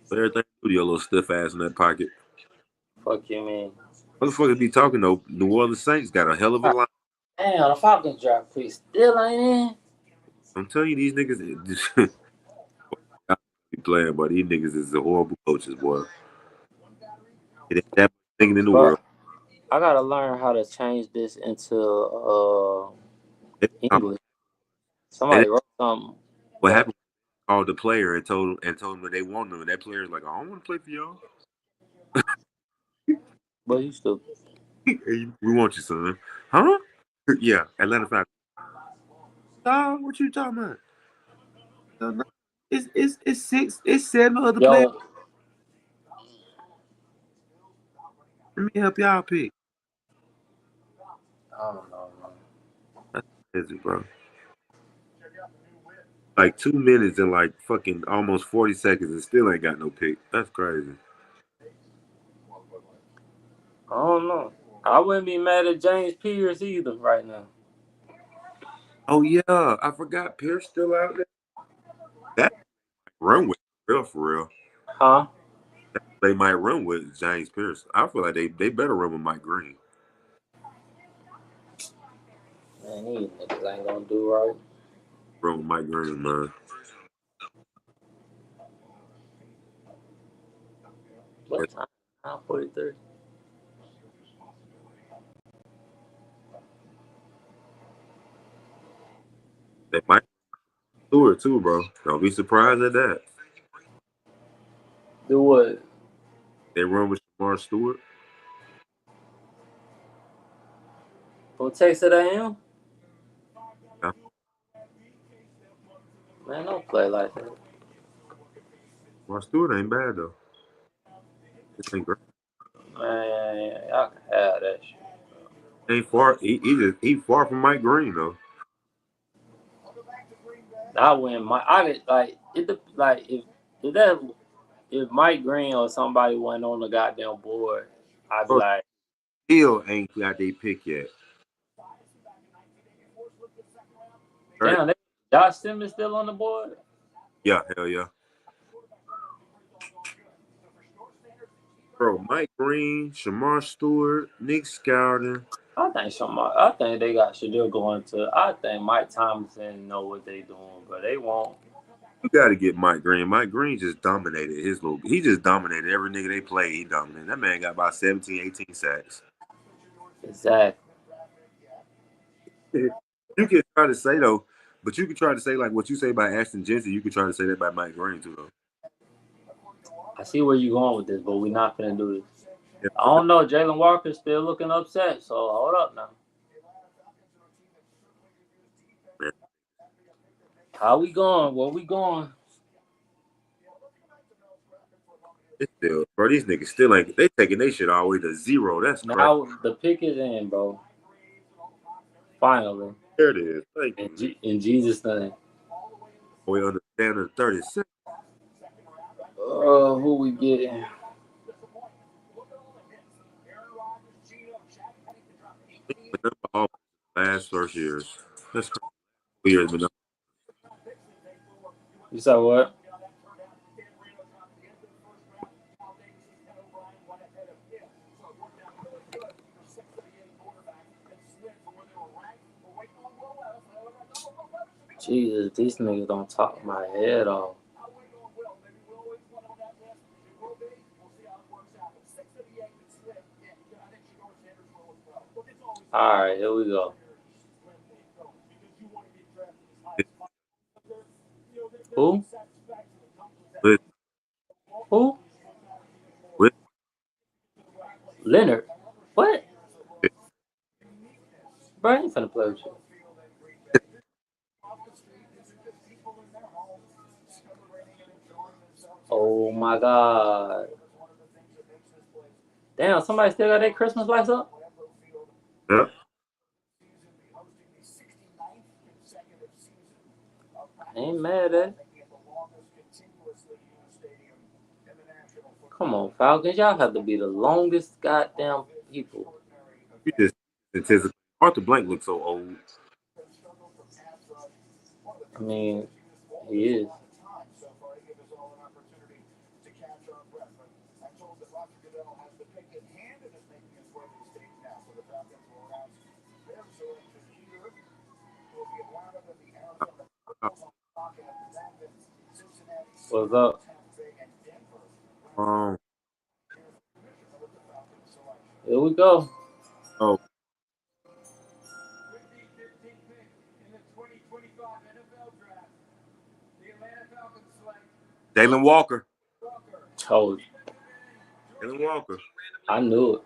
B: So everything with your little stiff ass in that pocket.
A: Fuck you, man.
B: Motherfuckers be talking, though. New Orleans Saints got a hell of a line.
A: Damn, the Falcons draft pick still ain't in.
B: I'm telling you, these niggas be playing, but these niggas is the horrible coaches, boy. It ain't that thing in the world.
A: I gotta learn how to change this into English. Somebody wrote something.
B: What happened? Called the player and told him that they want him, and that player's like, I don't want to play for y'all.
A: But you stupid.
B: We want you, son. Huh? Yeah, Atlanta Falcons. What you talking about? It's 7 other players. Let me help y'all pick.
A: I don't know, man.
B: That's crazy, bro. Like 2 minutes and like fucking almost 40 seconds and still ain't got no pick. That's crazy.
A: I don't know. I wouldn't be mad at James Pierce either right now.
B: Oh yeah, I forgot Pierce still out there. That run with for real.
A: Huh?
B: They might run with James Pierce. I feel like they better run with Mike Green.
A: Man, these niggas ain't gonna do right.
B: Run with Mike Green, man.
A: What time? 9:43.
B: They might do it too, bro. Don't be surprised at that.
A: Do what?
B: They run with Shamar Stewart.
A: From Texas A&M?
B: Yeah.
A: Man, don't play like that.
B: Shamar Stewart ain't bad though. This ain't great.
A: Man, y'all can have that shit.
B: Ain't far. He far from Mike Green though.
A: I win. If Mike Green or somebody went on the goddamn board, I'd be like,
B: Still ain't got their pick yet.
A: damn, Josh Simmons still on the board?
B: Yeah, hell yeah. Bro, Mike Green, Shamar Stewart, Nick Scouting.
A: I think they got Shadir going to. I think Mike Thompson know what they doing, but they won't.
B: You got to get Mike Green. Mike Green just dominated his little. He just dominated every nigga they played. He dominated. That man got about 17, 18 sacks.
A: Exactly.
B: You can try to say though, but you can try to say like what you say about Ashton Jensen. You can try to say that about Mike Green too though.
A: I see where you're going with this, but we're not gonna do this.
B: Yeah.
A: I don't know. Jalen Walker's still looking upset, so hold up now.
B: Man.
A: How we going? Where we going?
B: It's still, bro. These niggas still ain't. They taking their shit all the way to 0. That's crazy.
A: Now the pick is in, bro. Finally.
B: There it is. Thank you.
A: In Jesus' name.
B: We understand the 36.
A: Who we getting?
B: Last first years. That's weird.
A: You said what? Jesus, these niggas don't talk my head off. All right, here we go. Who? Who? Leonard. What? Bro, I ain't finna play with you. Oh my God. Damn, somebody still got their Christmas lights up?
B: Yeah.
A: I ain't mad at it. Come on, Falcons. Y'all have to be the longest goddamn people.
B: You just anticipate. Arthur Blank looks so old.
A: I mean, he is. What's up? Here we go.
B: Oh. Jalen Walker.
A: Told you.
B: Jalen Walker.
A: I knew it.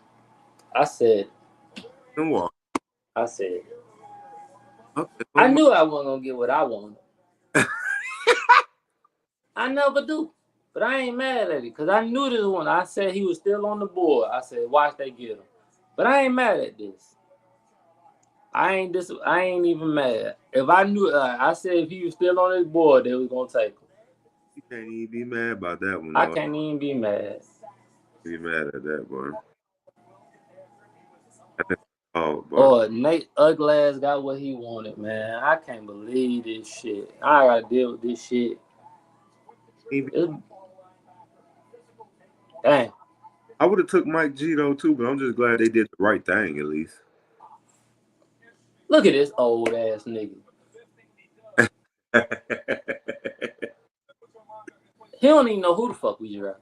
A: I said.
B: Jalen Walker.
A: I said.
B: Okay.
A: I knew I wasn't gonna get what I wanted. I never do. But I ain't mad at it because I knew this one. I said he was still on the board. I said, watch they get him. But I ain't mad at this. I ain't even mad. If I knew, I said if he was still on his board, they was gonna take him.
B: You can't even be mad about that one.
A: I can't even be mad.
B: Be mad at that one.
A: Oh, Nate Uglass got what he wanted, man. I can't believe this shit. I gotta deal with this shit. Dang.
B: I would have took Mike G though too, but I'm just glad they did the right thing at least.
A: Look at this old ass nigga. He don't even know who the fuck we draft.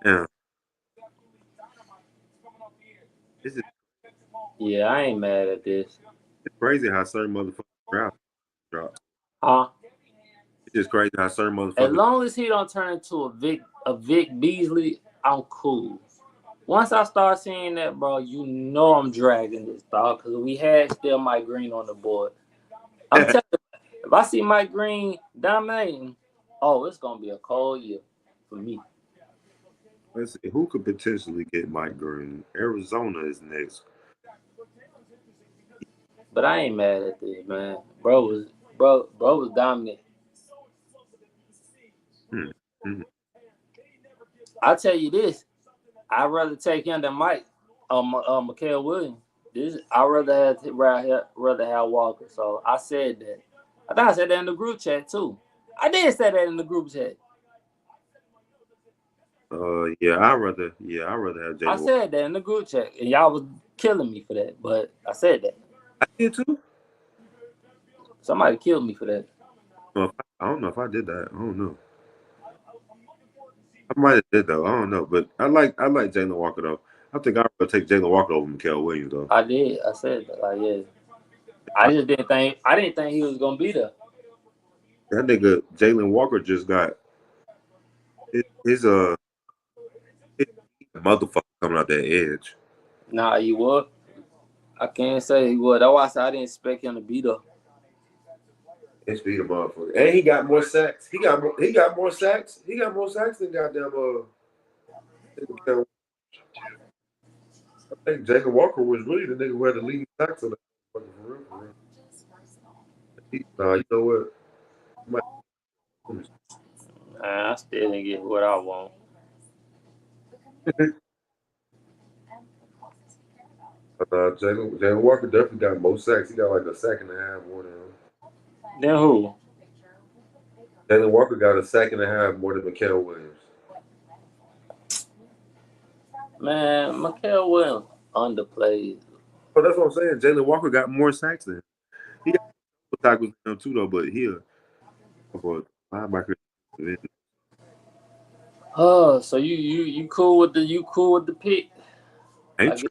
B: Yeah.
A: Yeah, I ain't mad at this.
B: It's crazy how certain motherfuckers drop.
A: Huh?
B: It's just crazy how certain motherfuckers.
A: As long as he don't turn into a Vic Beasley, I'm cool. Once I start seeing that, bro, you know I'm dragging this, dog, because we had still Mike Green on the board. I'm telling you, if I see Mike Green dominating, oh, it's going to be a cold year for me.
B: Let's see, who could potentially get Mike Green? Arizona is next.
A: But I ain't mad at this, man. Bro was dominant.
B: Mm-hmm.
A: I'll tell you this. I'd rather take him than Mike. Mikael Williams. I rather have Walker. So I said that. I think I said that in the group chat too. I did say that in the group chat.
B: I'd rather have Jalen.
A: I said that in the group chat, and y'all was killing me for that. But I said that.
B: I did too.
A: Somebody killed me for that.
B: I don't know if I did that. I don't know. I might have did though. I don't know, but I like Jalen Walker though. I think I'd rather take Jalen Walker over Mikael Williams though.
A: I did. I said that. Like, yeah. I didn't think he was gonna be there.
B: That nigga Jalen Walker just got his motherfucker coming out that edge.
A: Nah, he was. I can't say he was. That's why I said I didn't expect him to be there.
B: It's beat a motherfucker, and he got more sacks. He got more sacks. He got more sacks than goddamn. I think Jacob Walker was really the nigga who had the lead sacks on that motherfucker for real. Nah, you know what?
A: I still didn't get what I want.
B: Jalen Walker definitely got more sacks. He got like a sack and a half more than him.
A: Then who?
B: Jalen Walker got a sack and a half more than Mikael Williams.
A: Man, Mikael Williams underplayed.
B: Oh, that's what I'm saying. Jalen Walker got more sacks than him. He got tackles than him too, though. But linebacker.
A: Oh, so you cool with the pick?
B: Ain't you?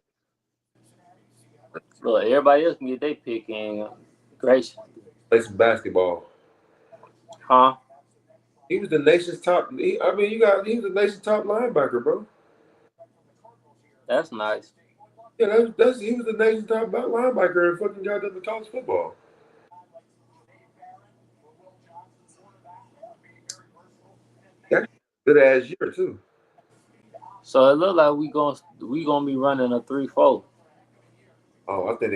A: Look, everybody else can get their pick in. Gracious.
B: Play some basketball.
A: Huh?
B: He was the nation's top. He was the nation's top linebacker, bro.
A: That's nice.
B: Yeah, he was the nation's top linebacker and fucking got into college football. Yeah, good ass year too.
A: So it look like we gonna be running a 3-4.
B: Oh, I think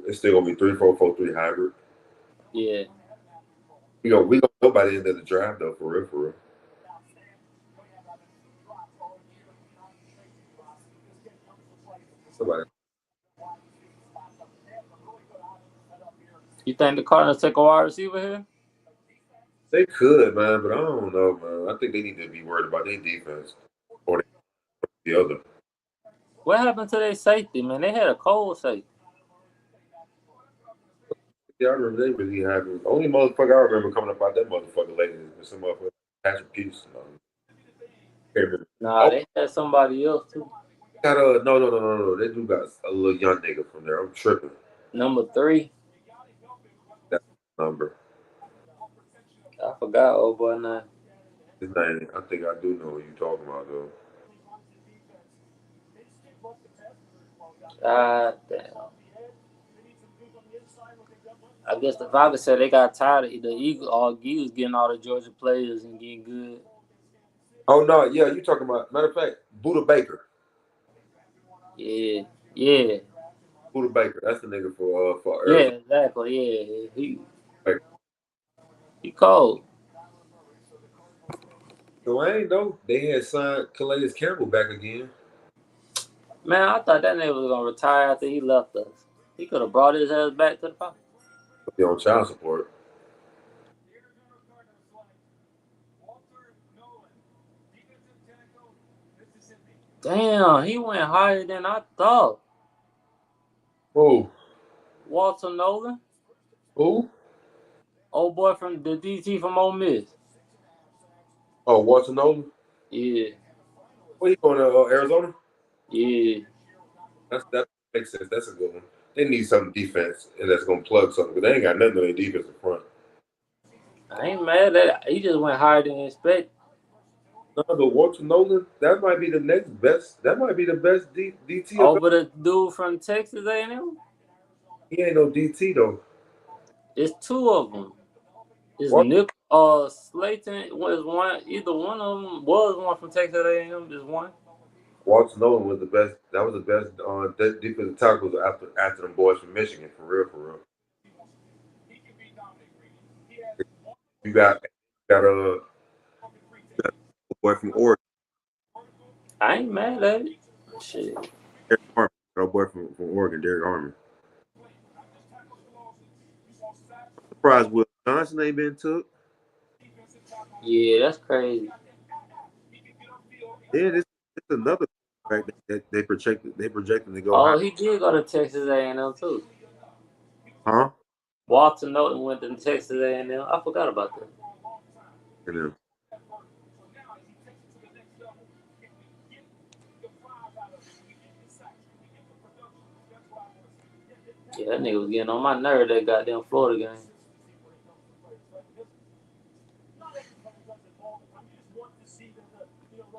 B: it's still gonna be 3-4-4-3 hybrid.
A: Yeah.
B: We gonna go by the end of the draft though, for real. Somebody.
A: You think the Cardinals take a wide receiver here?
B: They could, man, but I don't know, man. I think they need to be worried about their defense or the other.
A: What happened to their safety, man? They had a cold safety.
B: Yeah, I remember they really happened. The only motherfucker I remember coming up out that motherfucker lately is some motherfucker Patrick Peterson.
A: Nah, they had somebody else too.
B: No. They do got a little young nigga from there. I'm tripping.
A: Number 3.
B: That's the number.
A: I forgot old boy name.
B: His name, I think I do know who you talking about though.
A: God damn. I guess the Falcons said they got tired of the Eagles getting all the Georgia players and getting good.
B: Oh no, yeah, you talking about, matter of fact, Buda Baker.
A: Yeah.
B: Buda Baker, that's the nigga for
A: Yeah, exactly. Yeah, he cold.
B: So I ain't know they had signed Calais Campbell back again.
A: Man, I thought that nigga was gonna retire after he left us. He could have brought his ass back to the Falcons.
B: Be on child support.
A: Damn, he went higher than I thought.
B: Who?
A: Walter Nolan.
B: Who?
A: Old boy from the DT from Ole Miss.
B: Oh, Walter Nolan?
A: Yeah.
B: What, he going to Arizona?
A: Yeah.
B: That makes sense. That's a good one. They need some defense, and that's going to plug something, because they ain't got nothing on their defensive front.
A: I ain't mad at it. He just went higher than expected.
B: No, but Walter Nolan, that might be the next best. That might be the best DT.
A: Over the dude from Texas A&M?
B: He ain't no DT, though.
A: It's 2 of them. It's Nick Slayton was one. Either one of them was one from Texas A&M. Is one.
B: Walter Nolan was the best. That was the best defensive tackles after them boys from Michigan, for real. You got a boy from Oregon.
A: I ain't mad at it. Shit.
B: Our boy from Oregon, Derek Harmon. I'm surprised Will Johnson ain't been took.
A: Yeah, that's crazy.
B: Yeah, this another fact that they projecting to go high.
A: Oh, he did go to Texas A&M too.
B: Huh?
A: Walter Norton went to Texas A&M. I forgot about that.
B: And
A: Yeah, that nigga was getting on my nerve that goddamn Florida game.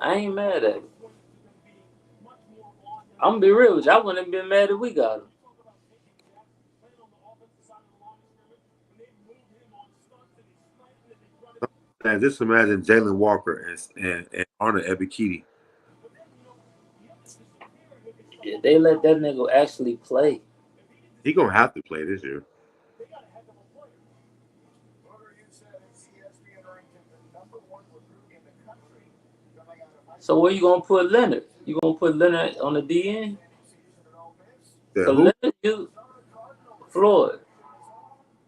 A: I ain't mad at him. I'm gonna be real with you. I wouldn't have been mad if we got him.
B: man, just imagine Jalen Walker and Arnold Ebiketie.
A: Yeah, they let that nigga actually play.
B: He gonna have to play this year.
A: So where you gonna put Leonard? You gonna put Leonard on the DN?
B: Yeah,
A: Cause
B: who?
A: Leonard, you Floyd.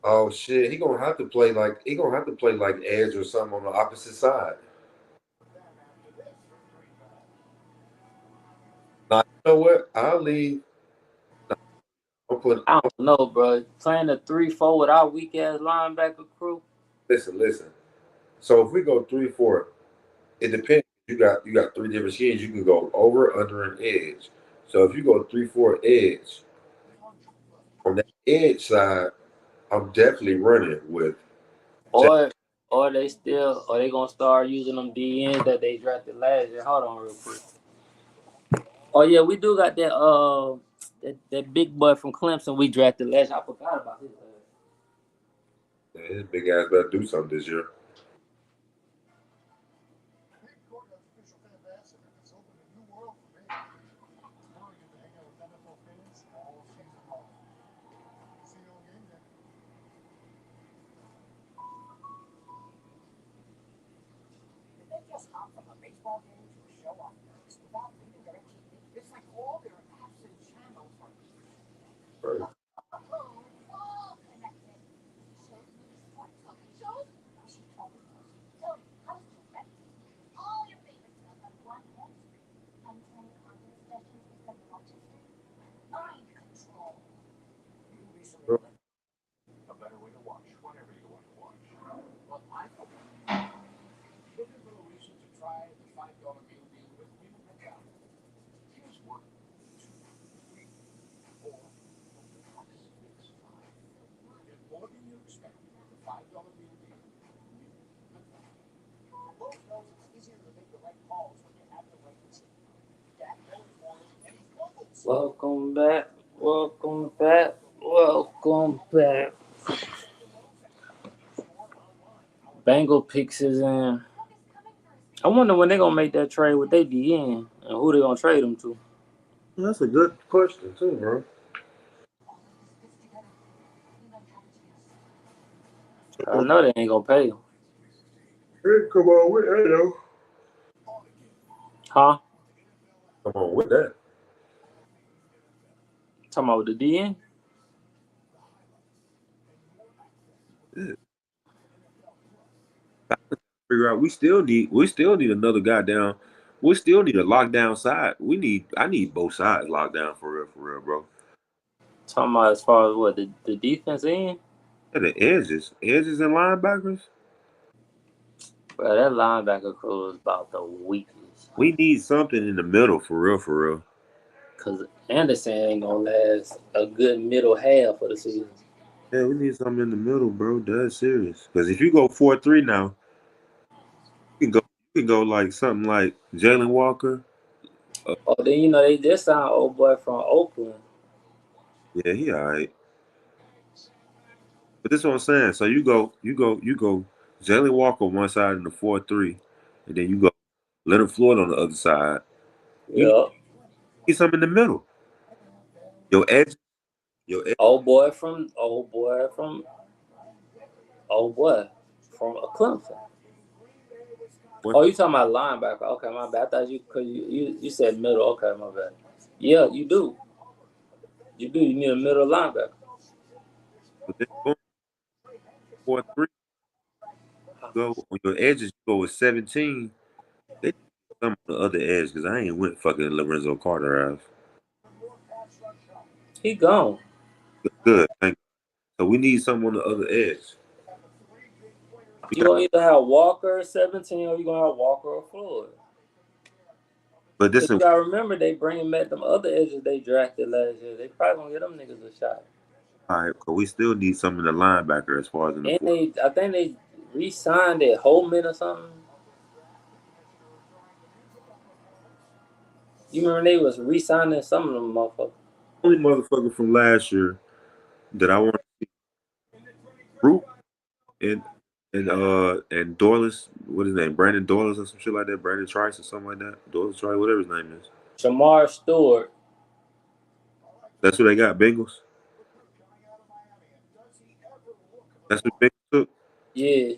B: Oh shit, he gonna have to play like edge or something on the opposite side. Now you know what? I'll leave. I'll put.
A: I don't know, bro. Playing a 3-4 with our weak ass linebacker crew.
B: Listen. So if we go 3-4, it depends. You got 3 different schemes. You can go over, under, and edge. So if you go 3-4 edge, on that edge side, I'm definitely running with.
A: Or they gonna start using them DNs that they drafted last year. Hold on real quick. Oh yeah, we do got that big boy from Clemson we drafted last year. I forgot about his ass.
B: Man, his big ass better do something this year. Right.
A: Welcome back. Welcome back. Welcome back. Bengal picks is in. I wonder when they gonna make that trade with they DN and who they gonna trade them to.
B: That's a good question too, bro.
A: I know they ain't gonna pay him.
B: Hey, come on with that, though.
A: Huh?
B: Come on with that.
A: Talking about the DN?
B: Yeah. Figure out we still need another goddamn. We still need a lockdown side. I need both sides locked down for real, bro.
A: Talking about as far as what the defense end?
B: Yeah, the edges and linebackers.
A: Bro, that linebacker crew is about the weakest.
B: We need something in the middle for real.
A: Cause Anderson ain't gonna last a good middle half of the season.
B: Yeah, we need something in the middle, bro. That's serious. Because if you go 4-3 now, you can go like something like Jalen Walker.
A: Oh, then they just signed old boy from Oakland.
B: Yeah, he all right. But this is what I'm saying. So you go Jalen Walker on one side in the 4-3, and then you go Leonard Floyd on the other side. You
A: Yeah.
B: need something in the middle. Your edge.
A: Old boy from Clemson. Oh, you talking about linebacker? Okay, my bad. I thought cause you said middle. Okay, my bad. Yeah, you do. You do. You need a middle linebacker.
B: But then going 4-3, go on your edges. You go with 17. They need some on the other edge because I ain't with fucking Lorenzo Carter ass.
A: He gone.
B: Good, thank you. So we need something on the other edge.
A: You gonna either have Walker 17 or you gonna have Walker or Floyd.
B: But this
A: You
B: is
A: gotta remember they bringing back them other edges they drafted last year. They probably gonna get them niggas a shot.
B: all right, because we still need some in the linebacker as far as in the
A: And
B: fourth.
A: I think they re-signed at Holman or something. You remember they was re-signing some of them motherfuckers.
B: Only motherfucker from last year that I want to see Root and Dorless, what is his name? Brandon Dorless or some shit like that. Brandon Trice or something like that. Dorless Trice, whatever his name is.
A: Shamar Stewart.
B: That's who they got, Bengals. That's who Bengals took.
A: Yeah.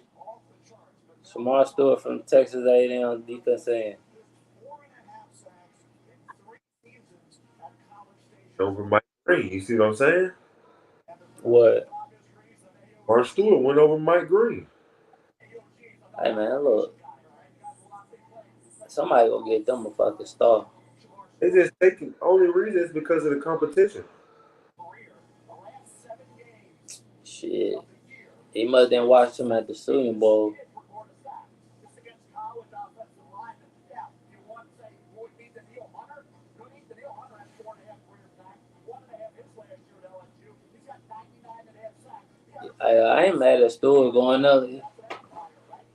A: Shamar Stewart from Texas A&M defense end.
B: Over Mike Green. You see what I'm saying?
A: What?
B: Mark Stewart went over Mike Green.
A: Hey man, look. Somebody gonna get them a fucking star.
B: They just taking only reason is because of the competition.
A: Shit. He must have watched him at the Senior Bowl. I ain't mad at Stewart going up.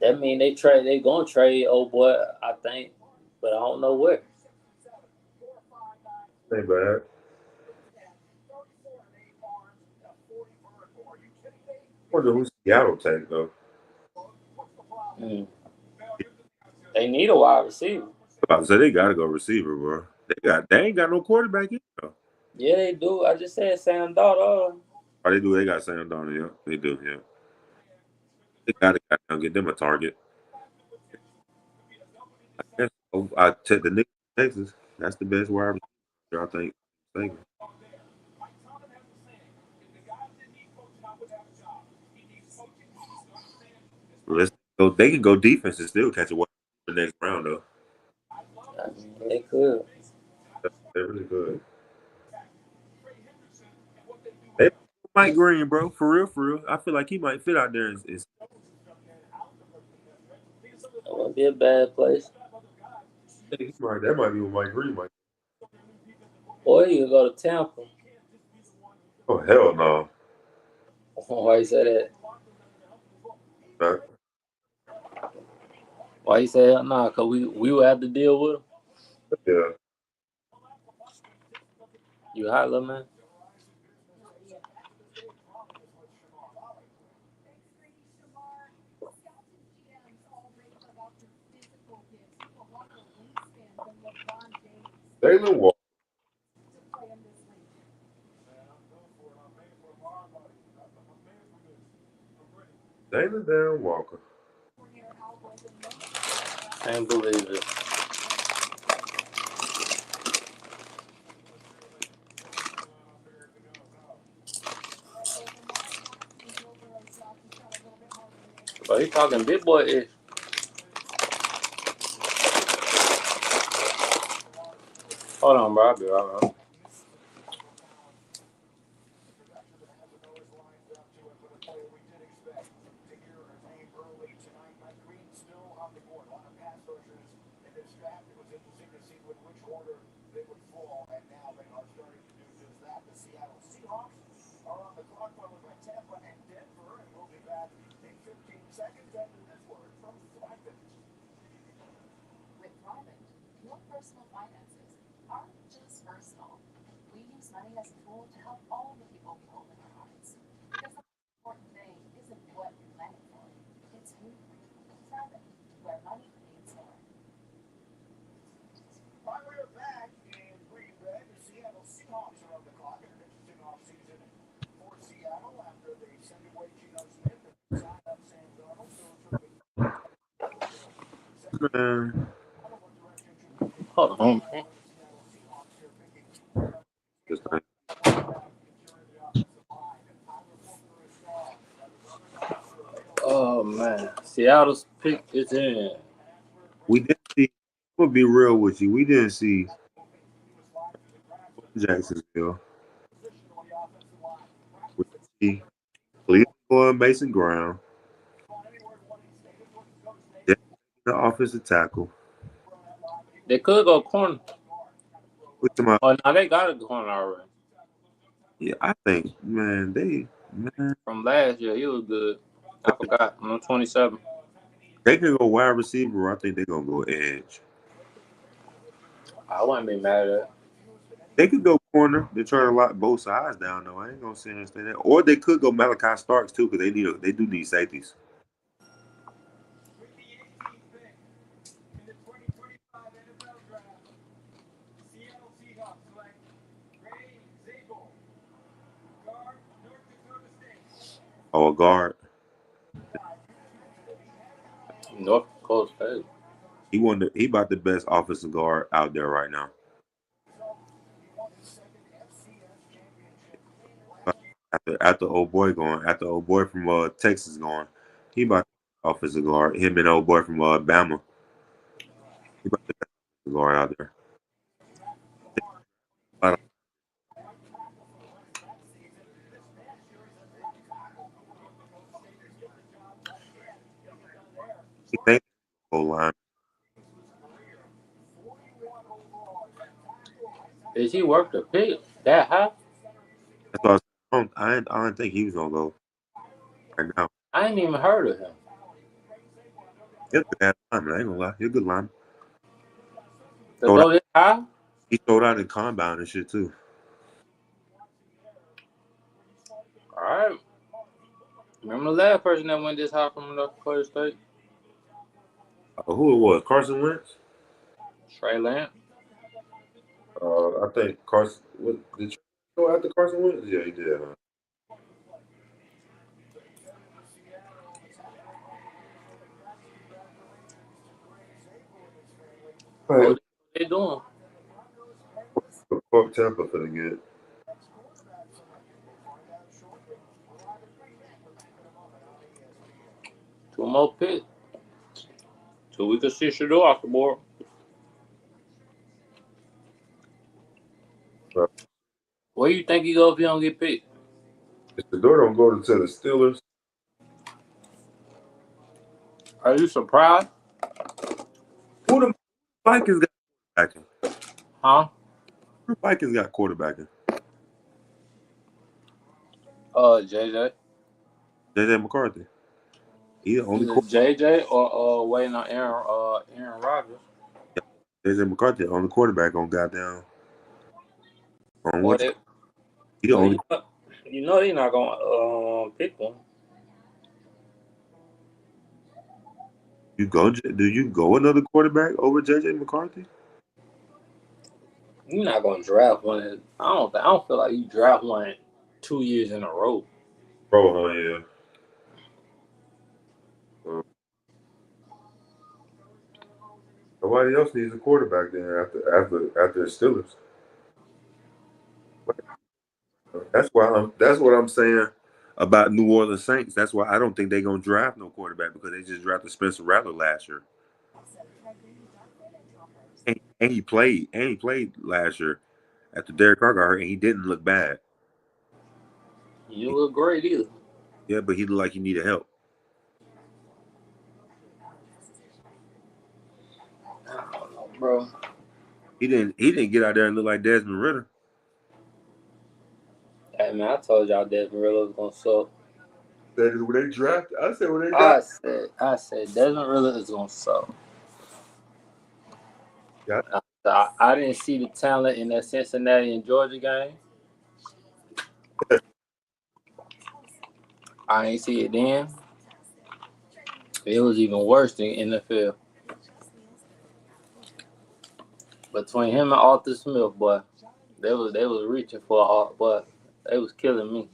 A: That mean they gonna trade old boy, I think, but I don't know where.
B: Ain't bad. I wonder who Seattle take though.
A: They need a wide receiver.
B: I said they gotta go receiver, bro. They ain't got no quarterback either.
A: Yeah, they do. I just said Sam Darnold.
B: Oh, they do. They got Sam Darnold. Yeah, they do. Yeah, they gotta get them a target. I guess I take the Knicks, Texas. That's the best wide receiver, I think. Let's go. They can go defense and still catch a wide the next round though.
A: I mean, they could.
B: They really good. They Mike Green, bro, for real. I feel like he might fit out there.
A: It wouldn't be a bad place.
B: That might be what Mike Green might.
A: Or you could go to Tampa.
B: Oh hell no!
A: Why you say that?
B: Huh?
A: Why you say that? Nah, cause we would have to deal with him.
B: Yeah.
A: You hot, little man?
B: Jalen Walker. Jalen damn Walker.
A: Can't believe it. But he talking big boy ish. Hold on, bro. I'll be right back.
B: Man.
A: Hold on.
B: This thing.
A: Oh man, Seattle's pick is in.
B: We didn't see. I'm gonna be real with you. We didn't see Jacksonville. We didn't see Cleveland going Mason Brown. The offensive tackle.
A: They could go corner.
B: With somebody,
A: Oh, now they got a corner already.
B: yeah, I think, man,
A: From last year, he was good. I forgot. I'm 27.
B: they can go wide receiver. Or I think they're gonna go edge.
A: I wouldn't be mad at it.
B: They could go corner. They're trying to lock both sides down, though. I ain't gonna sit here and say that. Or they could go Malachi Starks too, because they do need safeties.
E: With the 18th pick in the 2025 NFL Draft, the Seattle Seahawks select Ray Zabel, guard, North Dakota State.
B: Or a guard.
A: North Coast State.
B: He about the best offensive guard out there right now. After old boy from Texas going, he about the offensive guard. Him and old boy from Bama. He about the best offensive guard out there. But I think goal line.
A: Is he worth the pick that high?
B: That's why I don't think he was gonna go right now.
A: I ain't even heard of him.
B: He's a good lineman. I ain't gonna lie. He's a good lineman.
A: To go this high?
B: He sold out in combine and shit too.
A: All right. Remember the last person that went this high from North Dakota State?
B: Who it was? Carson Wentz.
A: Trey Lance.
B: I think Carson. Did you go after Carson Wentz? Yeah, he did.
A: What they doing?
B: Fuck Tampa for the good.
A: Two more picks. So we can see Shador off the board. Where you think he go if he don't get picked?
B: If the door don't go to the Steelers,
A: Are you surprised?
B: who the Vikings got quarterbacking?
A: Huh?
B: Who the Vikings got quarterbacking?
A: JJ.
B: JJ McCarthy. He the only
A: JJ or waiting on Aaron Rodgers.
B: JJ McCarthy, the only quarterback on goddamn on
A: Or
B: which
A: they,
B: he the
A: well,
B: only.
A: you know they're not gonna pick one.
B: Do you go another quarterback over JJ McCarthy?
A: You're not gonna draft one. I don't feel like you draft one 2 years in a row.
B: Bro, yeah. Nobody else needs a quarterback then after the Steelers. That's what I'm saying about New Orleans Saints. That's why I don't think they're gonna draft no quarterback because they just drafted Spencer Rattler last year. And he played last year after Derek Carr got hurt, and he didn't look bad.
A: You didn't look great either.
B: Yeah, but he looked like he needed help.
A: I don't know, bro.
B: He didn't get out there and look like Desmond Ritter.
A: Hey man, I told y'all Desmond Ritter was gonna suck.
B: When they drafted, I said when they drafted.
A: I said Desmond Ritter is gonna suck.
B: Yeah.
A: I didn't see the talent in that Cincinnati and Georgia game. I ain't see it then. It was even worse than NFL. Between him and Arthur Smith, boy, they was reaching for but they was killing me.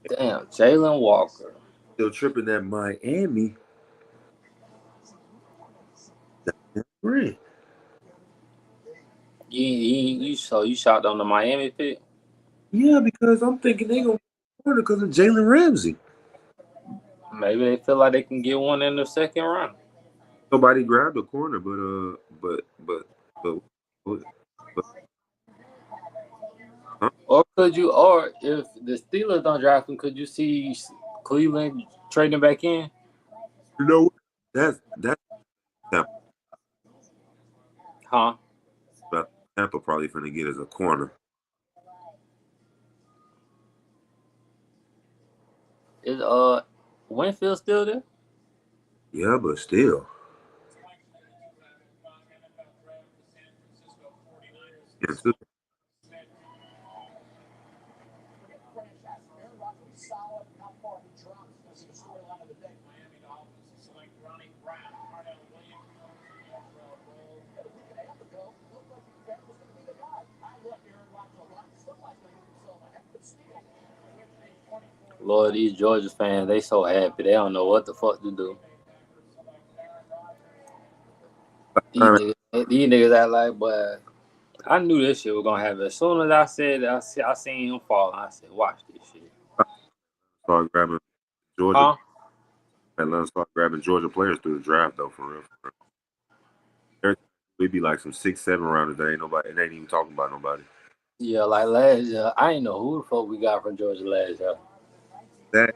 A: Damn, Jalen Walker.
B: Still tripping at Miami. Right.
A: You shot on the Miami pick?
B: Yeah, because I'm thinking they gonna corner because of Jalen Ramsey.
A: Maybe they feel like they can get one in the second round.
B: Nobody grabbed the corner, but, but huh?
A: Or if the Steelers don't draft him, could you see Cleveland trading back in?
B: You know what? That's Tampa.
A: Huh?
B: But Tampa probably finna get as a corner.
A: Is Winfield still there?
B: Yeah, but still. Yeah, too.
A: Lord, these Georgia fans, they so happy. They don't know what the fuck to do. These niggas act like, but I knew this shit was gonna happen. As soon as I said it, I seen him fall. I said, watch this shit.
B: Start grabbing Georgia.
A: Huh?
B: Atlanta start grabbing Georgia players through the draft though, for real. For real. We'd be like some 6-7 rounders that ain't nobody. It ain't even talking about nobody.
A: Yeah, like last year, I ain't know who the fuck we got from Georgia last year.
B: That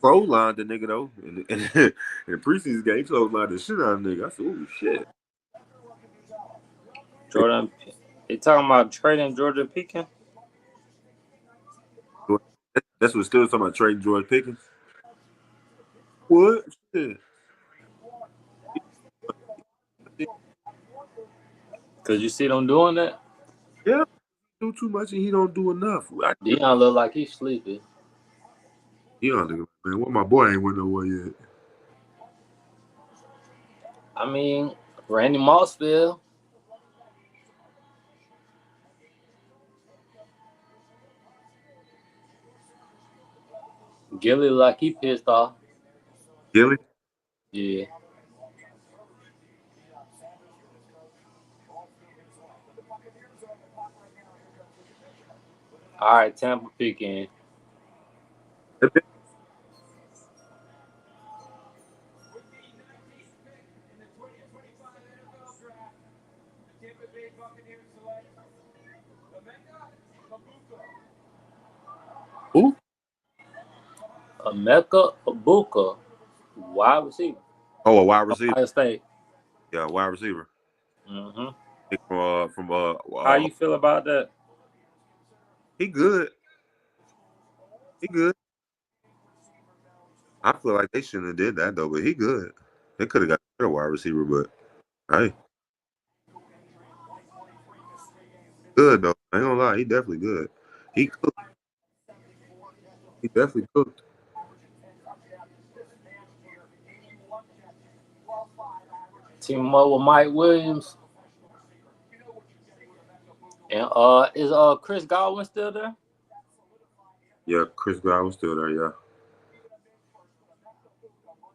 B: close line the nigga though. In the preseason game, he close line the shit out of the nigga. I said, oh shit.
A: Jordan, they talking about trading Georgia Pickens?
B: That's what still talking about trading George Pickens. What? Shit.
A: Cause you see them doing that.
B: Yeah, do too much and he don't do enough.
A: Deion look like he's sleepy.
B: He don't do it, man. What my boy ain't went nowhere yet.
A: I mean, Randy Mossville. Gilly like he pissed off.
B: Gilly?
A: Yeah. All right, Tampa picking.
B: Who?
A: Emeka Ibuka, wide receiver.
B: Oh, a wide receiver.
A: Ohio State.
B: Yeah, wide receiver.
A: Mm-hmm.
B: From
A: How you feel about that?
B: he good. He good. I feel like they shouldn't have did that though, but he good. They could have got a wide receiver, but hey, good though. I ain't gonna lie, he definitely good. He cooked. He definitely cooked.
A: Team up with Mike Williams. And is Chris Godwin still there?
B: Yeah, Chris Godwin still there. Yeah,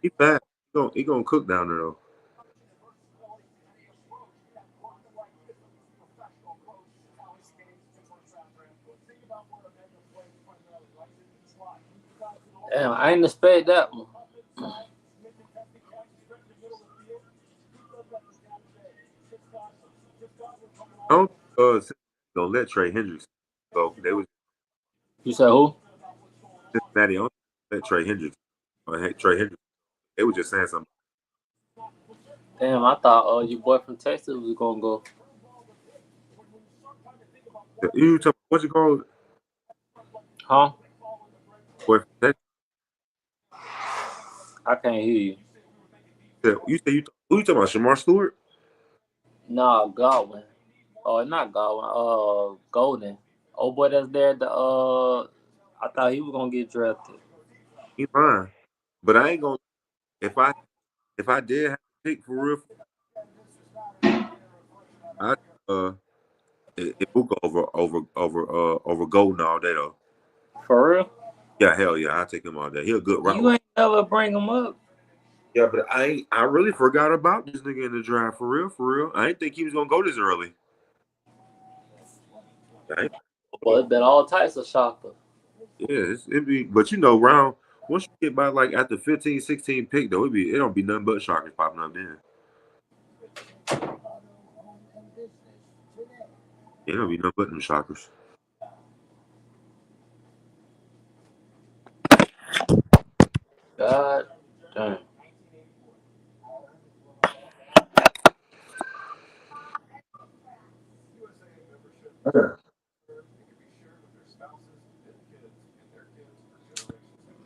B: he fast. He gonna cook down there though.
A: Damn, I ain't expect that one.
B: I don't gonna let Trey Hendricks go. They was
A: You said who?
B: Cincinnati on let Trey Hendricks. Trey Hendricks. They was just saying something.
A: Damn, I thought your boy from Texas was gonna go.
B: You talking what you call it?
A: Huh?
B: Boy from Texas.
A: I can't hear you.
B: You say who you talking about? Shamar Stewart?
A: Nah, Godwin. Oh, not Godwin. Golden. Oh boy, that's there. I thought he was gonna get drafted.
B: He fine, but I ain't gonna. If I did have to pick for real, I Ibuka over Golden all day though.
A: For real?
B: Yeah, hell yeah, I take him all day. He a good route.
A: You ain't never bring him up.
B: Yeah, but I really forgot about this nigga in the draft for real, for real. I didn't think he was gonna go this early.
A: But it's been all types of shockers.
B: Yeah, it'd be, but you know, round once you get by like at the 15, 16 pick though, it don't be nothing but shockers popping up then. It don't be nothing but them shockers.
A: God damn.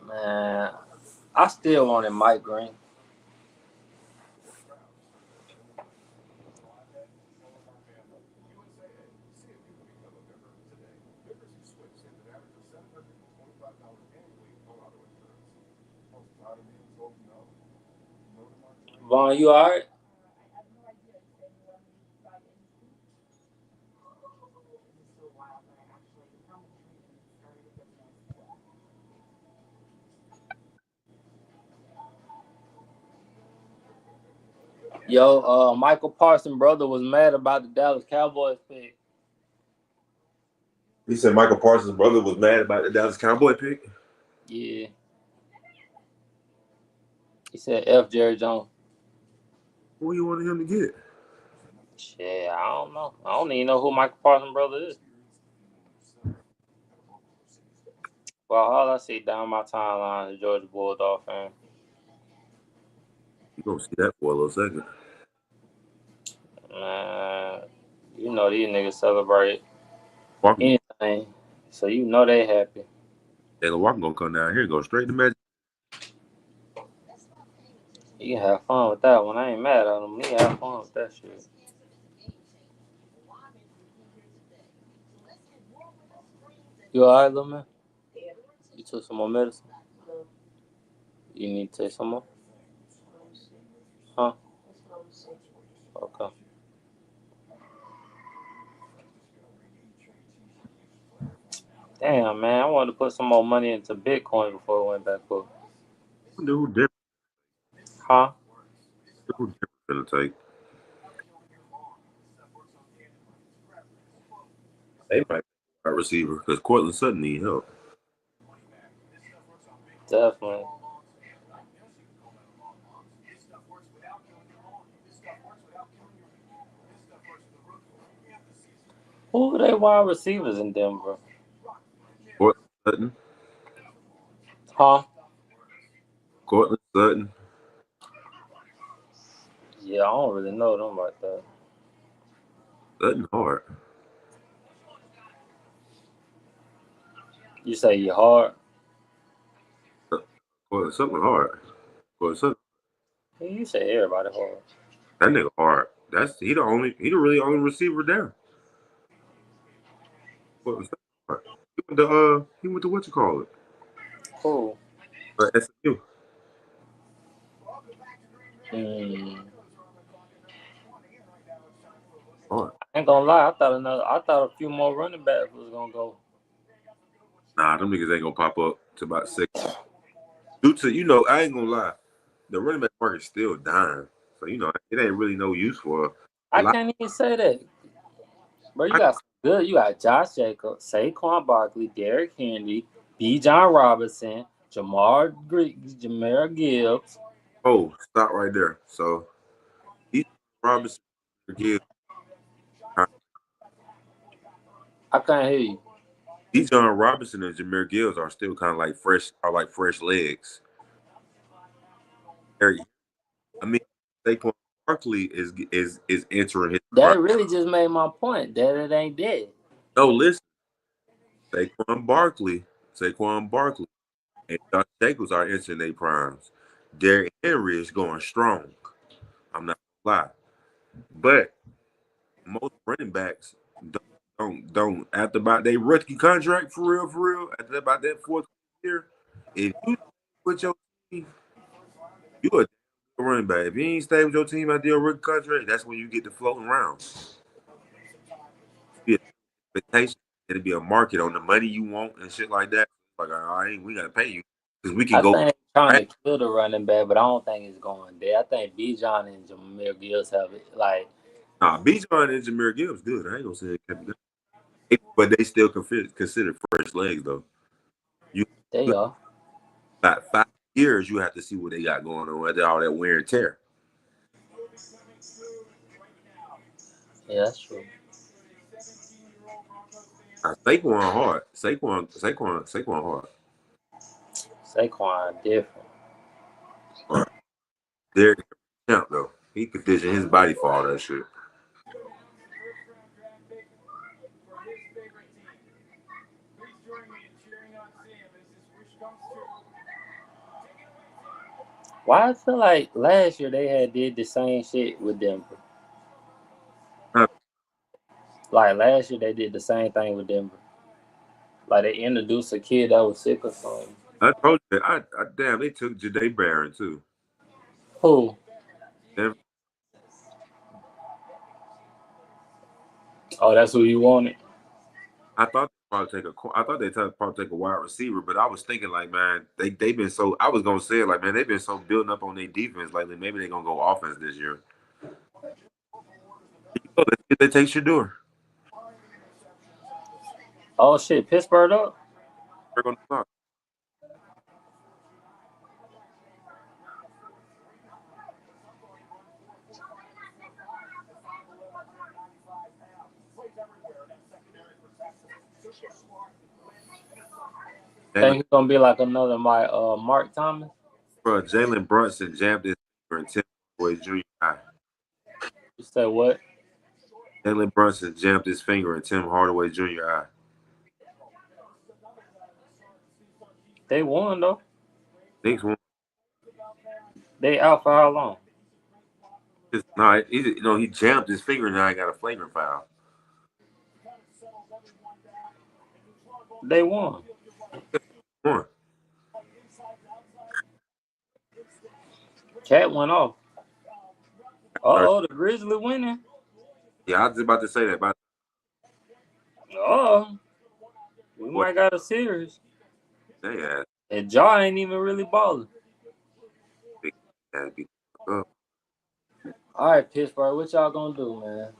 A: Man, I still wanted Mike Green. Vaughn, you all right? Yo, Michael Parsons' brother was mad about the Dallas Cowboys pick.
B: He said Michael Parsons' brother was mad about the Dallas Cowboy pick.
A: Yeah. He said F. Jerry Jones.
B: Who you wanted him to get?
A: Shit, I don't know. I don't even know who Michael Parsons' brother is. Well, all I see down my timeline is Georgia Bulldog fan.
B: You gonna see that for a little second.
A: Man, you know these niggas celebrate
B: Walker,
A: anything, so you know they happy.
B: Taylor Walker gonna come down here and go straight to Magic.
A: You can have fun with that one. I ain't mad at him. He have fun with that shit. You alright, little man? You took some more medicine? You need to take some more? Huh? Okay. Damn, man. I wanted to put some more money into Bitcoin before it went back up.
B: Who different?
A: Huh?
B: Who different gonna take? They might be a receiver because Cortland Sutton need help.
A: Definitely. Who are they wide receivers in Denver?
B: Cortland Sutton.
A: Huh?
B: Cortland Sutton.
A: Yeah, I don't really know them like that.
B: Sutton hard.
A: You say you hard?
B: Cortland Sutton hard. Cortland Sutton.
A: You say everybody hard.
B: That nigga hard. He the really only receiver there. Cortland Sutton hard. He went to what you call it?
A: Cool.
B: SMU. Hard.
A: I ain't gonna lie, I thought a few more running backs was gonna go.
B: Nah, them niggas ain't gonna pop up to about 6. Due to, I ain't gonna lie, the running back market's still dying. So, it ain't really no use for
A: I can't even say that. Bro, you got some good. You got Josh Jacobs, Saquon Barkley, Derrick Henry, B. John Robinson, Jameer Gibbs.
B: Oh, stop right there. So, these Robinson, Gibbs,
A: I can't hear you.
B: John Robinson and Jameer Gibbs are still kind of like fresh legs. I mean, Saquon Barkley is entering his
A: That
B: prime.
A: really just made my point that it ain't dead.
B: No, listen. Saquon Barkley, and Josh Jacobs are entering their primes. Derrick Henry is going strong. I'm not gonna lie, but most running backs don't after about their rookie contract for real. After about that 4th year, if you with your team, you a running back. If you ain't stay with your team after your rookie contract, that's when you get to floating around. Be expectation. It'll be a market on the money you want and shit like that. Like, all right, we gotta pay you because we can
A: I
B: go.
A: think trying to kill the running back, but I don't think it's going there. I think Bijan and Jameer Gibbs have it. Like,
B: Nah, Bijan and Jameer Gibbs good. I ain't gonna say it can't be good. But they still considered fresh legs though. You
A: they are.
B: about 5 years, you have to see what they got going on with all that wear and tear.
A: Yeah, that's true.
B: Saquon hard. Saquon hard.
A: Saquon different.
B: Hard. Derrick Champ though. He conditioned his body for all that shit.
A: Why I feel like last year they had did the same shit with Denver.
B: Huh.
A: Like last year they did the same thing with Denver. Like they introduced a kid that was sick or something.
B: I told you. Damn, they took Jadae Barron too.
A: Who?
B: Denver.
A: Oh, that's who you wanted.
B: I thought they'd probably take a wide receiver, but I was thinking like, man, they've been so. I was gonna say it like, man, they've been so building up on their defense lately. Maybe they're gonna go offense this year. Oh, let's see if they take Shador.
A: Oh shit, Pittsburgh up.
B: They're gonna talk.
A: Think he's gonna be like another Mark Thomas.
B: Bro, Jalen Brunson jammed his finger in Tim Hardaway Jr. eye.
A: You said what?
B: Jalen Brunson jammed his finger in Tim Hardaway Jr. eye.
A: They won though.
B: Knicks won.
A: They out for how long?
B: No, he jammed his finger and now he got a flagrant foul.
A: They won.
B: Won.
A: Cat went off. Oh, the Grizzlies winning.
B: Yeah, I was just about to say that. But
A: Oh, we might got a series.
B: they had
A: And Jaw ain't even really balling.
B: big ass beat up.
A: All right, Pittsburgh, what y'all gonna do, man?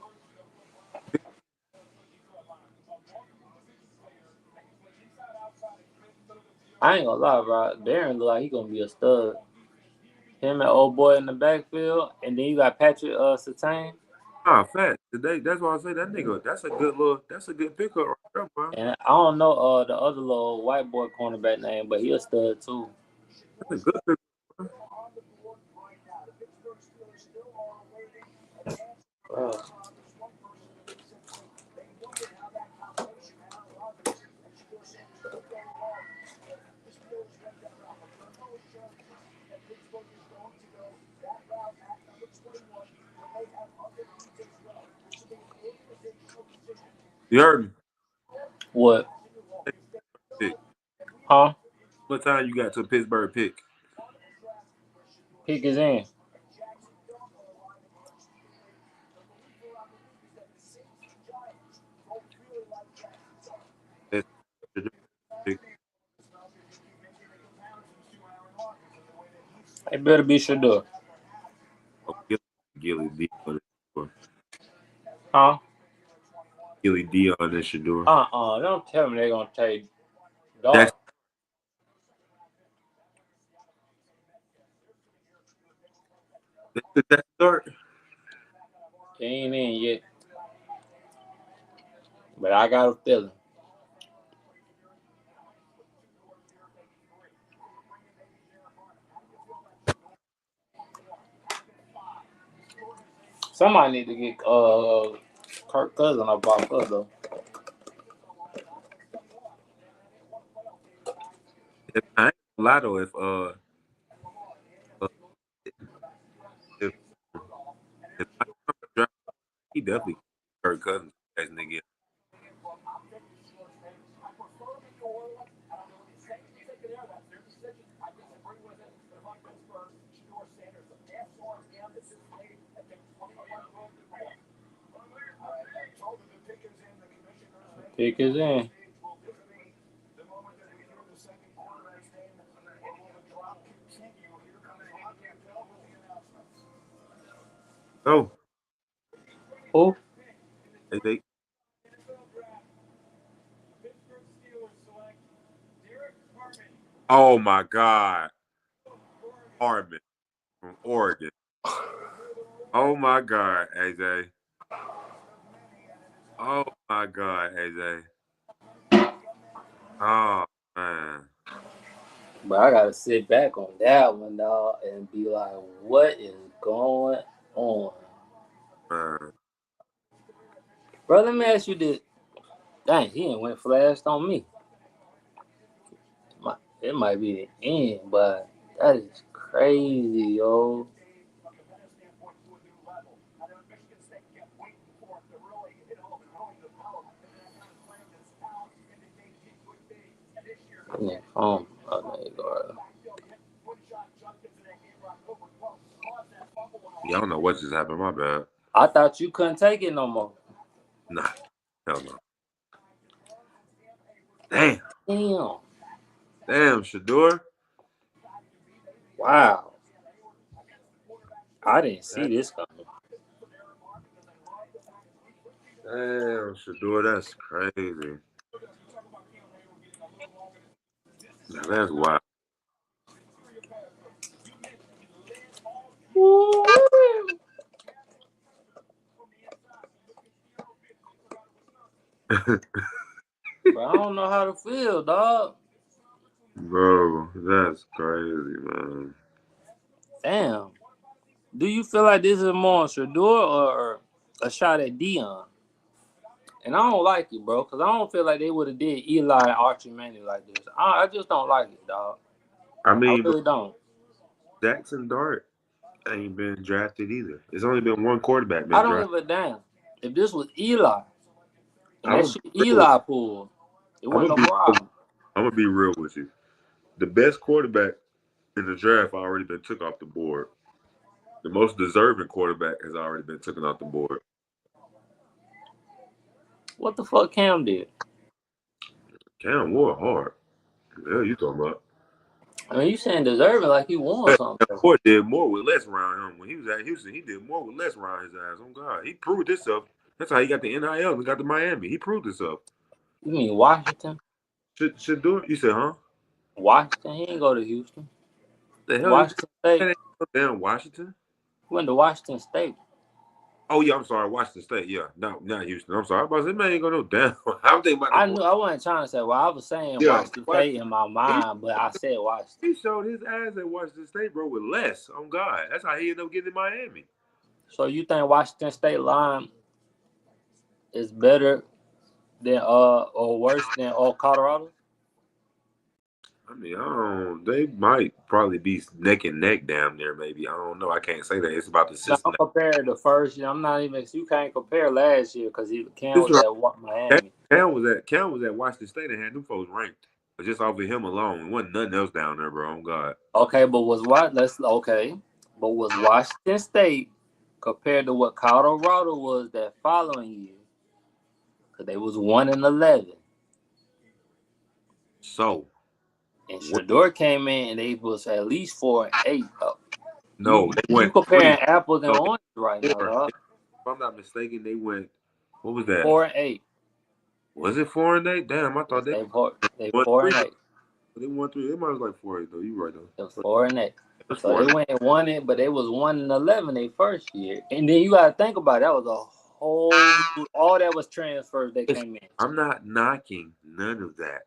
A: I ain't gonna lie, bro. Barron look like he gonna be a stud. Him and old boy in the backfield, and then you got Patrick Surtain.
B: Ah, fat. Today, that's why I say that nigga. That's a good pickup right there, bro.
A: And I don't know the other little white boy cornerback name, but he a stud too.
B: That's a good pickup. Bro.
A: Bro.
B: You heard me.
A: What?
B: Pick.
A: Huh?
B: What time you got to Pittsburgh pick?
A: Pick is in.
B: Pick.
A: It better be Shador.
B: Oh, Gilly D on Shador.
A: Huh?
B: Gilly D on this Shador.
A: Don't tell me they're gonna take Dog.
B: That start.
A: He ain't in yet. But I got a feeling. Somebody need to get Kirk Cousins up off us though.
B: I ain't gonna lie though, if I draft, he definitely Kirk Cousins as nigga.
A: Pick is in.
B: Oh,
A: Who?
B: they oh my God, Harmon from Oregon. Oh my God, AJ. Oh my God, AJ. Oh man.
A: But I gotta sit back on that one, dog, and be like, what is going on?
B: Man.
A: Bro, let me ask you this. Dang, he ain't went flashed on me. It might be the end, but that is crazy, yo. Yeah, oh, there you go.
B: Yeah, I don't know what just happened. My bad.
A: I thought you couldn't take it no more.
B: Nah, hell no. Damn.
A: Damn.
B: Damn, Shador.
A: Wow. I didn't see this coming.
B: Damn, Shador, that's crazy. Now, that's wild.
A: But I don't know how to feel, dog.
B: Bro, that's crazy, man.
A: Damn. Do you feel like this is more on Shador or a shot at Dion? And I don't like it, bro, because I don't feel like they would have did Eli and Archie Manning like this. I just don't like it, dog.
B: I
A: I
B: mean,
A: really don't.
B: Jackson Dart ain't been drafted either. It's only been one quarterback
A: I
B: been
A: don't
B: drafted.
A: give a damn. If this was Eli and
B: I'm
A: that
B: gonna
A: shit
B: be real.
A: Eli pulled, it
B: I'm
A: wasn't
B: gonna
A: no
B: be.
A: problem.
B: I'm gonna be real with you. The best quarterback in the draft already been took off the board. The most deserving quarterback has already been taken off the board.
A: What the fuck Cam did?
B: Cam Ward hard. Yeah, you talking about?
A: I mean, you saying deserving like he won
B: Cam
A: something.
B: Ward did more with less around him. When he was at Houston, he did more with less around his ass. Oh God, he proved himself. That's how he got the NIL and got to Miami. He proved himself.
A: You mean Washington?
B: Should do it. You said, huh?
A: Washington? He ain't go to Houston.
B: The hell you
A: Washington State.
B: said? Damn Washington.
A: He went to Washington State.
B: Oh yeah, I'm sorry, Washington State. Yeah, not Houston. I'm sorry, but that man ain't gonna go down. I'm thinking about the
A: I
B: boy.
A: knew I wasn't trying to say. Well, I was saying
B: Yeah,
A: Washington State in my mind, but I said Washington.
B: he showed his ass at Washington State, bro, with less. On God, that's how he ended up getting in Miami.
A: So you think Washington State line is better than or worse than Colorado?
B: I mean, I don't. They might probably be neck and neck down there. Maybe I don't know. I can't say that. It's about the
A: No, I'm
B: system.
A: comparing the first year. I'm not even. You can't compare last year because Cam
B: This
A: was
B: right.
A: at Miami.
B: Cam was at Washington State and had them folks ranked. But just off of him alone, there wasn't nothing else down there, bro. On God.
A: Okay, but was what? Let's okay. But was Washington State compared to what Colorado was that following year? Because they was 1-11,
B: So
A: and
B: what?
A: Shador came in and they was at least 4-8.
B: No, they
A: You
B: went
A: comparing apples and
B: no,
A: oranges right now,
B: four.
A: dog.
B: If I'm not mistaken, they went. What was that?
A: 4-8.
B: Was it 4-8? Damn, I thought
A: Yes,
B: they
A: they
B: won
A: four
B: three.
A: and eight.
B: They won three. It might was like 4-8 though. You right
A: It was
B: though.
A: 4-8.
B: That's
A: So they
B: 4.
A: went and won it, but they was 1-11 their first year. And then you gotta think about it, that was a whole new, all that was transfers that came in.
B: I'm not knocking none of that,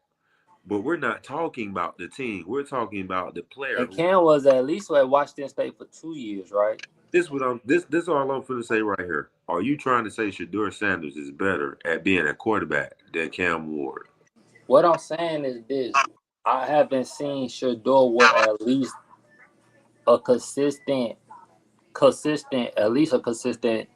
B: but we're not talking about the team. We're talking about the player.
A: And Cam was at least at Washington State for 2 years, right?
B: This all I'm finna say right here. Are you trying to say Shador Sanders is better at being a quarterback than Cam Ward?
A: What I'm saying is this. I haven't seen Shador with at least a consistent, at least a consistent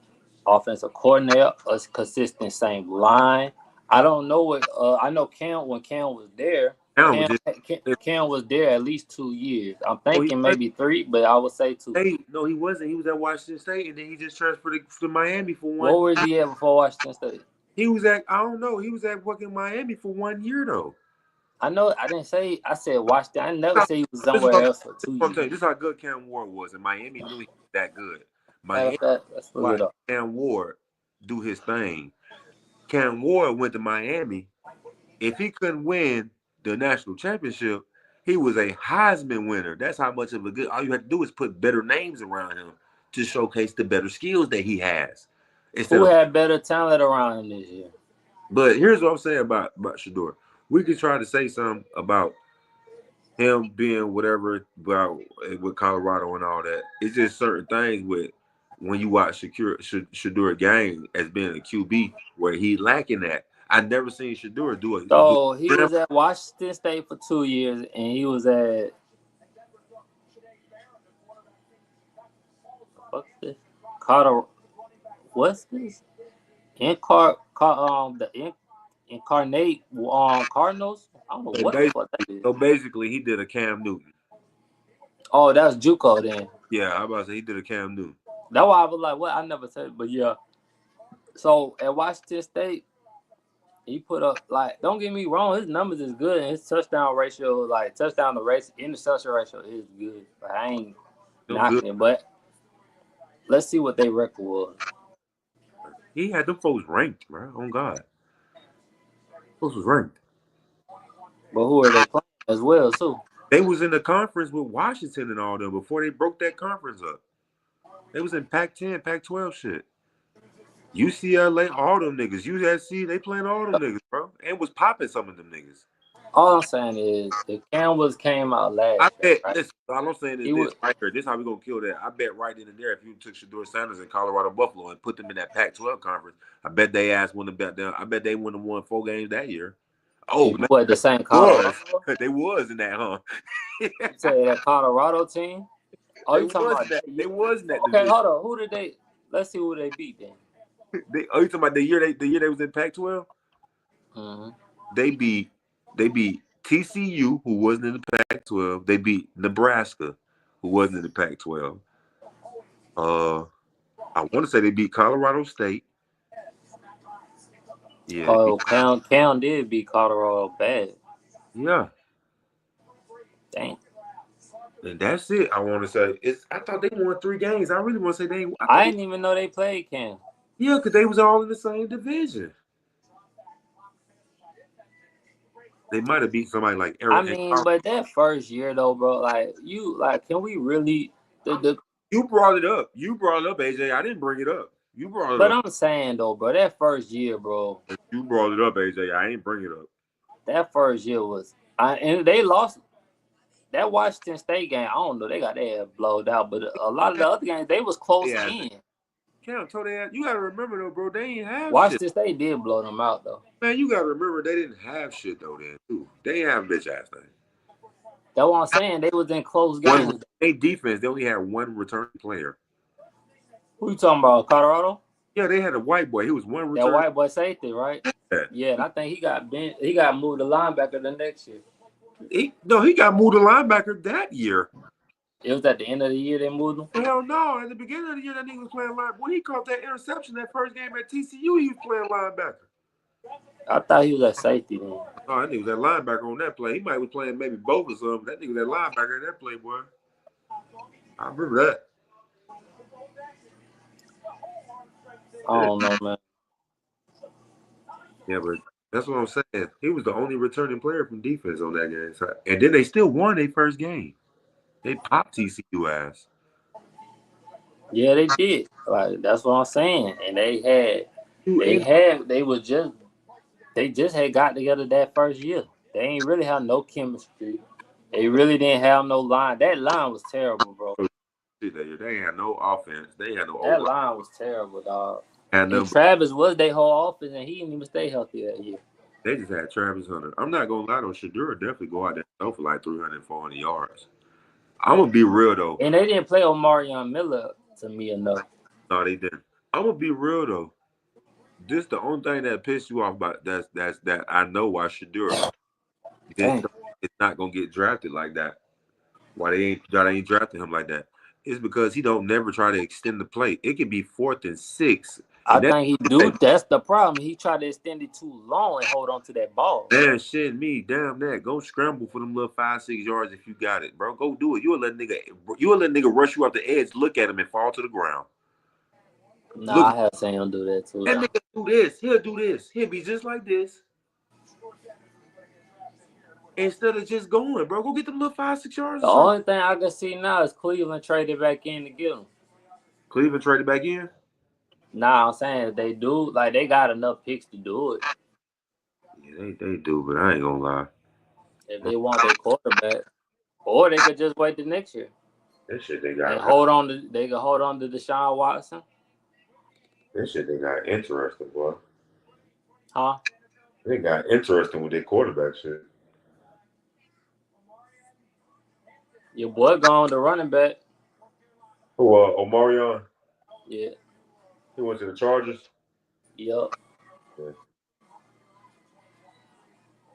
A: offensive coordinator, a consistent same line. I don't know what I know Cam when Cam was there.
B: Cam was
A: Cam,
B: just
A: Cam was there at least 2 years. I'm
B: oh, he
A: thinking
B: was
A: maybe 3, but I would say 2.
B: no, he wasn't. He was at Washington State, and then he just transferred to Miami for
A: What
B: 1.
A: was he at before Washington State?
B: He was at I don't know. He was at fucking Miami for 1 year though.
A: I know I didn't say I said Washington. I never said he was
B: This is
A: somewhere
B: what
A: else for 2
B: I'm telling you.
A: years.
B: This is how good Cam Ward was, and Miami knew he was that good. Miami
A: Let's look
B: watched
A: it up.
B: Cam Ward do his thing. Cam Ward went to Miami. If he couldn't win the national championship, he was a Heisman winner. That's how much of a good. All you have to do is put better names around him to showcase the better skills that he has.
A: Who had better talent around him this year?
B: But here's what I'm saying about Shedeur. We could try to say something about him being whatever about with Colorado and all that. It's just certain things with when you watch Shedeur game as being a QB where he lacking that. I never seen Shedeur do it.
A: So he was at Washington State for 2 years, and he was at what's this? Colorado. What's this? Incarnate Cardinals. I don't know what the fuck that is.
B: So basically, he did a Cam Newton.
A: Oh, that's JUCO then.
B: Yeah, I was about to say he did a Cam Newton.
A: That's why I was like, what? I never said, but yeah. So at Washington State, he put up like. Don't get me wrong, his numbers is good, and his touchdown ratio, like touchdown to race, interception ratio is good. But I ain't knocking it, but let's see what they record was.
B: He had them folks ranked, bro. Oh God, folks was ranked.
A: But who are they playing as well too?
B: They was in the conference with Washington and all them before they broke that conference up. They was in Pac-10, Pac-12 shit. UCLA, all them niggas. USC, they playing all them niggas, bro. And was popping some of them niggas.
A: All I'm saying is the Canvas came out last.
B: I bet.
A: Right?
B: Listen, all I'm saying is this right here. This is how we gonna kill that. I bet right in there, if you took Shedeur Sanders in Colorado Buffalo and put them in that Pac-12 conference, I bet they ass wouldn't have bet them. I bet they wouldn't have won 4 games that year. Oh, man,
A: what the same Colorado?
B: They was in that, huh?
A: You say that Colorado team? Oh, you talking about
B: that? They was in that.
A: Okay,
B: division.
A: hold on. Who did they? Let's see who they beat then.
B: You talking about the year they was in Pac-12?
A: Mm-hmm.
B: They beat TCU, who wasn't in the Pac-12. They beat Nebraska, who wasn't in the Pac-12. I want to say they beat Colorado State. Yeah.
A: Oh, Cam did beat Colorado bad.
B: Yeah.
A: Dang.
B: And that's it. I want to say I thought they won 3 games. I really want to say they.
A: I didn't even know they played Cam.
B: Yeah, because they was all in the same division. They might have beat somebody like Eric.
A: I mean, but that first year though, bro, can we really?
B: You brought it up. You brought it up, AJ. I didn't bring it up. You brought it up.
A: But I'm saying though, bro, that first year, bro.
B: You brought it up, AJ. I ain't bring it up.
A: That first year was, and they lost. That Washington State game, I don't know, they got their head blowed out, but a lot of the other games, they was close in.
B: Cam told they you gotta remember though, bro, they ain't have
A: Washington
B: shit.
A: State did blow them out though.
B: Man, you gotta remember they didn't have shit though then too. They ain't have bitch ass thing.
A: That's what I'm saying. They was in close games.
B: They defense, they only had 1 returning player.
A: Who you talking about? Colorado?
B: Yeah, they had a white boy. He was 1 return.
A: That white boy safety, right? Yeah, and I think he got moved to linebacker the next year.
B: He got moved to linebacker that year.
A: It was at the end of the year they moved him?
B: Hell no. At the beginning of the year, that nigga was playing linebacker. When he caught that interception that first game at TCU, he was playing linebacker.
A: I thought he was at safety then.
B: Oh, that nigga was at linebacker on that play. He might be playing maybe both or something. That nigga was at linebacker in that play, boy. I remember that.
A: I don't know, man.
B: Yeah, but that's what I'm saying. He was the only returning player from defense on that game. So, and then they still won their first game. They popped TCU ass.
A: Yeah, they did. Like that's what I'm saying. And they just had got together that first year. They ain't really have no chemistry. They really didn't have no line. That line was terrible, bro.
B: They ain't had no offense. They had no.
A: That line was terrible, dog.
B: And
A: Travis was their whole offense, and he didn't even stay healthy that year.
B: They just had Travis Hunter. I'm not gonna lie though. Shedeur definitely go out there for like 300, 400 yards. I'm gonna be real though.
A: And they didn't play Omarion Miller to me enough.
B: No, they didn't. I'm gonna be real though. This the only thing that pissed you off about that I know why Shedeur it's not gonna get drafted like that. Why they ain't drafting him like that? It's because he don't never try to extend the play. It could be 4th and 6.
A: I think he do. That's the problem. He tried to extend it too long and hold on to that ball.
B: Man, shit, damn that. Go scramble for them little 5-6 yards if you got it, bro. Go do it. You'll let nigga rush you off the edge, look at him, and fall to the ground.
A: Nah,
B: Look,
A: I have seen him do that too.
B: that nigga do this. He'll do this. He'll be just like this. Instead of just going, bro. Go get them little 5-6 yards
A: The
B: or something.
A: only thing I can see now is Cleveland traded back in to get him.
B: Cleveland traded back in.
A: Nah, I'm saying if they do, like they got enough picks to do it.
B: Yeah, they do, but I ain't gonna lie.
A: If they want their quarterback, or they could just wait the next year
B: That shit they
A: and
B: got.
A: hold on to. They could hold on to Deshaun Watson,
B: That shit they got interesting, boy.
A: huh?
B: They got interesting with their quarterback shit.
A: Your boy gone the running back.
B: Who? Omarion.
A: Yeah,
B: He went to the Chargers.
A: yup.
B: Yeah,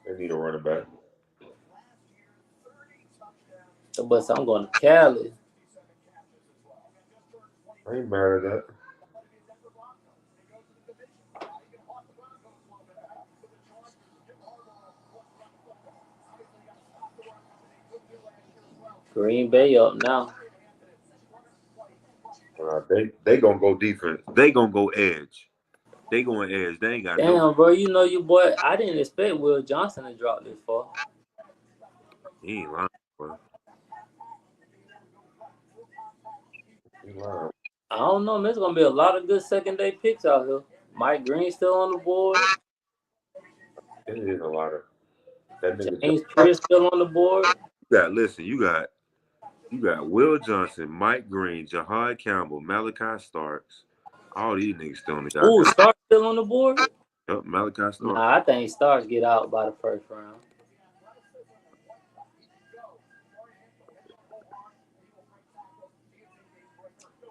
B: they need a running back.
A: But I'm going to Cali.
B: I ain't mad at that.
A: Green Bay up now.
B: They gonna go defense. They gonna go edge. They going edge. They ain't got no.
A: Damn, bro, you know your boy. I didn't expect Will Johnson to drop this far.
B: He ain't lying, boy. He lying.
A: I don't know. There's gonna be a lot of good second day picks out here. Mike Green still on the board.
B: It is a lot of that nigga.
A: James Pierce still on the board.
B: Listen. You got Will Johnson, Mike Green, Jahad Campbell, Malachi Starks. All these niggas still on the
A: Ooh,
B: goddamn.
A: Stark still on the board.
B: Yep, Malachi Starks.
A: Nah, I think Starks get out by the first round.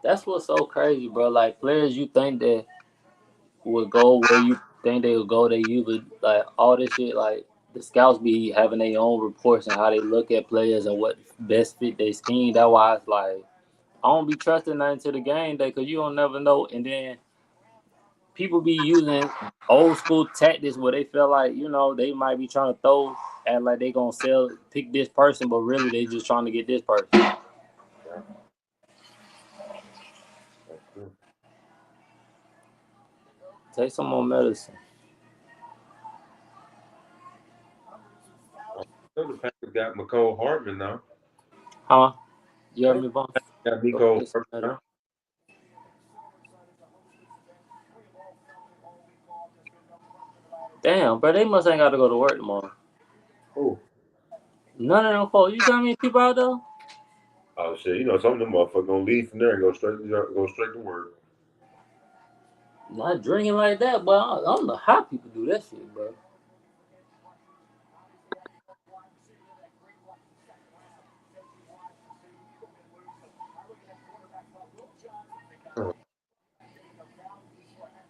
A: That's what's so crazy, bro. Like players you think that would go where you think they would go, they usually like all this shit. Like the scouts be having their own reports and how they look at players and what best fit their scheme. That's why it's like I don't be trusting nothing to the game day because you don't never know. And then people be using old school tactics where they feel like they might be trying to throw and like they gonna pick this person, but really they just trying to get this person.
B: Yeah, that's true.
A: Take some more medicine,
B: So the Packers got McCole Hardman now.
A: huh? You heard me, Vaughn?
B: Got
A: Go
B: Nico
A: take some
B: Hardman
A: medicine.
B: now.
A: Damn, bro, they must ain't got to go to work tomorrow.
B: Oh,
A: None of them folks. You see how many people out there?
B: oh shit! You know some of them motherfuckers gonna leave from there and go straight to work.
A: Not drinking like that, but I don't know how people do that shit, bro.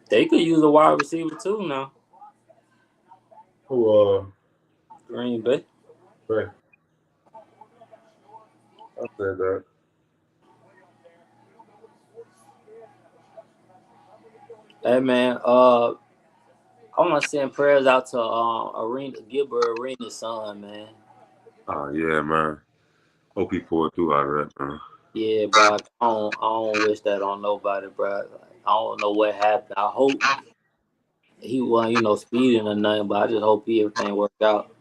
A: They could use a wide receiver too now.
B: Who?
A: Green Bay.
B: Right. I said that.
A: Hey man, I want to send prayers out to Gilbert Arena's son, man.
B: Oh yeah, man. Hope he pulled through out of that, man.
A: Yeah, bro. I don't wish that on nobody, bro. Like, I don't know what happened. I hope he wasn't, speeding or nothing, but I just hope everything worked out.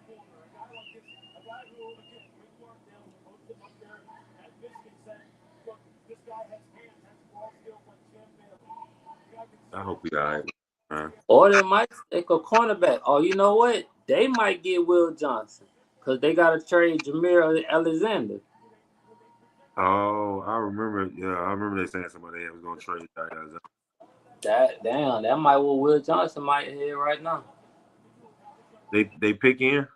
B: I hope he alright, man.
A: Or they might take a cornerback. Or you know what? They might get Will Johnson because they got to trade Jameer Alexander.
B: Oh, I remember. Yeah, I remember they saying somebody was gonna trade that guys.
A: That might what Will Johnson might head right now.
B: They pick in.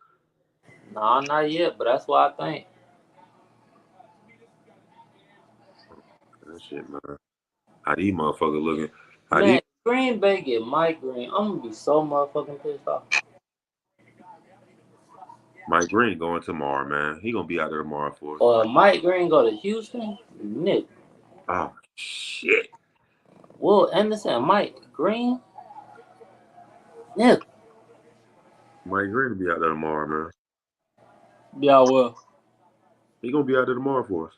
A: Nah, not yet, but that's what I think.
B: That shit, man. How these motherfuckers looking? How these
A: Man, Green Bay get Mike Green. I'm gonna be so motherfucking pissed off.
B: Mike Green going tomorrow, man. He gonna be out there tomorrow for us.
A: Mike Green go to Houston. Nick.
B: Oh shit.
A: Will Anderson, Mike Green. Nick.
B: Mike Green will be out there tomorrow, man.
A: Yeah, well.
B: He gonna be out there tomorrow for us.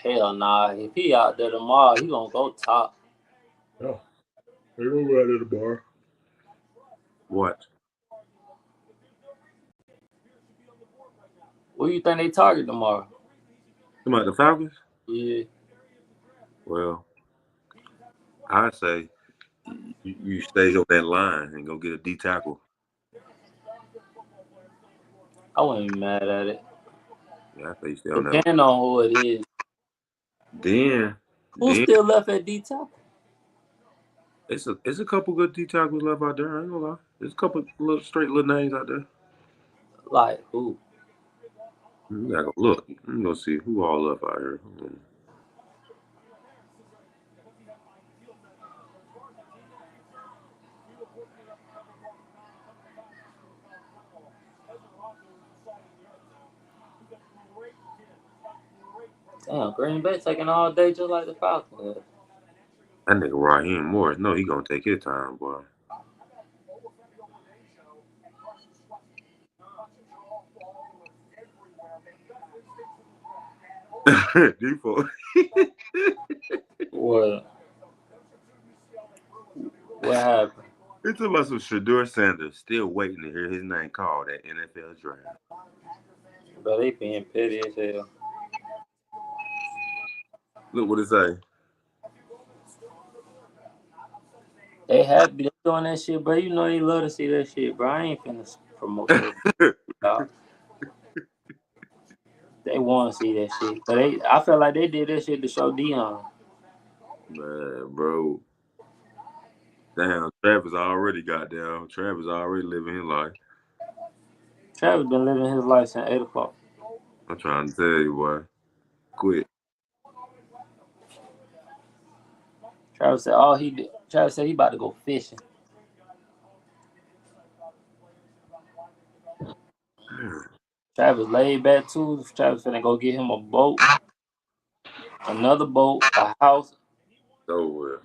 A: Hell nah. If he out there tomorrow, he gonna go top.
B: Yeah. He gonna go out of the bar. What?
A: Who you think they target tomorrow?
B: Come on, the Falcons?
A: Yeah.
B: Well, I say you stay on that line and go get a D tackle.
A: I wouldn't be mad at it.
B: Yeah, I say you stay on that line.
A: Depending on who it is.
B: Then
A: Who's still left at D tackle?
B: it's a couple good D tackles left out there. I ain't gonna lie. There's a couple straight little names out there.
A: Like who?
B: You gotta go look. I'm gonna see who all left out here.
A: Damn, Green Bay taking all day just like the Falcons.
B: That nigga Raheem Morris, no, he gonna take his time, boy. Default.
A: What happened?
B: It's about some Shedeur Sanders still waiting to hear his name called at NFL draft.
A: But they being petty as hell.
B: Look what it say.
A: They happy they doing that shit, bro. You know they love to see that shit, bro. I ain't finna promote that. Dog. They want to see that shit, but I feel like they did that shit to show Dion.
B: Man, bro. Damn, Travis already living his life.
A: Travis been living his life since 8 o'clock.
B: I'm trying to tell you, boy. Quit.
A: Travis said he about to go fishing. Travis laid back too. Travis finna go get him a boat, another boat, a house.
B: So,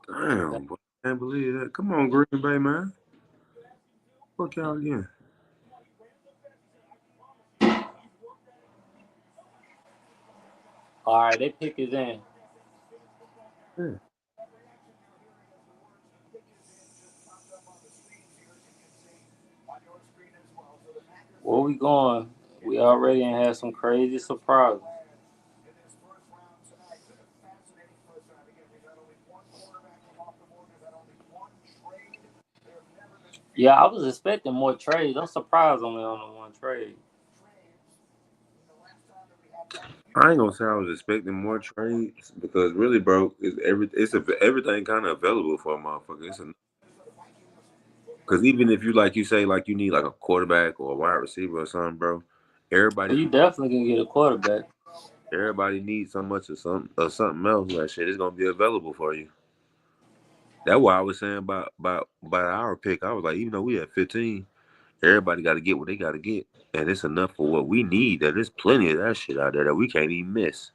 B: damn, boy, I can't believe that. Come on, Green Bay, man. Fuck y'all again.
A: All right, they pick his in.
B: Yeah.
A: Where we going? We already had some crazy surprises. Yeah, I was expecting more trades. I'm surprised only on the one trade.
B: I ain't gonna say I was expecting more trades because really, bro, everything kind of available for a motherfucker. Because even if you say you need like a quarterback or a wide receiver or something, bro,
A: Well, you definitely can get a quarterback.
B: everybody needs so much of something else. That shit is gonna be available for you. That's why I was saying about our pick. I was like, even though we have 15, everybody got to get what they got to get, and it's enough for what we need. That there's plenty of that shit out there that we can't even miss.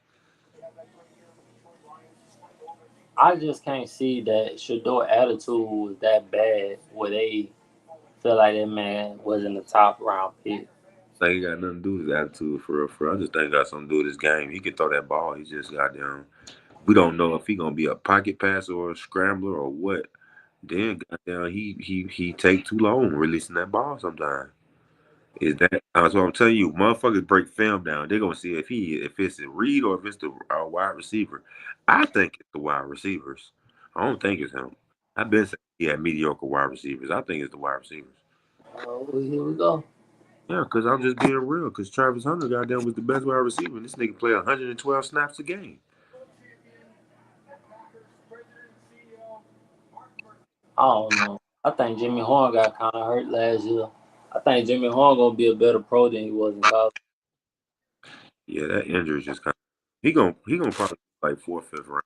A: I just can't see that Shedeur attitude was that bad where they feel like that man wasn't a top round pick.
B: I think it got nothing to do with his attitude for real. I just think it got something to do with his game. He can throw that ball. He just got down. We don't know if he gonna be a pocket passer or a scrambler or what. Then goddamn, he take too long releasing that ball sometimes. Is that that's what I'm telling you? Motherfuckers break film down. They're gonna see if it's a read or if it's the wide receiver. I think it's the wide receivers. I don't think it's him. I've been saying he had mediocre wide receivers. I think it's the wide receivers.
A: Oh, here we go.
B: Yeah, because I'm just being real. Because Travis Hunter, goddamn, was the best wide receiver. And this nigga play 112 snaps a game.
A: I don't know. I think Jimmy Horn got kind of hurt last year. I think Jimmy Horn gonna be a better pro than he was in college.
B: Yeah, that injury is just kind of. He gonna probably like 4th, 5th round.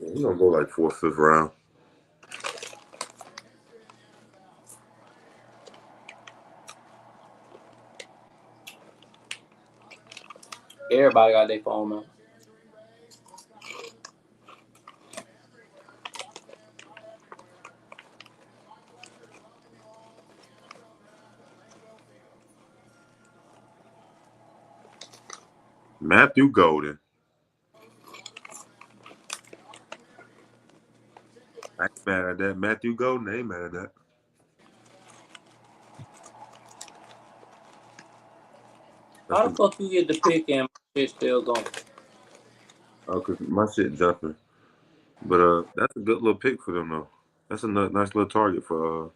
B: Yeah, he gonna go like 4th, 5th round.
A: Everybody got their phone, man.
B: Matthew Golden. I ain't mad at that. Matthew Golden, I ain't mad at that.
A: How the fuck you get the pick and my shit still going?
B: Oh, cause my shit jumping. But that's a good little pick for them though. That's a nice little target for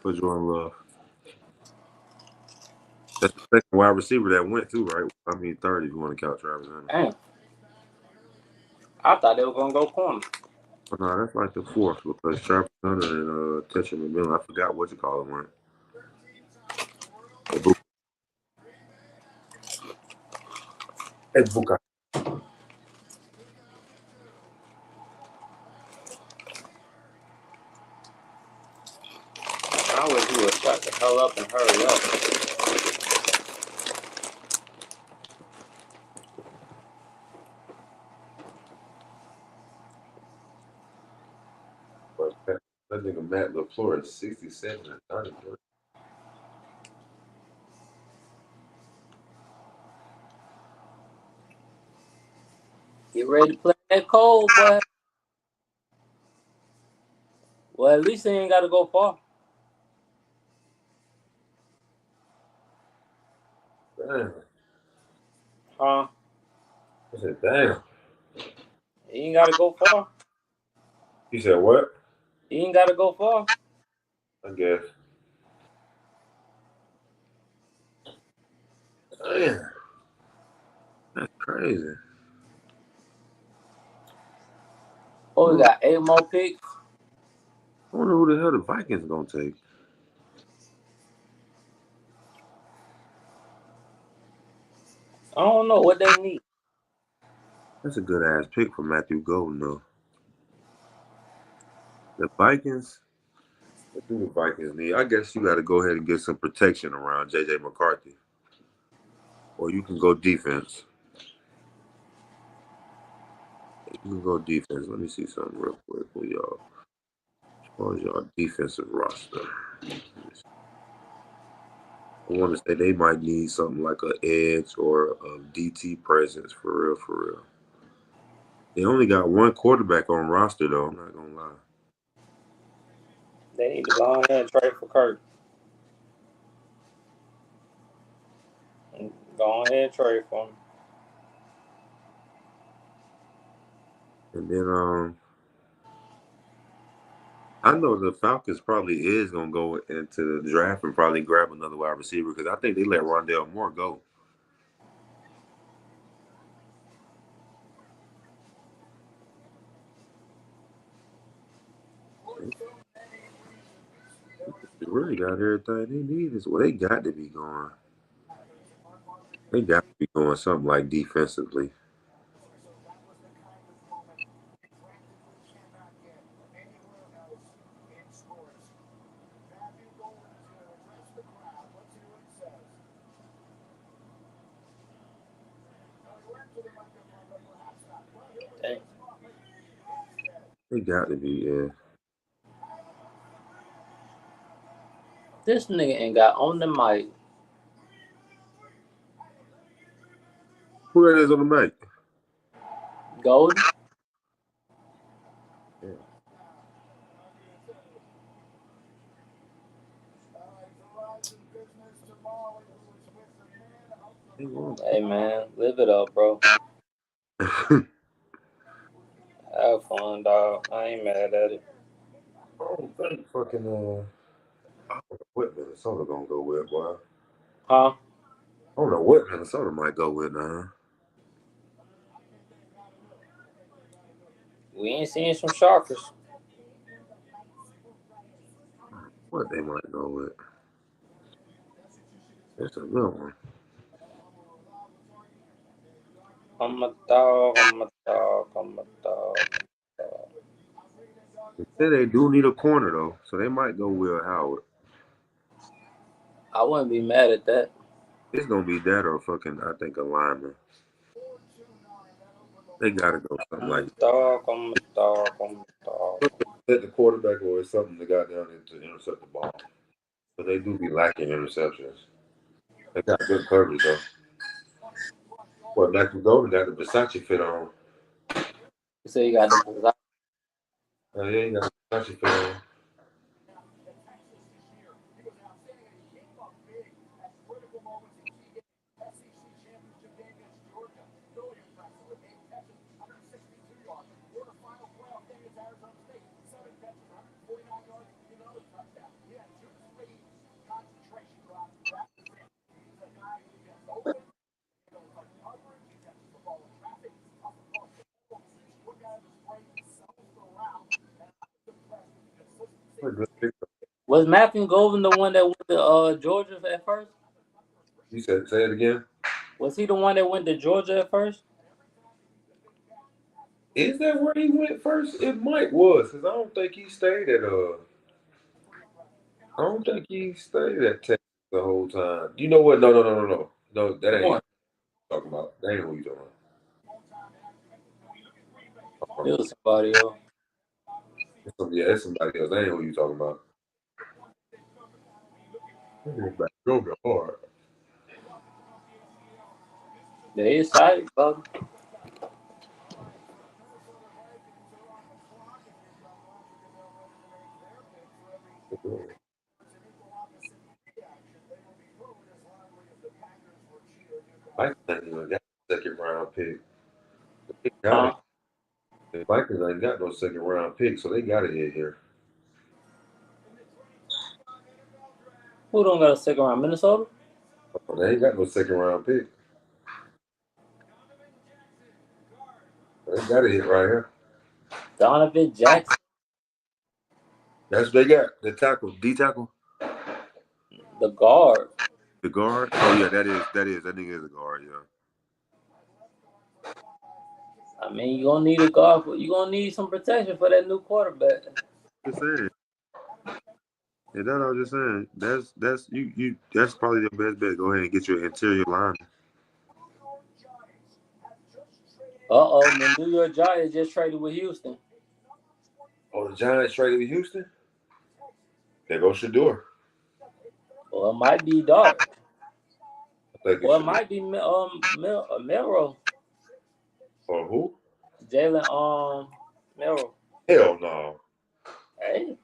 B: Jordan Love. That's the second wide receiver that went too, right? I mean, third if you want to count Travis Hunter.
A: Damn. I thought they were gonna go corner.
B: But no, that's like the fourth because Travis Hunter and Tetchum McMillan, I forgot what you call it went. Hey, Buka.
A: I wish you would shut the hell up and hurry up.
B: That nigga Matt LaFleur is 67 and 33.
A: Get ready to play that cold, boy. Well, at least they ain't got to go far.
B: Damn.
A: Huh?
B: I said, damn.
A: He ain't got to go far.
B: He said, what?
A: He ain't got to go far.
B: I guess. Damn. That's crazy.
A: Oh, we got 8 more picks.
B: I wonder who the hell the Vikings gonna take.
A: I don't know what they need.
B: That's a good ass pick for Matthew Golden, though. The Vikings, what do the Vikings need? I guess you got to go ahead and get some protection around J.J. McCarthy. Or you can go defense. You can go defense. Let me see something real quick for y'all. As far as y'all defensive roster. I want to say they might need something like an edge or a DT presence for real, for real. They only got one quarterback on roster, though. I'm not going to lie.
A: They need to go ahead and trade for Kirk. Go ahead and trade for him.
B: And then, I know the Falcons probably is going to go into the draft and probably grab another wide receiver because I think they let Rondale Moore go. They really got everything they need. Well, they got to be going. They got to be going something like defensively.
A: Dang.
B: They got to be, yeah.
A: This nigga ain't got on the mic.
B: Who that is on the mic?
A: Golden.
B: Yeah.
A: Hey, man. Live it up, bro. Have fun, dog. I ain't mad at it.
B: I don't think fucking, I don't know what Minnesota gonna go with, boy.
A: Huh?
B: I don't know what Minnesota might go with now.
A: We ain't seeing some sharkers.
B: What they might go with. It's a good one.
A: I'm a dog. I'm a dog. I'm a dog.
B: They say they do need a corner though, so they might go Will Howard.
A: I wouldn't be mad at that.
B: It's gonna be that or fucking I think a lineman. They gotta go something like that.
A: Dog. I'm a dog. I'm a dog.
B: Let the quarterback or something they got down there to intercept the ball. But they do be lacking interceptions. They got good coverage though. Well, Matthew Golden got the Versace fit on.
A: You say you got the
B: Oh, yeah, he got the Versace fit on. What a good pick.
A: Was Matthew Golden the one that went to Georgia at first?
B: You said, say it again.
A: Was he the one that went to Georgia at first?
B: Is that where he went first? It might was, because I don't think he stayed at I don't think he stayed at Texas the whole time. You know what? No. No, that ain't
A: One.
B: who you talking about. That ain't who you talking about.
A: It was somebody else.
B: Yeah, it's somebody else. That ain't who you talking about. Go hard.
A: They excited, brother.
B: Vikings ain't even got no second round pick. They got it.
A: Huh?
B: The Vikings ain't got no second round pick, so they got it here.
A: Who don't got a second round? Minnesota?
B: They ain't got no second round pick. They got it here right here.
A: Donovan Jackson,
B: That's what they got. The tackle, D tackle,
A: the guard.
B: the guard. Oh yeah, that is that nigga is a guard. Yeah.
A: I mean, you gonna need a guard. You gonna need some protection for that new quarterback.
B: Just saying. Yeah, that I was just saying. That's you. That's probably your best bet. Go ahead and get your interior line.
A: The New York Giants just traded with Houston.
B: Oh, the Giants traded with Houston. There goes Shador.
A: Well, it might be Dart.
B: I think it's
A: Well, it
B: Shador.
A: might be Mero.
B: Or who?
A: Jalen Mero.
B: Hell no.
A: Hey,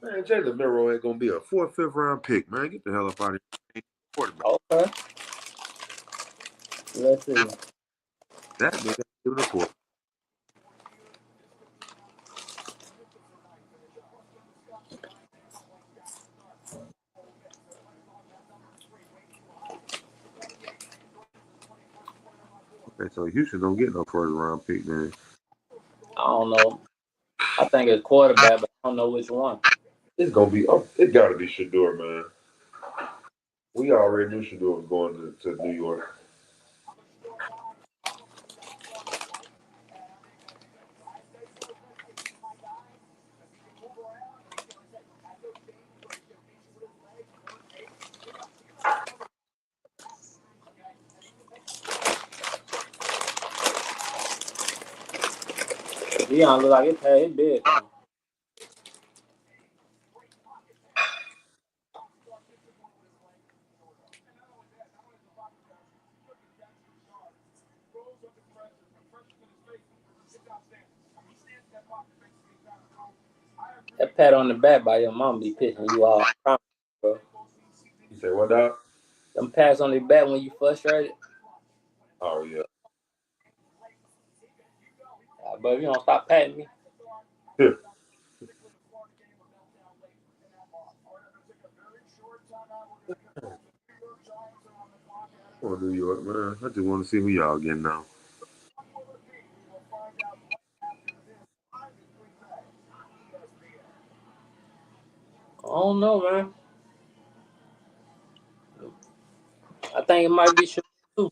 B: Man, Jalen Miro ain't gonna be a 4th, 5th round pick. Man, get the hell up out of here. Quarterback.
A: okay. Let's see.
B: That nigga ain't even a quarterback. Okay, so Houston don't get no 1st round pick, man.
A: I don't know. I think it's quarterback, but I don't know which one.
B: It's gonna be. It gotta be Shador, man. We already knew Shador was going to New York.
A: Dion look like it paid big. That pat on the back by your mom be pissing you off, bro.
B: You say what, dog?
A: Them pats on the back when you frustrated.
B: Oh yeah.
A: But if you don't stop patting me.
B: Oh, New York, man. I just want to see who y'all getting now.
A: I don't know, man. I think it might be shit too.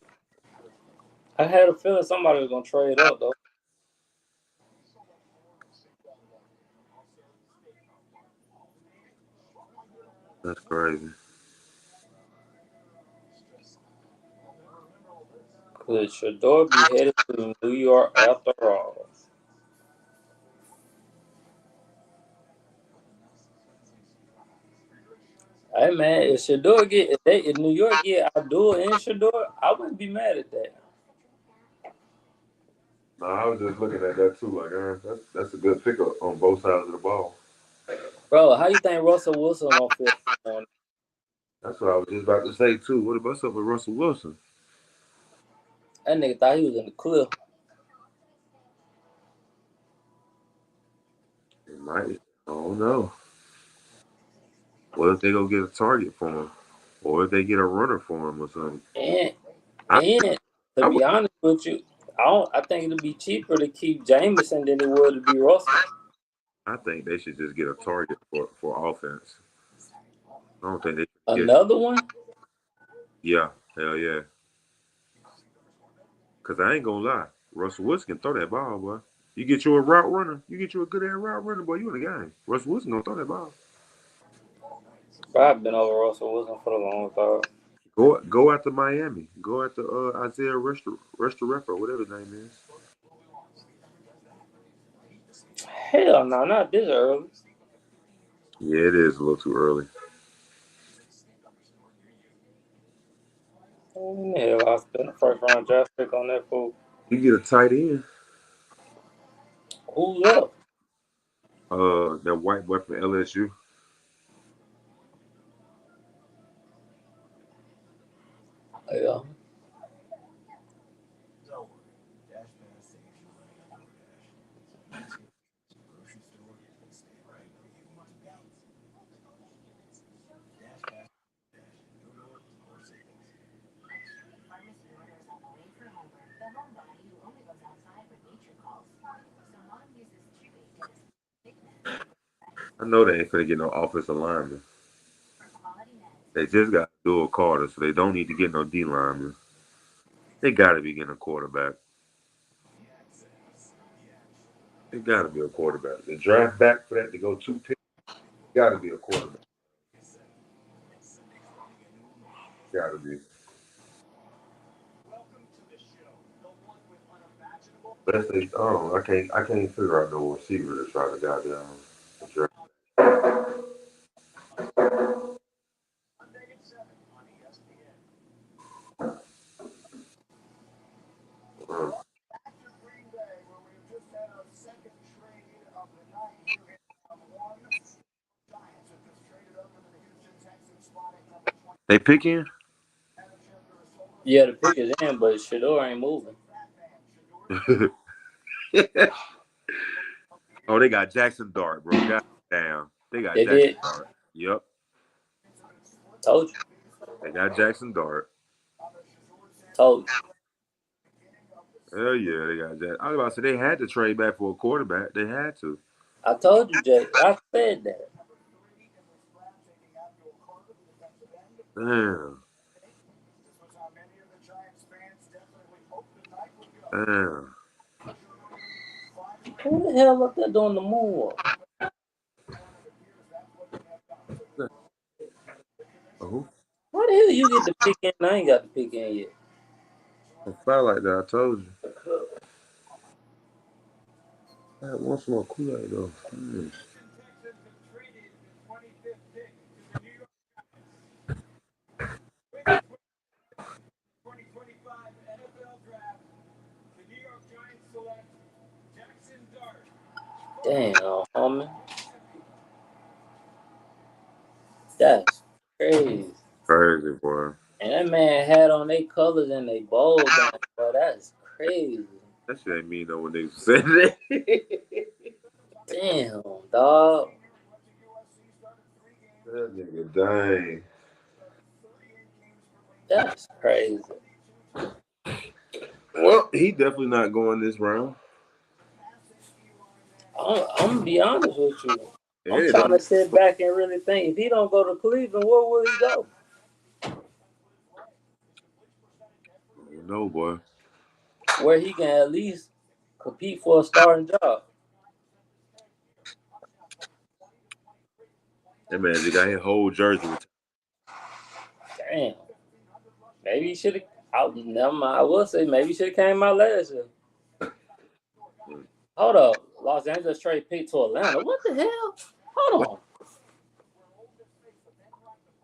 A: I had a feeling somebody was gonna trade up though.
B: That's crazy.
A: Could Shador be headed to New York after all? Hey man, if New York get Abdul and Shador, I wouldn't be mad at that.
B: No, I was just looking at that too. Like, that's a good pickup on both sides of the ball.
A: Bro, how you think Russell Wilson don't feel? On
B: That's what I was just about to say too. What's up with Russell Wilson?
A: that nigga thought he was in the cliff.
B: It might. I don't know. What if they go get a target for him, or if they get a runner for him or something?
A: And
B: I,
A: and to
B: I,
A: be honest with you, I think it'd be cheaper to keep Jameson than it would to be Russell.
B: I think they should just get a target for offense. I don't think they should get.
A: Another one?
B: Yeah, hell yeah. Cause I ain't gonna lie, Russell Wilson can throw that ball, boy. You get you a route runner, you get you a good ass route runner, boy. You in the game. Russell Wilson gonna throw that ball.
A: Bro, I've been over Russell Wilson for a long time.
B: Go after Miami. Go after Isaiah Restrepo, whatever his name is.
A: Hell no, not this early.
B: Yeah, it is a little too early.
A: Hell, I spent a first round draft pick on that fool.
B: You get a tight end.
A: Who's up?
B: That white boy from LSU.
A: Yeah.
B: I know they ain't finna get no offensive lineman. They just got dual Carter, so they don't need to get no D lineman. They gotta be getting a quarterback. It gotta be a quarterback. The draft back for that to go 2 picks, gotta be a quarterback. Gotta be. Unless they, I can't figure out no receiver to try to goddamn draft. Uh, they picking?
A: Yeah, the pick is in, but Shador ain't moving.
B: Oh, they got Jackson Dart, bro. God damn. They got
A: They
B: Jackson
A: did.
B: Dart. Yep.
A: Told you.
B: They got Jackson Dart.
A: Told you.
B: Hell yeah, they got Jackson. I was about to say they had to trade back for a quarterback. They had to.
A: I told you, Jay. I said that.
B: Damn. Damn.
A: Who the hell up there doing the moonwalk?
B: Oh,
A: Why the hell you get the pick in? I ain't got the pick in yet.
B: I felt like that. I told you. I want some more Kool-Aid though. Mm.
A: Damn, homie. That's crazy.
B: Crazy, boy.
A: And that man had on their colors and they bold down, bro. That's crazy.
B: That shit ain't mean no when they said that.
A: Damn, dog.
B: That nigga dang.
A: That's crazy.
B: Well, he definitely not going this round.
A: I'm gonna be honest with you. I'm
B: Yeah,
A: trying to sit back and really think. If he don't go to Cleveland, where will he go?
B: no, boy.
A: Where he can at least compete for a starting job.
B: That man just got his whole jersey with.
A: Damn. Maybe he should have. Never mind. I will say maybe he should have came out last year. Hold up. Los Angeles trade pick to Atlanta. What the hell? Hold on.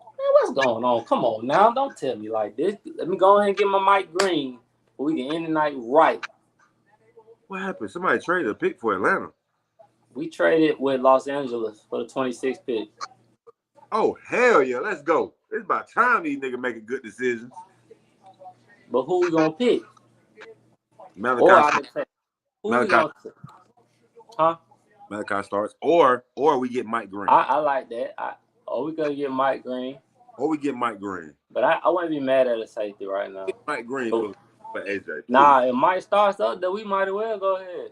A: Man, what's going on? Come on now. Don't tell me like this. Let me go ahead and get my mic green so we can end the night right.
B: What happened? Somebody traded a pick for Atlanta.
A: We traded with Los Angeles for the 26th pick.
B: Oh, hell yeah. Let's go. It's about time these niggas making good decisions.
A: But who we gonna pick?
B: Malachi,
A: Or I could say, who we
B: Malachi,
A: gonna pick? Huh?
B: Malachi starts. Or we get Mike Green.
A: I like that. Or we gonna get Mike Green.
B: Or we get Mike Green.
A: But I wouldn't be mad at a safety right now.
B: Get Mike Green for AJ. Please.
A: Nah, if Mike starts up, then we might as well go ahead.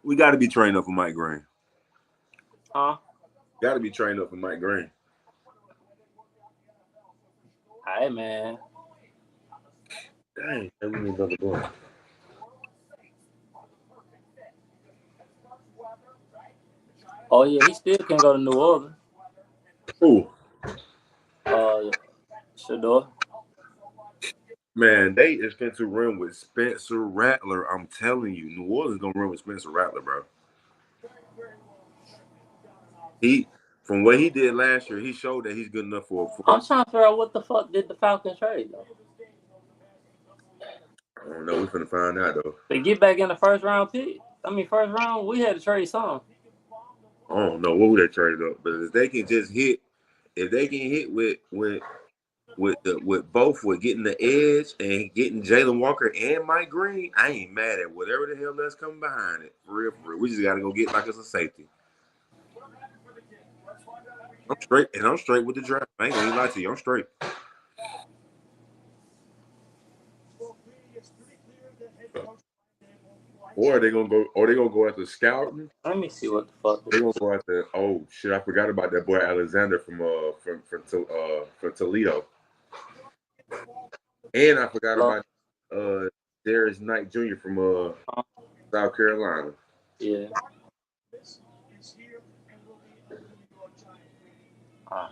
B: We got to be trained up for Mike Green.
A: Huh?
B: Got to be trained up for Mike Green.
A: Hey, man.
B: Dang, we need another boy.
A: Oh, yeah, he still can go to New Orleans.
B: Who?
A: Shador.
B: Man, they is going to run with Spencer Rattler. I'm telling you, New Orleans going to run with Spencer Rattler, bro. From what he did last year, he showed that he's good enough for.
A: I'm trying to figure out what the fuck did the Falcons trade, though.
B: I don't know. We're finna find out, though.
A: They get back in the first round, we had to trade some.
B: I don't know what would they traded up, but if they can just hit, with both with getting the edge and getting Jalen Walker and Mike Green, I ain't mad at whatever the hell that's coming behind it. For real. We just gotta go get like it's a safety. I'm straight with the draft. I ain't gonna even lie to you. I'm straight. Or they gonna go after scouting.
A: Let me see what the fuck.
B: They gonna go after. Oh shit! I forgot about that boy Alexander from Toledo. And I forgot about Darius Knight Jr. from South Carolina.
A: Yeah. I'm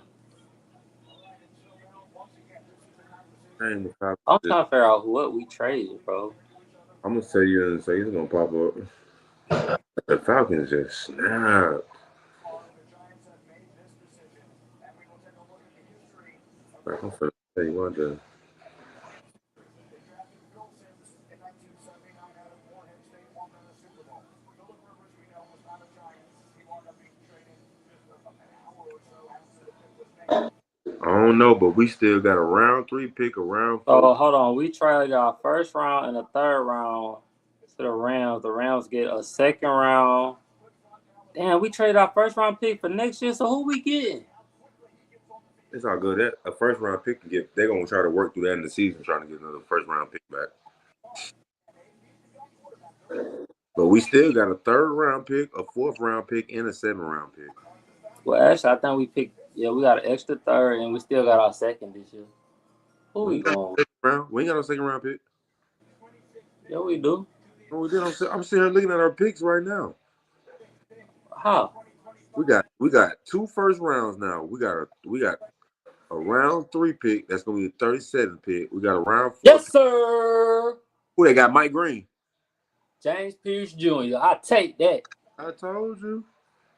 A: trying to figure out what we traded, bro.
B: I'm gonna tell you and say he's gonna pop up. The Falcons just snapped. I'm gonna tell you what the. I don't know, but we still got a round 3 pick, a round 4.
A: Oh, hold on. We traded our first round and a third round to the Rams. The Rams get a second round. Damn, we traded our first round pick for next year. So who we getting?
B: It's all good. That a first round pick can get. They're gonna try to work through that in the season, trying to get another first round pick back. But we still got a 3rd round pick, a 4th round pick, and a 7th round pick.
A: Well, actually, I think we picked. Yeah, we got an extra 3rd, and we still got our 2nd this year. Who we going?
B: We ain't got no 2nd round pick.
A: Yeah, we do.
B: Oh, we did. I'm sitting here looking at our picks right now.
A: How?
B: We got 2 first rounds now. We got a round 3 pick. That's gonna be a 37 pick. We got a round 4.
A: Yes, sir.
B: Who they got? Mike Green.
A: James Pierce Jr. I take that.
B: I told you.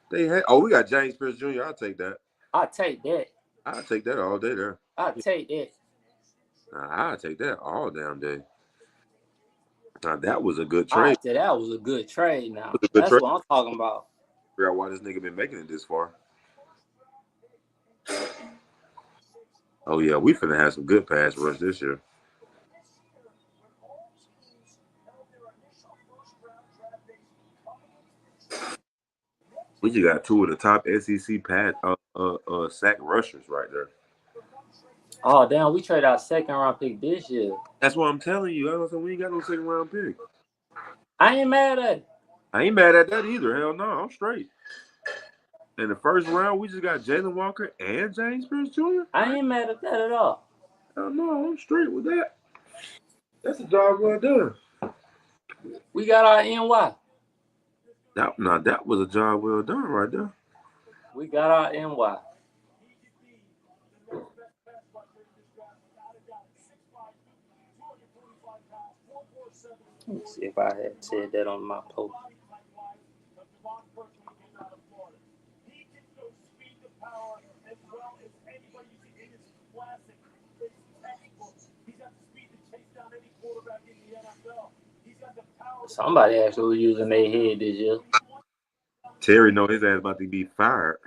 B: They had. Oh, we got James Pierce Jr. I'll take that.
A: I take that.
B: I'll take that all day there.
A: I take that.
B: I'll take that all damn day. Now that was a good trade.
A: That was a good trade. Now that's what I'm talking about.
B: Figure out why this nigga been making it this far. Oh yeah, we finna have some good pass rush this year. We just got 2 of the top SEC sack rushers right there.
A: Oh damn, we traded our 2nd round pick this year.
B: That's what I'm telling you. We ain't got no 2nd round pick.
A: I ain't mad at it.
B: I ain't mad at that either. Hell no, I'm straight. In the first round, we just got Jalen Walker and James Pierce Jr. I
A: ain't mad at that at all.
B: Hell no, I'm straight with that. That's a job well done.
A: We got our NY.
B: That was a job well done right there.
A: We got our NY. Let me see if I had said that on my post. Somebody actually was using their head this year.
B: Terry know his ass about to be fired.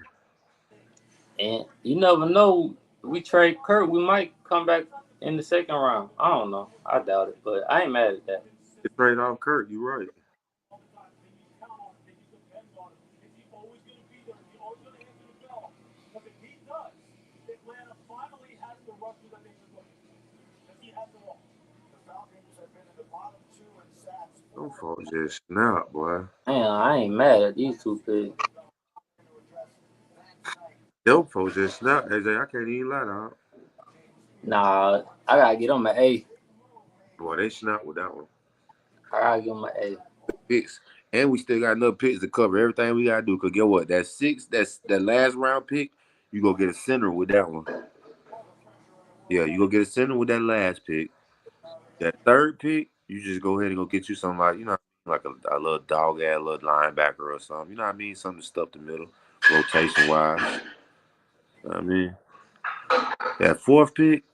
A: And you never know. We trade Kurt, we might come back in the second round. I don't know. I doubt it, but I ain't mad at that.
B: They trade off Kurt. You right. Them folks just snap, boy.
A: Man, I ain't mad at these two picks.
B: Them folks just snap. AJ, I can't even lie, dog.
A: Nah, I gotta get them an A.
B: Boy, they snap with that one.
A: I gotta give them an A.
B: Picks, and we still got enough picks to cover everything we gotta do. Cause get what? That's that last round pick. You go get a center with that one. Yeah, you go get a center with that last pick. That third pick, you just go ahead and go get you something like, like a little dog ass little linebacker or something. You know what I mean? Something to stuff the middle, rotation wise. You know what I mean, that fourth pick,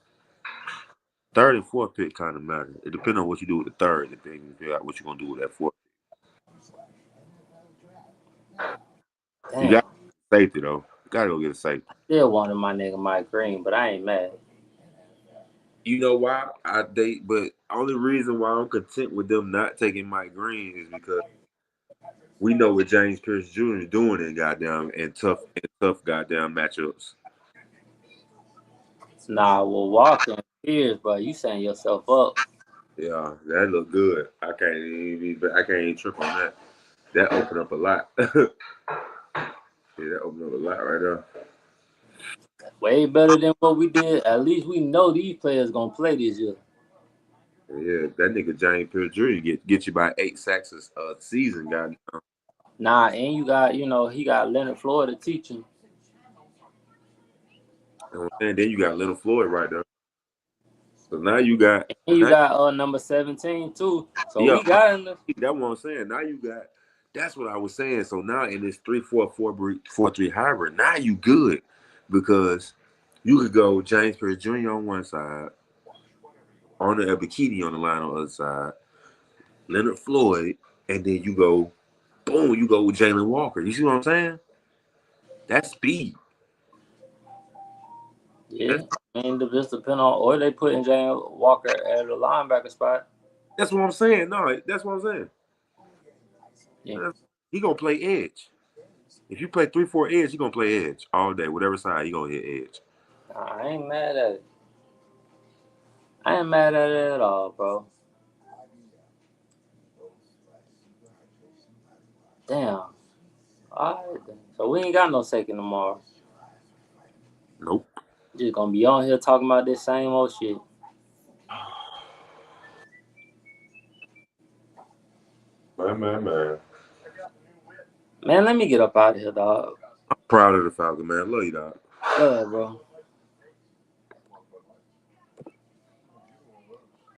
B: third and fourth pick kind of matter. It depends on what you do with the third. It depends on what you're gonna do with that fourth.
A: Damn.
B: You got safety though. You gotta go get a safety.
A: Still wanted my nigga Mike Green, but I ain't mad.
B: You know why? But only reason why I'm content with them not taking Mike Green is because we know what James Pierce Jr. is doing in goddamn and tough goddamn matchups.
A: Nah, well, Walker and Pierce, bro, you setting yourself up.
B: Yeah, that look good. I can't even trip on that. That opened up a lot. Yeah, that opened up a lot right there.
A: Way better than what we did. At least we know these players gonna play this year.
B: Yeah, that nigga James Pierce Jr. get you by 8 sacks a season, goddamn.
A: Nah, and you got, he got Leonard Floyd to teach him.
B: And then you got Leonard Floyd right there. So now you got.
A: And you got number 17 too. So
B: Yeah,
A: we got him.
B: that's what I'm saying. Now you got. That's what I was saying. So now in this 3-4-4-3 hybrid, now you good because you could go James Pierce Jr. on one side, on the Bikini on the line on the other side, Leonard Floyd, and then you go, boom, you go with Jalen Walker. You see what I'm saying? That's speed.
A: Yeah, and the just depend on, or they put in Jalen Walker at the linebacker spot.
B: That's what I'm saying. No, that's what I'm saying.
A: Yeah.
B: He gonna play edge. If you play 3-4 edge, he gonna play edge all day. Whatever side he gonna hit edge.
A: I ain't mad at it. I ain't mad at it at all, bro. Damn. All right, then. So we ain't got no second tomorrow.
B: Nope.
A: Just gonna be on here talking about this same old shit.
B: Man.
A: Man, let me get up out of here, dog.
B: I'm proud of the Falcon, man. Love you, dog.
A: Go ahead, bro.